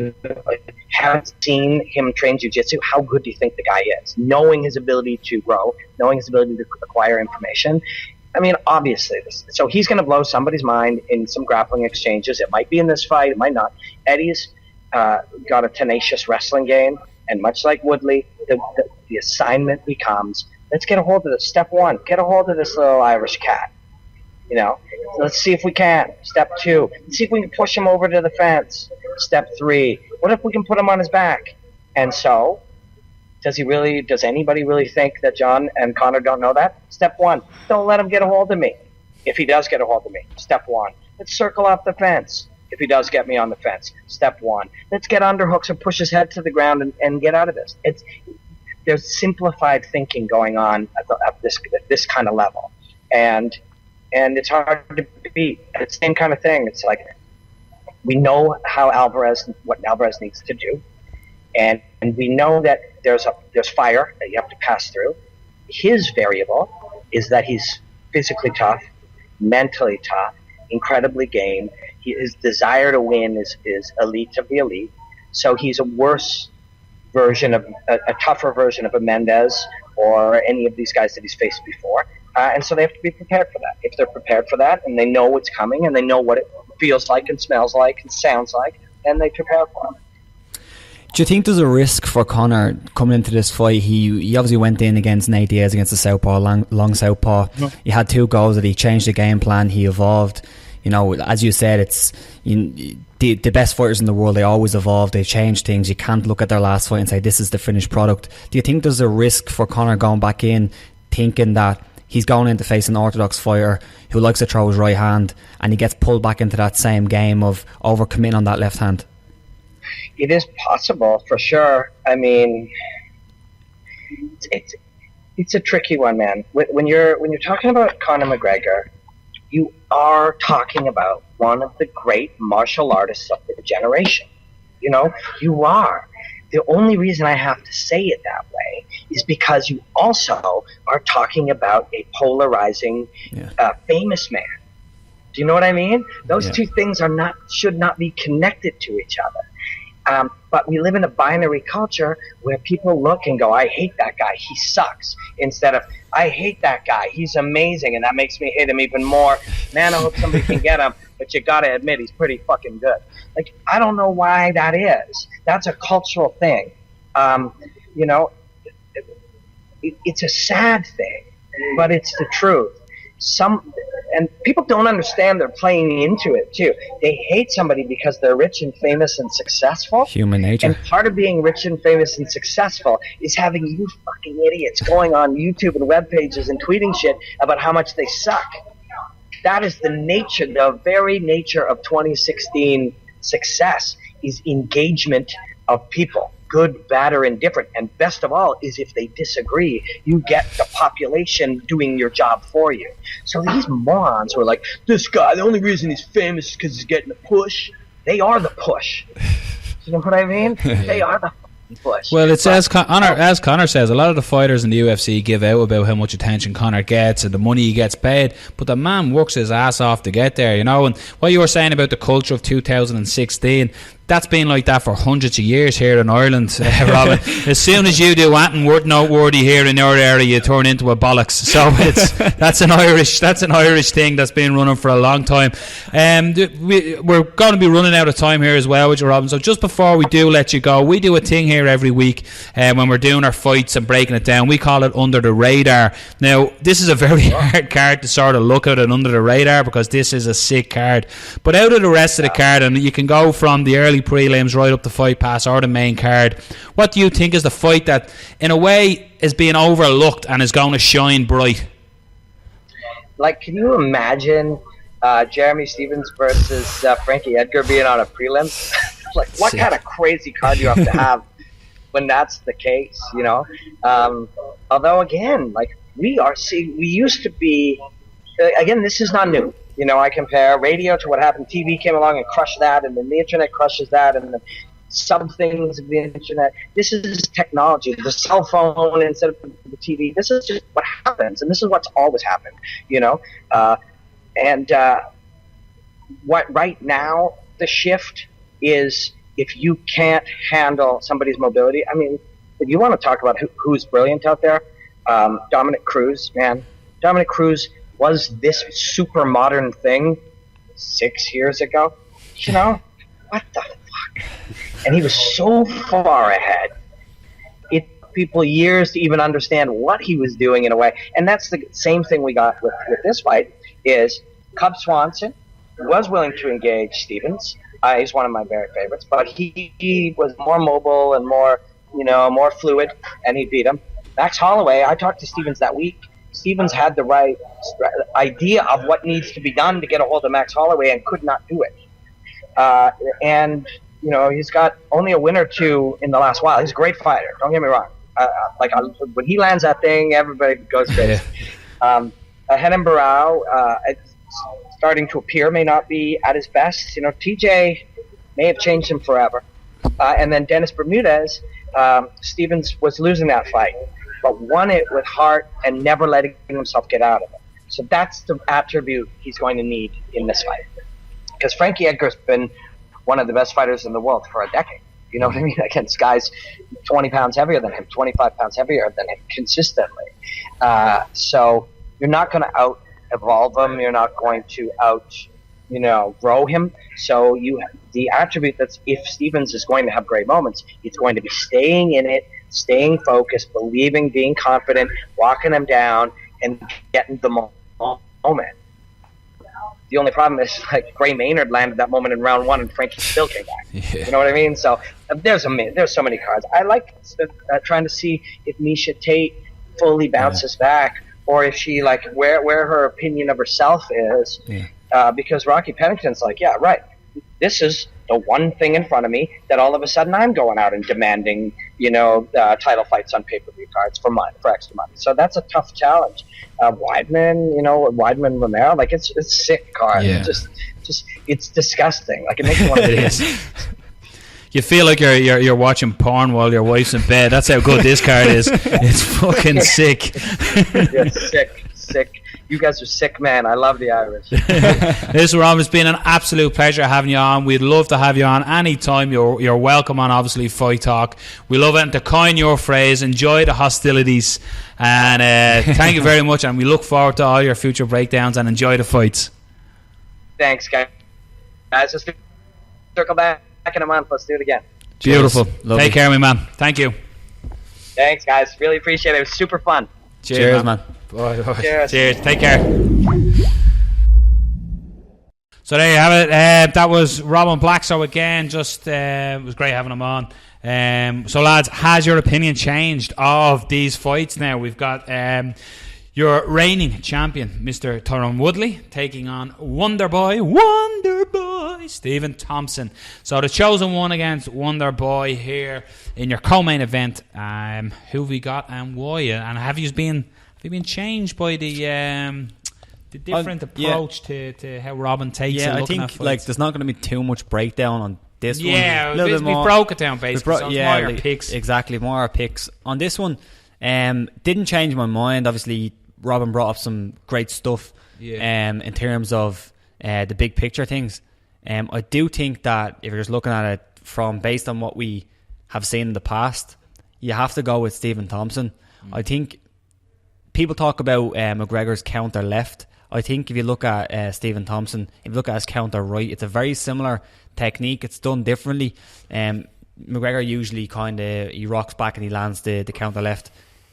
haven't seen him train jiu-jitsu, how good do you think the guy is? Knowing his ability to grow, knowing his ability to acquire information. I mean, obviously, so he's going to blow somebody's mind in some grappling exchanges. It might be in this fight, it might not. Eddie's got a tenacious wrestling game. And much like Woodley, the assignment becomes, let's get a hold of this. Step 1, get a hold of this little Irish cat. Let's see if we can. Step 2, let's see if we can push him over to the fence. Step 3, what if we can put him on his back? And so, does anybody really think that John and Conor don't know that? Step 1, don't let him get a hold of me. If he does get a hold of me, step 1, let's circle off the fence. If he does get me on the fence, step 1, let's get underhooks and push his head to the ground and get out of this. There's simplified thinking going on at this kind of level, and it's hard to beat. It's the same kind of thing. It's like we know what Alvarez needs to do, and we know that there's fire that you have to pass through. His variable is that he's physically tough, mentally tough, incredibly game. His desire to win is elite of the elite. So he's a worse version of a tougher version of a Mendez or any of these guys that he's faced before. And so they have to be prepared for that. If they're prepared for that and they know what's coming and they know what it feels like and smells like and sounds like, then they prepare for it. Do you think there's a risk for Conor coming into this fight? He obviously went in against Nate Diaz against the southpaw, long southpaw. No. He had 2 goals that he changed the game plan. He evolved. As you said, it's the best fighters in the world. They always evolve. They change things. You can't look at their last fight and say this is the finished product. Do you think there's a risk for Conor going back in thinking that he's going in to face an orthodox fighter who likes to throw his right hand, and he gets pulled back into that same game of overcommitting on that left hand? It is possible, for sure. I mean, it's a tricky one, man. When you're talking about Conor McGregor, you are talking about one of the great martial artists of the generation. You are. The only reason I have to say it that way is because you also are talking about a polarizing, famous man. Do you know what I mean? Those 2 things should not be connected to each other. But we live in a binary culture where people look and go, I hate that guy, he sucks, instead of, I hate that guy, he's amazing, and that makes me hate him even more. Man, I hope somebody can get him, but you gotta admit he's pretty fucking good. Like, I don't know why that is. That's a cultural thing. You know, it's a sad thing, but it's the truth. And people don't understand they're playing into it too. They hate somebody because they're rich and famous and successful. Human nature. And part of being rich and famous and successful is having you fucking idiots going on YouTube and web pages and tweeting shit about how much they suck. That is the nature, the very nature of 2016 success, is engagement of people. Good, bad, or indifferent. And best of all is if they disagree, you get the population doing your job for you. So these morons who are like, this guy, the only reason he's famous is because he's getting a push. They are the push. You know what I mean? They are the push. Well, it's as Conor says, a lot of the fighters in the UFC give out about how much attention Conor gets and the money he gets paid, but the man works his ass off to get there, you know. And what you were saying about the culture of 2016, that's been like that for hundreds of years here in Ireland, Robin. As soon as you do anything worth noteworthy here in your area, you turn into a bollocks. So that's an Irish thing that's been running for a long time. We're going to be running out of time here as well with you, Robin. So just before we do let you go, we do a thing here every week when we're doing our fights and breaking it down. We call it Under the Radar. Now, this is a very hard card to sort of look at it under the radar because this is a sick card. But out of the rest of the card, and you can go from the early prelims right up the fight pass or the main card, what do you think is the fight that in a way is being overlooked and is going to shine bright? Like, can you imagine Jeremy Stephens versus Frankie Edgar being on a prelim? Like, what kind of crazy card do you have to have when that's the case, you know? Although, again, like, we used to be, again, this is not new. You know, I compare radio to what happened. TV came along and crushed that, and then the internet crushes that, and then some things of the internet. This is technology. The cell phone instead of the TV. This is just what happens, and this is what's always happened, you know? What right now, the shift is if you can't handle somebody's mobility. I mean, if you want to talk about who's brilliant out there, Dominic Cruz, man. Dominic Cruz was this super modern thing 6 years ago. You know? What the fuck? And he was so far ahead. It took people years to even understand what he was doing in a way. And that's the same thing we got with this fight, is Cub Swanson was willing to engage Stephens. He's one of my very favorites. But he was more mobile and more fluid, and he beat him. Max Holloway, I talked to Stephens that week. Stephens had the right idea of what needs to be done to get a hold of Max Holloway and could not do it. And, you know, he's got only a win or two in the last while. He's a great fighter. Don't get me wrong. When he lands that thing, everybody goes crazy. Renan Barao, it's starting to appear, may not be at his best. You know, TJ may have changed him forever. And then Dennis Bermudez, Stephens was losing that fight, but won it with heart and never letting himself get out of it. So that's the attribute he's going to need in this fight. Because Frankie Edgar's been one of the best fighters in the world for a decade. You know what I mean? Against guys 20 pounds heavier than him, 25 pounds heavier than him consistently. So you're not going to out-evolve him. You're not going to grow him. So the attribute that's, if Stephens is going to have great moments, it's going to be staying in it, staying focused, believing, being confident, walking them down, and getting the moment. The only problem is, like, Gray Maynard landed that moment in round one, and Frankie still came back. Yeah. You know what I mean? So there's so many cards. I like trying to see if Miesha Tate fully bounces back, or if she, like, where her opinion of herself is. Yeah. Because Rocky Pennington's like, yeah, right. This is the one thing in front of me that all of a sudden I'm going out and demanding, title fights on pay-per-view cards for extra money. So that's a tough challenge. Weidman Romero, like, it's a sick card. Yeah. It's disgusting. Like, it makes me want to. It is. You feel like you're watching porn while your wife's in bed. That's how good this card is. It's fucking sick. It's sick. You guys are sick, man. I love the Irish. Listen, Rob, it's been an absolute pleasure having you on. We'd love to have you on anytime. You're welcome on, obviously, Fight Talk. We love it. And to coin your phrase, enjoy the hostilities. And thank you very much. And we look forward to all your future breakdowns and enjoy the fights. Thanks, guys. Just circle back in a month. Let's do it again. Beautiful. Take care, my man. Thank you. Thanks, guys. Really appreciate it. It was super fun. Cheers, man. Bye. Cheers. Cheers. Take care. So there you have it. That was Robin Black. So again, just it was great having him on. So lads, has your opinion changed of these fights? Now we've got your reigning champion, Mr. Tyron Woodley, taking on Wonderboy Stephen Thompson. So the chosen one against Wonderboy here in your co-main event. Who have we got and why? And have you been changed by the different approach to how Robin takes it? I think there's not going to be too much breakdown on this one. Yeah, we broke it down basically. So it's more your picks. Exactly, more our picks on this one. Didn't change my mind. Obviously, Robin brought up some great stuff. In terms of the big picture things. I do think that if you're just looking at it from based on what we have seen in the past, you have to go with Stephen Thompson. I think people talk about McGregor's counter left. I think if you look at Stephen Thompson, if you look at his counter right, it's a very similar technique. It's done differently. McGregor usually he rocks back and he lands the counter left,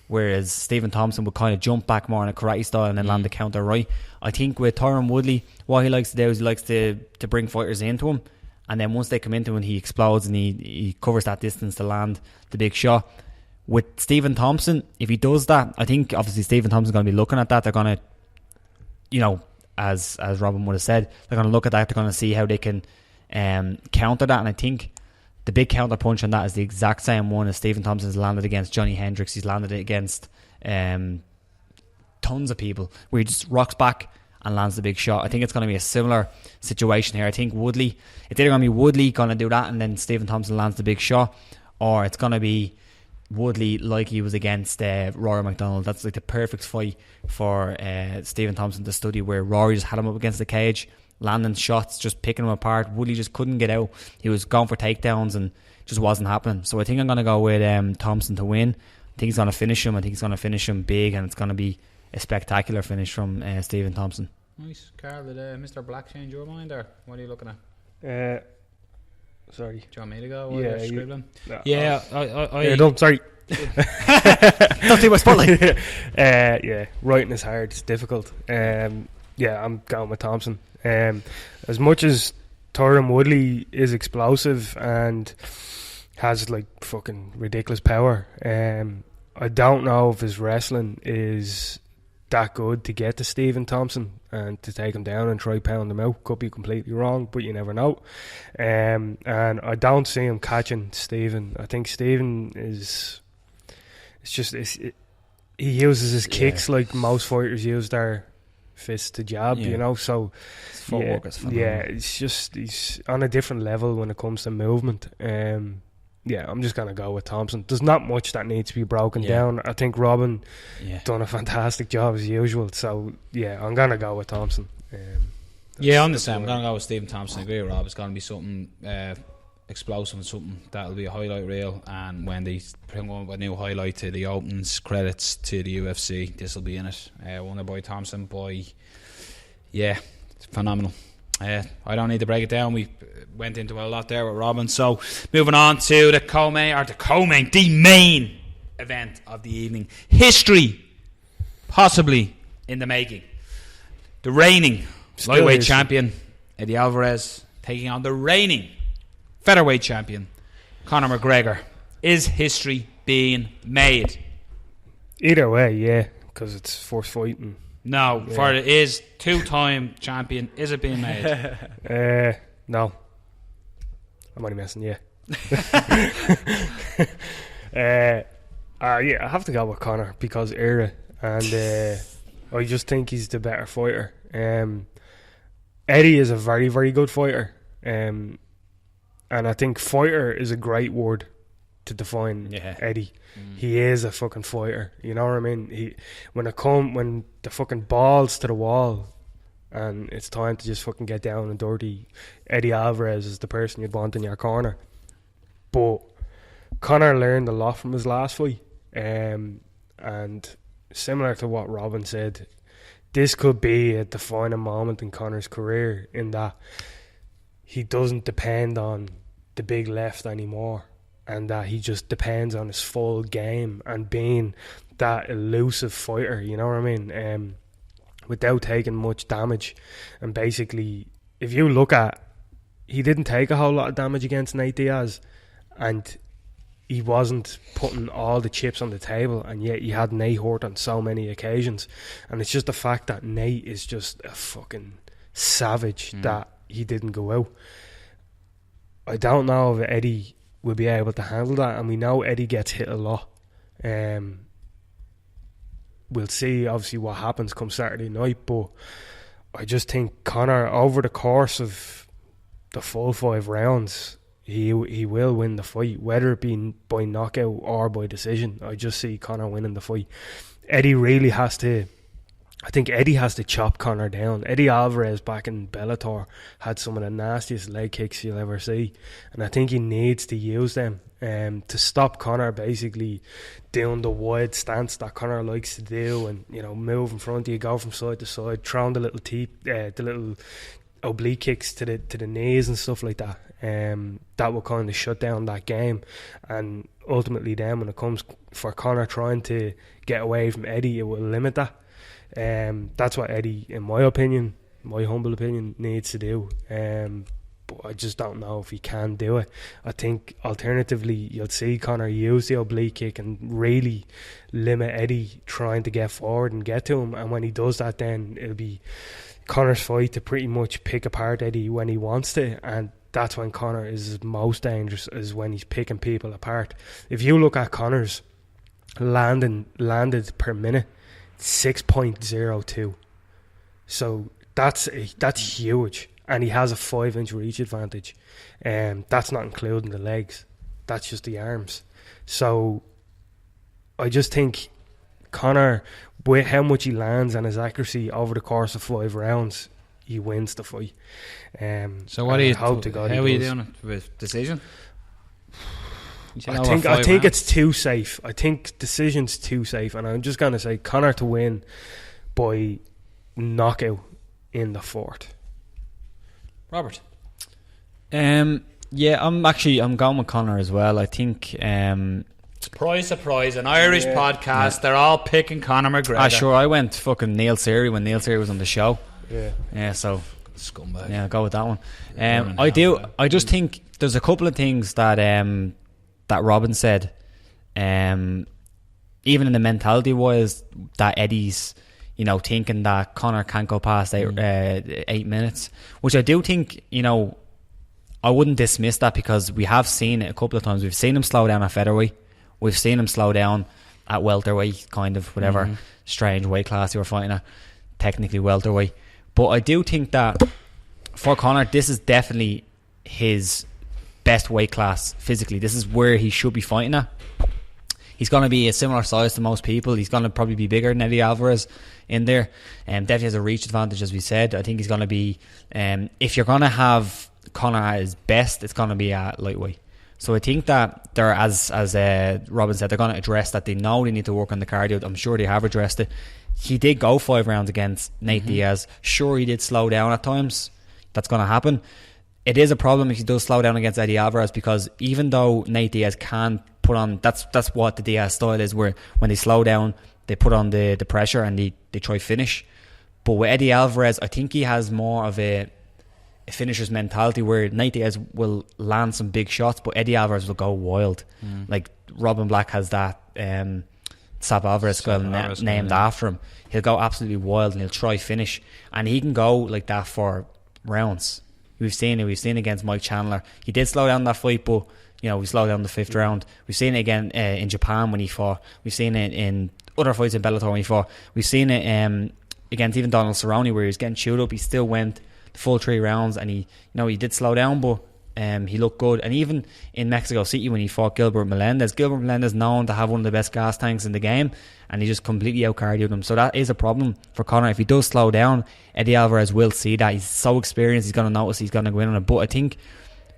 whereas Stephen Thompson would kind of jump back more in a karate style and then land the counter right. I think with Tyron Woodley, what he likes to do is he likes to bring fighters into him, and then once they come into him, he explodes and he covers that distance to land the big shot. With Stephen Thompson, if he does that, I think obviously Stephen Thompson's going to be looking at that. They're going to, as Robin would have said, they're going to look at that. They're going to see how they can counter that, and I think the big counter punch on that is the exact same one as Stephen Thompson's landed against Johnny Hendricks. He's landed it against tons of people, where he just rocks back and lands the big shot. I think it's going to be a similar situation here. I think it's either going to be Woodley going to do that and then Stephen Thompson lands the big shot, or it's going to be Woodley like he was against Rory McDonald. That's like the perfect fight for Stephen Thompson to study, where Rory just had him up against the cage, landing shots, just picking him apart. Woodley just couldn't get out. He was going for takedowns and just wasn't happening. So I think I'm going to go with Thompson to win. I think he's going to finish him. I think he's going to finish him big, and it's going to be a spectacular finish from Stephen Thompson. Nice. Carl, did Mr. Black change your mind, or what are you looking at? Sorry. Do you want me to go? Don't. Sorry. Don't see my spotlight. Writing is hard. It's difficult. I'm going with Thompson. As much as Tyron Woodley is explosive and has like fucking ridiculous power, I don't know if his wrestling is that good to get to Stephen Thompson and to take him down and try pound him out. Could be completely wrong, but you never know. And I don't see him catching Stephen. I think Stephen he uses his kicks like most fighters use their fists to jab, so his footwork is phenomenal. He's on a different level when it comes to movement. I'm just going to go with Thompson. There's not much that needs to be broken down. I think Robin done a fantastic job as usual. So, I'm going to go with Thompson. I'm the same. I'm going to go with Stephen Thompson. I agree with Rob. It's going to be something explosive and something that'll be a highlight reel. And when they bring on a new highlight to the opens, credits to the UFC, this will be in it. Wonderboy Thompson, it's phenomenal. I don't need to break it down. We went into a lot there with Robin. So moving on to the main event of the evening. History possibly in the making. The reigning lightweight champion Eddie Alvarez taking on the reigning featherweight champion Conor McGregor. Is history being made? Either way, because it's first fighting. No, for it is two-time champion. Is it being made? No. I'm only messing, I have to go with Conor because era, and I just think he's the better fighter. Eddie is a very, very good fighter, and I think fighter is a great word to define Yeah. Eddie. He is a fucking fighter. You know what I mean? When the fucking ball's to the wall and it's time to just fucking get down and dirty, Eddie Alvarez is the person you'd want in your corner. But Conor learned a lot from his last fight. And similar to what Robin said, this could be a defining moment in Conor's career, in that he doesn't depend on the big left anymore, and that he just depends on his full game and being that elusive fighter, you know what I mean, without taking much damage. And basically, if you look at, he didn't take a whole lot of damage against Nate Diaz, and he wasn't putting all the chips on the table, and yet he had Nate hurt on so many occasions. And it's just the fact that Nate is just a fucking savage that he didn't go out. I don't know if Eddie will be able to handle that, and we know Eddie gets hit a lot. We'll see obviously what happens come Saturday night, but I just think Conor, over the course of the full 5 rounds, he will win the fight, whether it be by knockout or by decision. I just see Conor winning the fight. I think Eddie has to chop Conor down. Eddie Alvarez back in Bellator had some of the nastiest leg kicks you'll ever see, and I think he needs to use them to stop Conor basically doing the wide stance that Conor likes to do, and move in front of you, go from side to side, throwing the little oblique kicks to the knees and stuff like that. That will kind of shut down that game, and ultimately then when it comes for Conor trying to get away from Eddie, it will limit that. That's what Eddie, in my humble opinion, needs to do. But I just don't know if he can do it. I think alternatively you'll see Conor use the oblique kick and really limit Eddie trying to get forward and get to him, and when he does that, then it'll be Conor's fight to pretty much pick apart Eddie when he wants to, and that's when Conor is most dangerous, is when he's picking people apart. If you look at Conor's landed per minute, 6.02, so that's huge, and he has a 5-inch reach advantage, that's not including the legs, that's just the arms. So I just think Conor, with how much he lands and his accuracy over the course of 5 rounds, he wins the fight. So what do you hope to God? How are you doing it with decision? I think it's too safe. I think decision's too safe, and I'm just gonna say Conor to win by knockout in the 4th. Robert. Yeah, I'm going with Conor as well. I think Surprise, an Irish podcast. They're all picking Conor McGregor. Sure, I went fucking Neil Seary when Neil Seary was on the show. Yeah, so scumbag. Yeah, I'll go with that one. I just think there's a couple of things that Robin said, even in the mentality wise, that Eddie's thinking that Conor can't go past 8 minutes, which I do think, I wouldn't dismiss that, because we have seen it a couple of times. We've seen him slow down at featherweight, we've seen him slow down at welterweight, kind of whatever strange weight class you were fighting at, technically welterweight. But I do think that for Conor, this is definitely his best weight class physically. This is where he should be fighting at. He's going to be a similar size to most people. He's going to probably be bigger than Eddie Alvarez in there, and definitely has a reach advantage, as we said. I think he's going to be, if you're going to have Conor at his best, it's going to be at lightweight. So I think that they're, as Robin said, they're going to address that. They know they need to work on the cardio. I'm sure they have addressed it. He did go 5 rounds against Nate Diaz. Sure, he did slow down at times. That's going to happen. It is a problem if he does slow down against Eddie Alvarez, because even though Nate Diaz can put on, that's what the Diaz style is, where when they slow down, they put on the pressure and they try finish. But with Eddie Alvarez, I think he has more of a finisher's mentality, where Nate Diaz will land some big shots, but Eddie Alvarez will go wild. Like Robin Black has that Sab Alvarez girl named after him. He'll go absolutely wild and he'll try finish, and he can go like that for rounds. We've seen it against Mike Chandler. He did slow down that fight, but we slowed down the 5th round. We've seen it again in Japan when he fought. We've seen it in other fights in Bellator when he fought. We've seen it against even Donald Cerrone, where he was getting chewed up. He still went the full 3 rounds, and he did slow down, but He looked good. And even in Mexico City when he fought Gilbert Melendez known to have one of the best gas tanks in the game, and he just completely out-cardioed him. So that is a problem for Conor. If he does slow down, Eddie Alvarez will see that. He's so experienced, he's going to notice, he's going to go in on it. But I think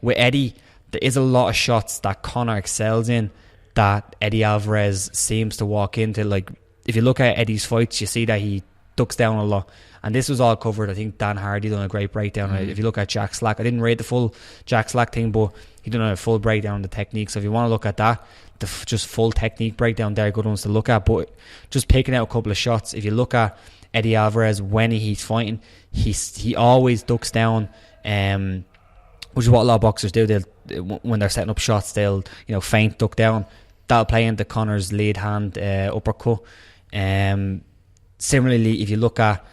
with Eddie, there is a lot of shots that Conor excels in that Eddie Alvarez seems to walk into. Like, if you look at Eddie's fights, you see that he ducks down a lot. And this was all covered. I think Dan Hardy done a great breakdown. If you look at Jack Slack, I didn't read the full Jack Slack thing, but he done a full breakdown on the technique. So if you want to look at that, just full technique breakdown, they're good ones to look at. But just picking out a couple of shots, if you look at Eddie Alvarez when he's fighting, he always ducks down, which is what a lot of boxers do. When they're setting up shots, they'll feint, duck down. That'll play into Conor's lead hand uppercut. Similarly, if you look at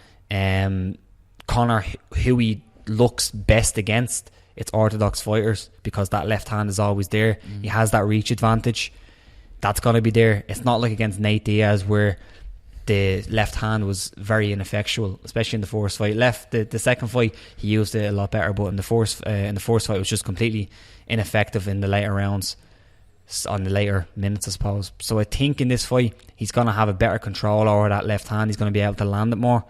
Conor, who he looks best against, it's orthodox fighters, because that left hand is always there. He has that reach advantage. That's going to be there. It's not like against Nate Diaz where the left hand was very ineffectual, especially in the first fight. The second fight he used it a lot better, but in the first fight it was just completely ineffective in the later rounds, on the later minutes, I suppose. So I think in this fight he's going to have a better control over that left hand. He's going to be able to land it more,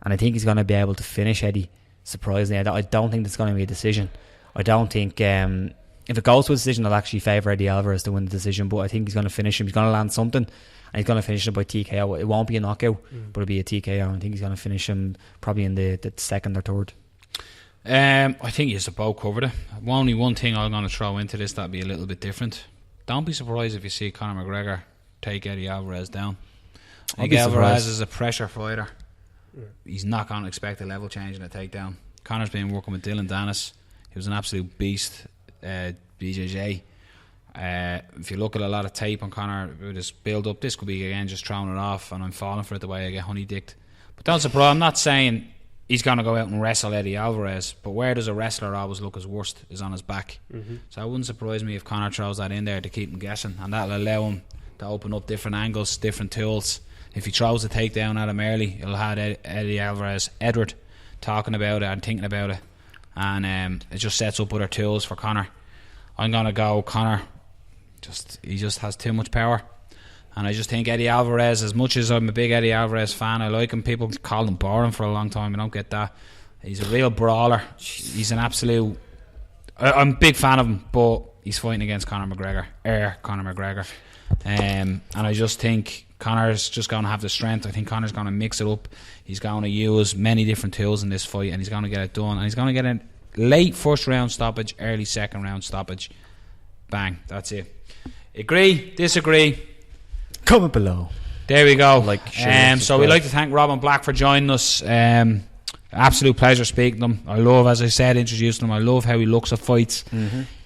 and I think he's going to be able to finish Eddie. Surprisingly, I don't think it's going to be a decision. I don't think if it goes to a decision, I'll actually favour Eddie Alvarez to win the decision, but I think he's going to finish him. He's going to land something, and he's going to finish it by TKO. It won't be a knockout, but it'll be a TKO. I think he's going to finish him probably in the second or third. I think you've both covered it. Only one thing I'm going to throw into this that'd be a little bit different. Don't be surprised if you see Conor McGregor take Eddie Alvarez down. I think Alvarez is a pressure fighter. He's not going to expect a level change in a takedown. Conor's been working with Dylan Dennis. He was an absolute beast, BJJ. If you look at a lot of tape on Conor with his build up, this could be again just throwing it off, and I'm falling for it the way I get honey dicked. But that's a problem. I'm not saying he's going to go out and wrestle Eddie Alvarez, but where does a wrestler always look his worst is on his back. So it wouldn't surprise me if Conor throws that in there to keep him guessing, and that'll allow him to open up different angles, different tools. If he throws a takedown at him early, it'll have Eddie Alvarez, Edward, talking about it and thinking about it, and it just sets up other tools for Conor. I'm going to go Conor. He just has too much power, and I just think Eddie Alvarez, as much as I'm a big Eddie Alvarez fan, I like him. People called him boring for a long time. I don't get that. He's a real brawler. He's an absolute... I'm a big fan of him, but he's fighting against Conor McGregor. And I just think Conor's just going to have the strength. I think Conor's going to mix it up. He's going to use many different tools in this fight, and he's going to get it done. And he's going to get a late first round stoppage, early second round stoppage. Bang, that's it. Agree, disagree, comment below. There we go. So we'd like to thank Robin Black for joining us. Absolute pleasure speaking to him. I love, as I said, introducing him. I love how he looks at fights.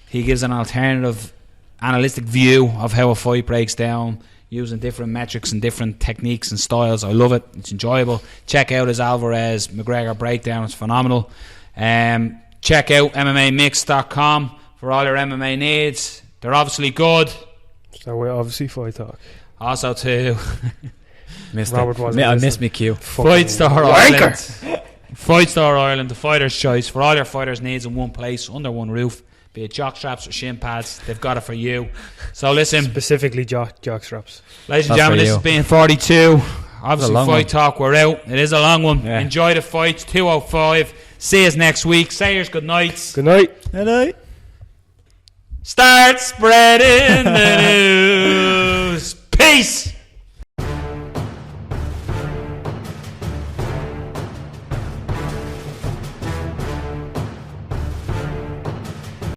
He gives an alternative analytic view of how a fight breaks down, using different metrics and different techniques and styles. I love it. It's enjoyable. Check out his Alvarez McGregor breakdown. It's phenomenal. Check out MMAmix.com for all your MMA needs. They're obviously good. So we're obviously Fight Talk. Also to I missed me cue. Fight Store Ireland. Fight Store Ireland, the fighter's choice for all your fighters' needs in one place, under one roof. Be it jock straps or shin pads, they've got it for you. So listen, specifically jock straps. Ladies and gentlemen, this has been 42. Obviously, Fight Talk, we're out. It is a long one. Yeah. Enjoy the fights. 205. See us next week. Say yours good nights. Good night. Good night. Start spreading the news. Peace.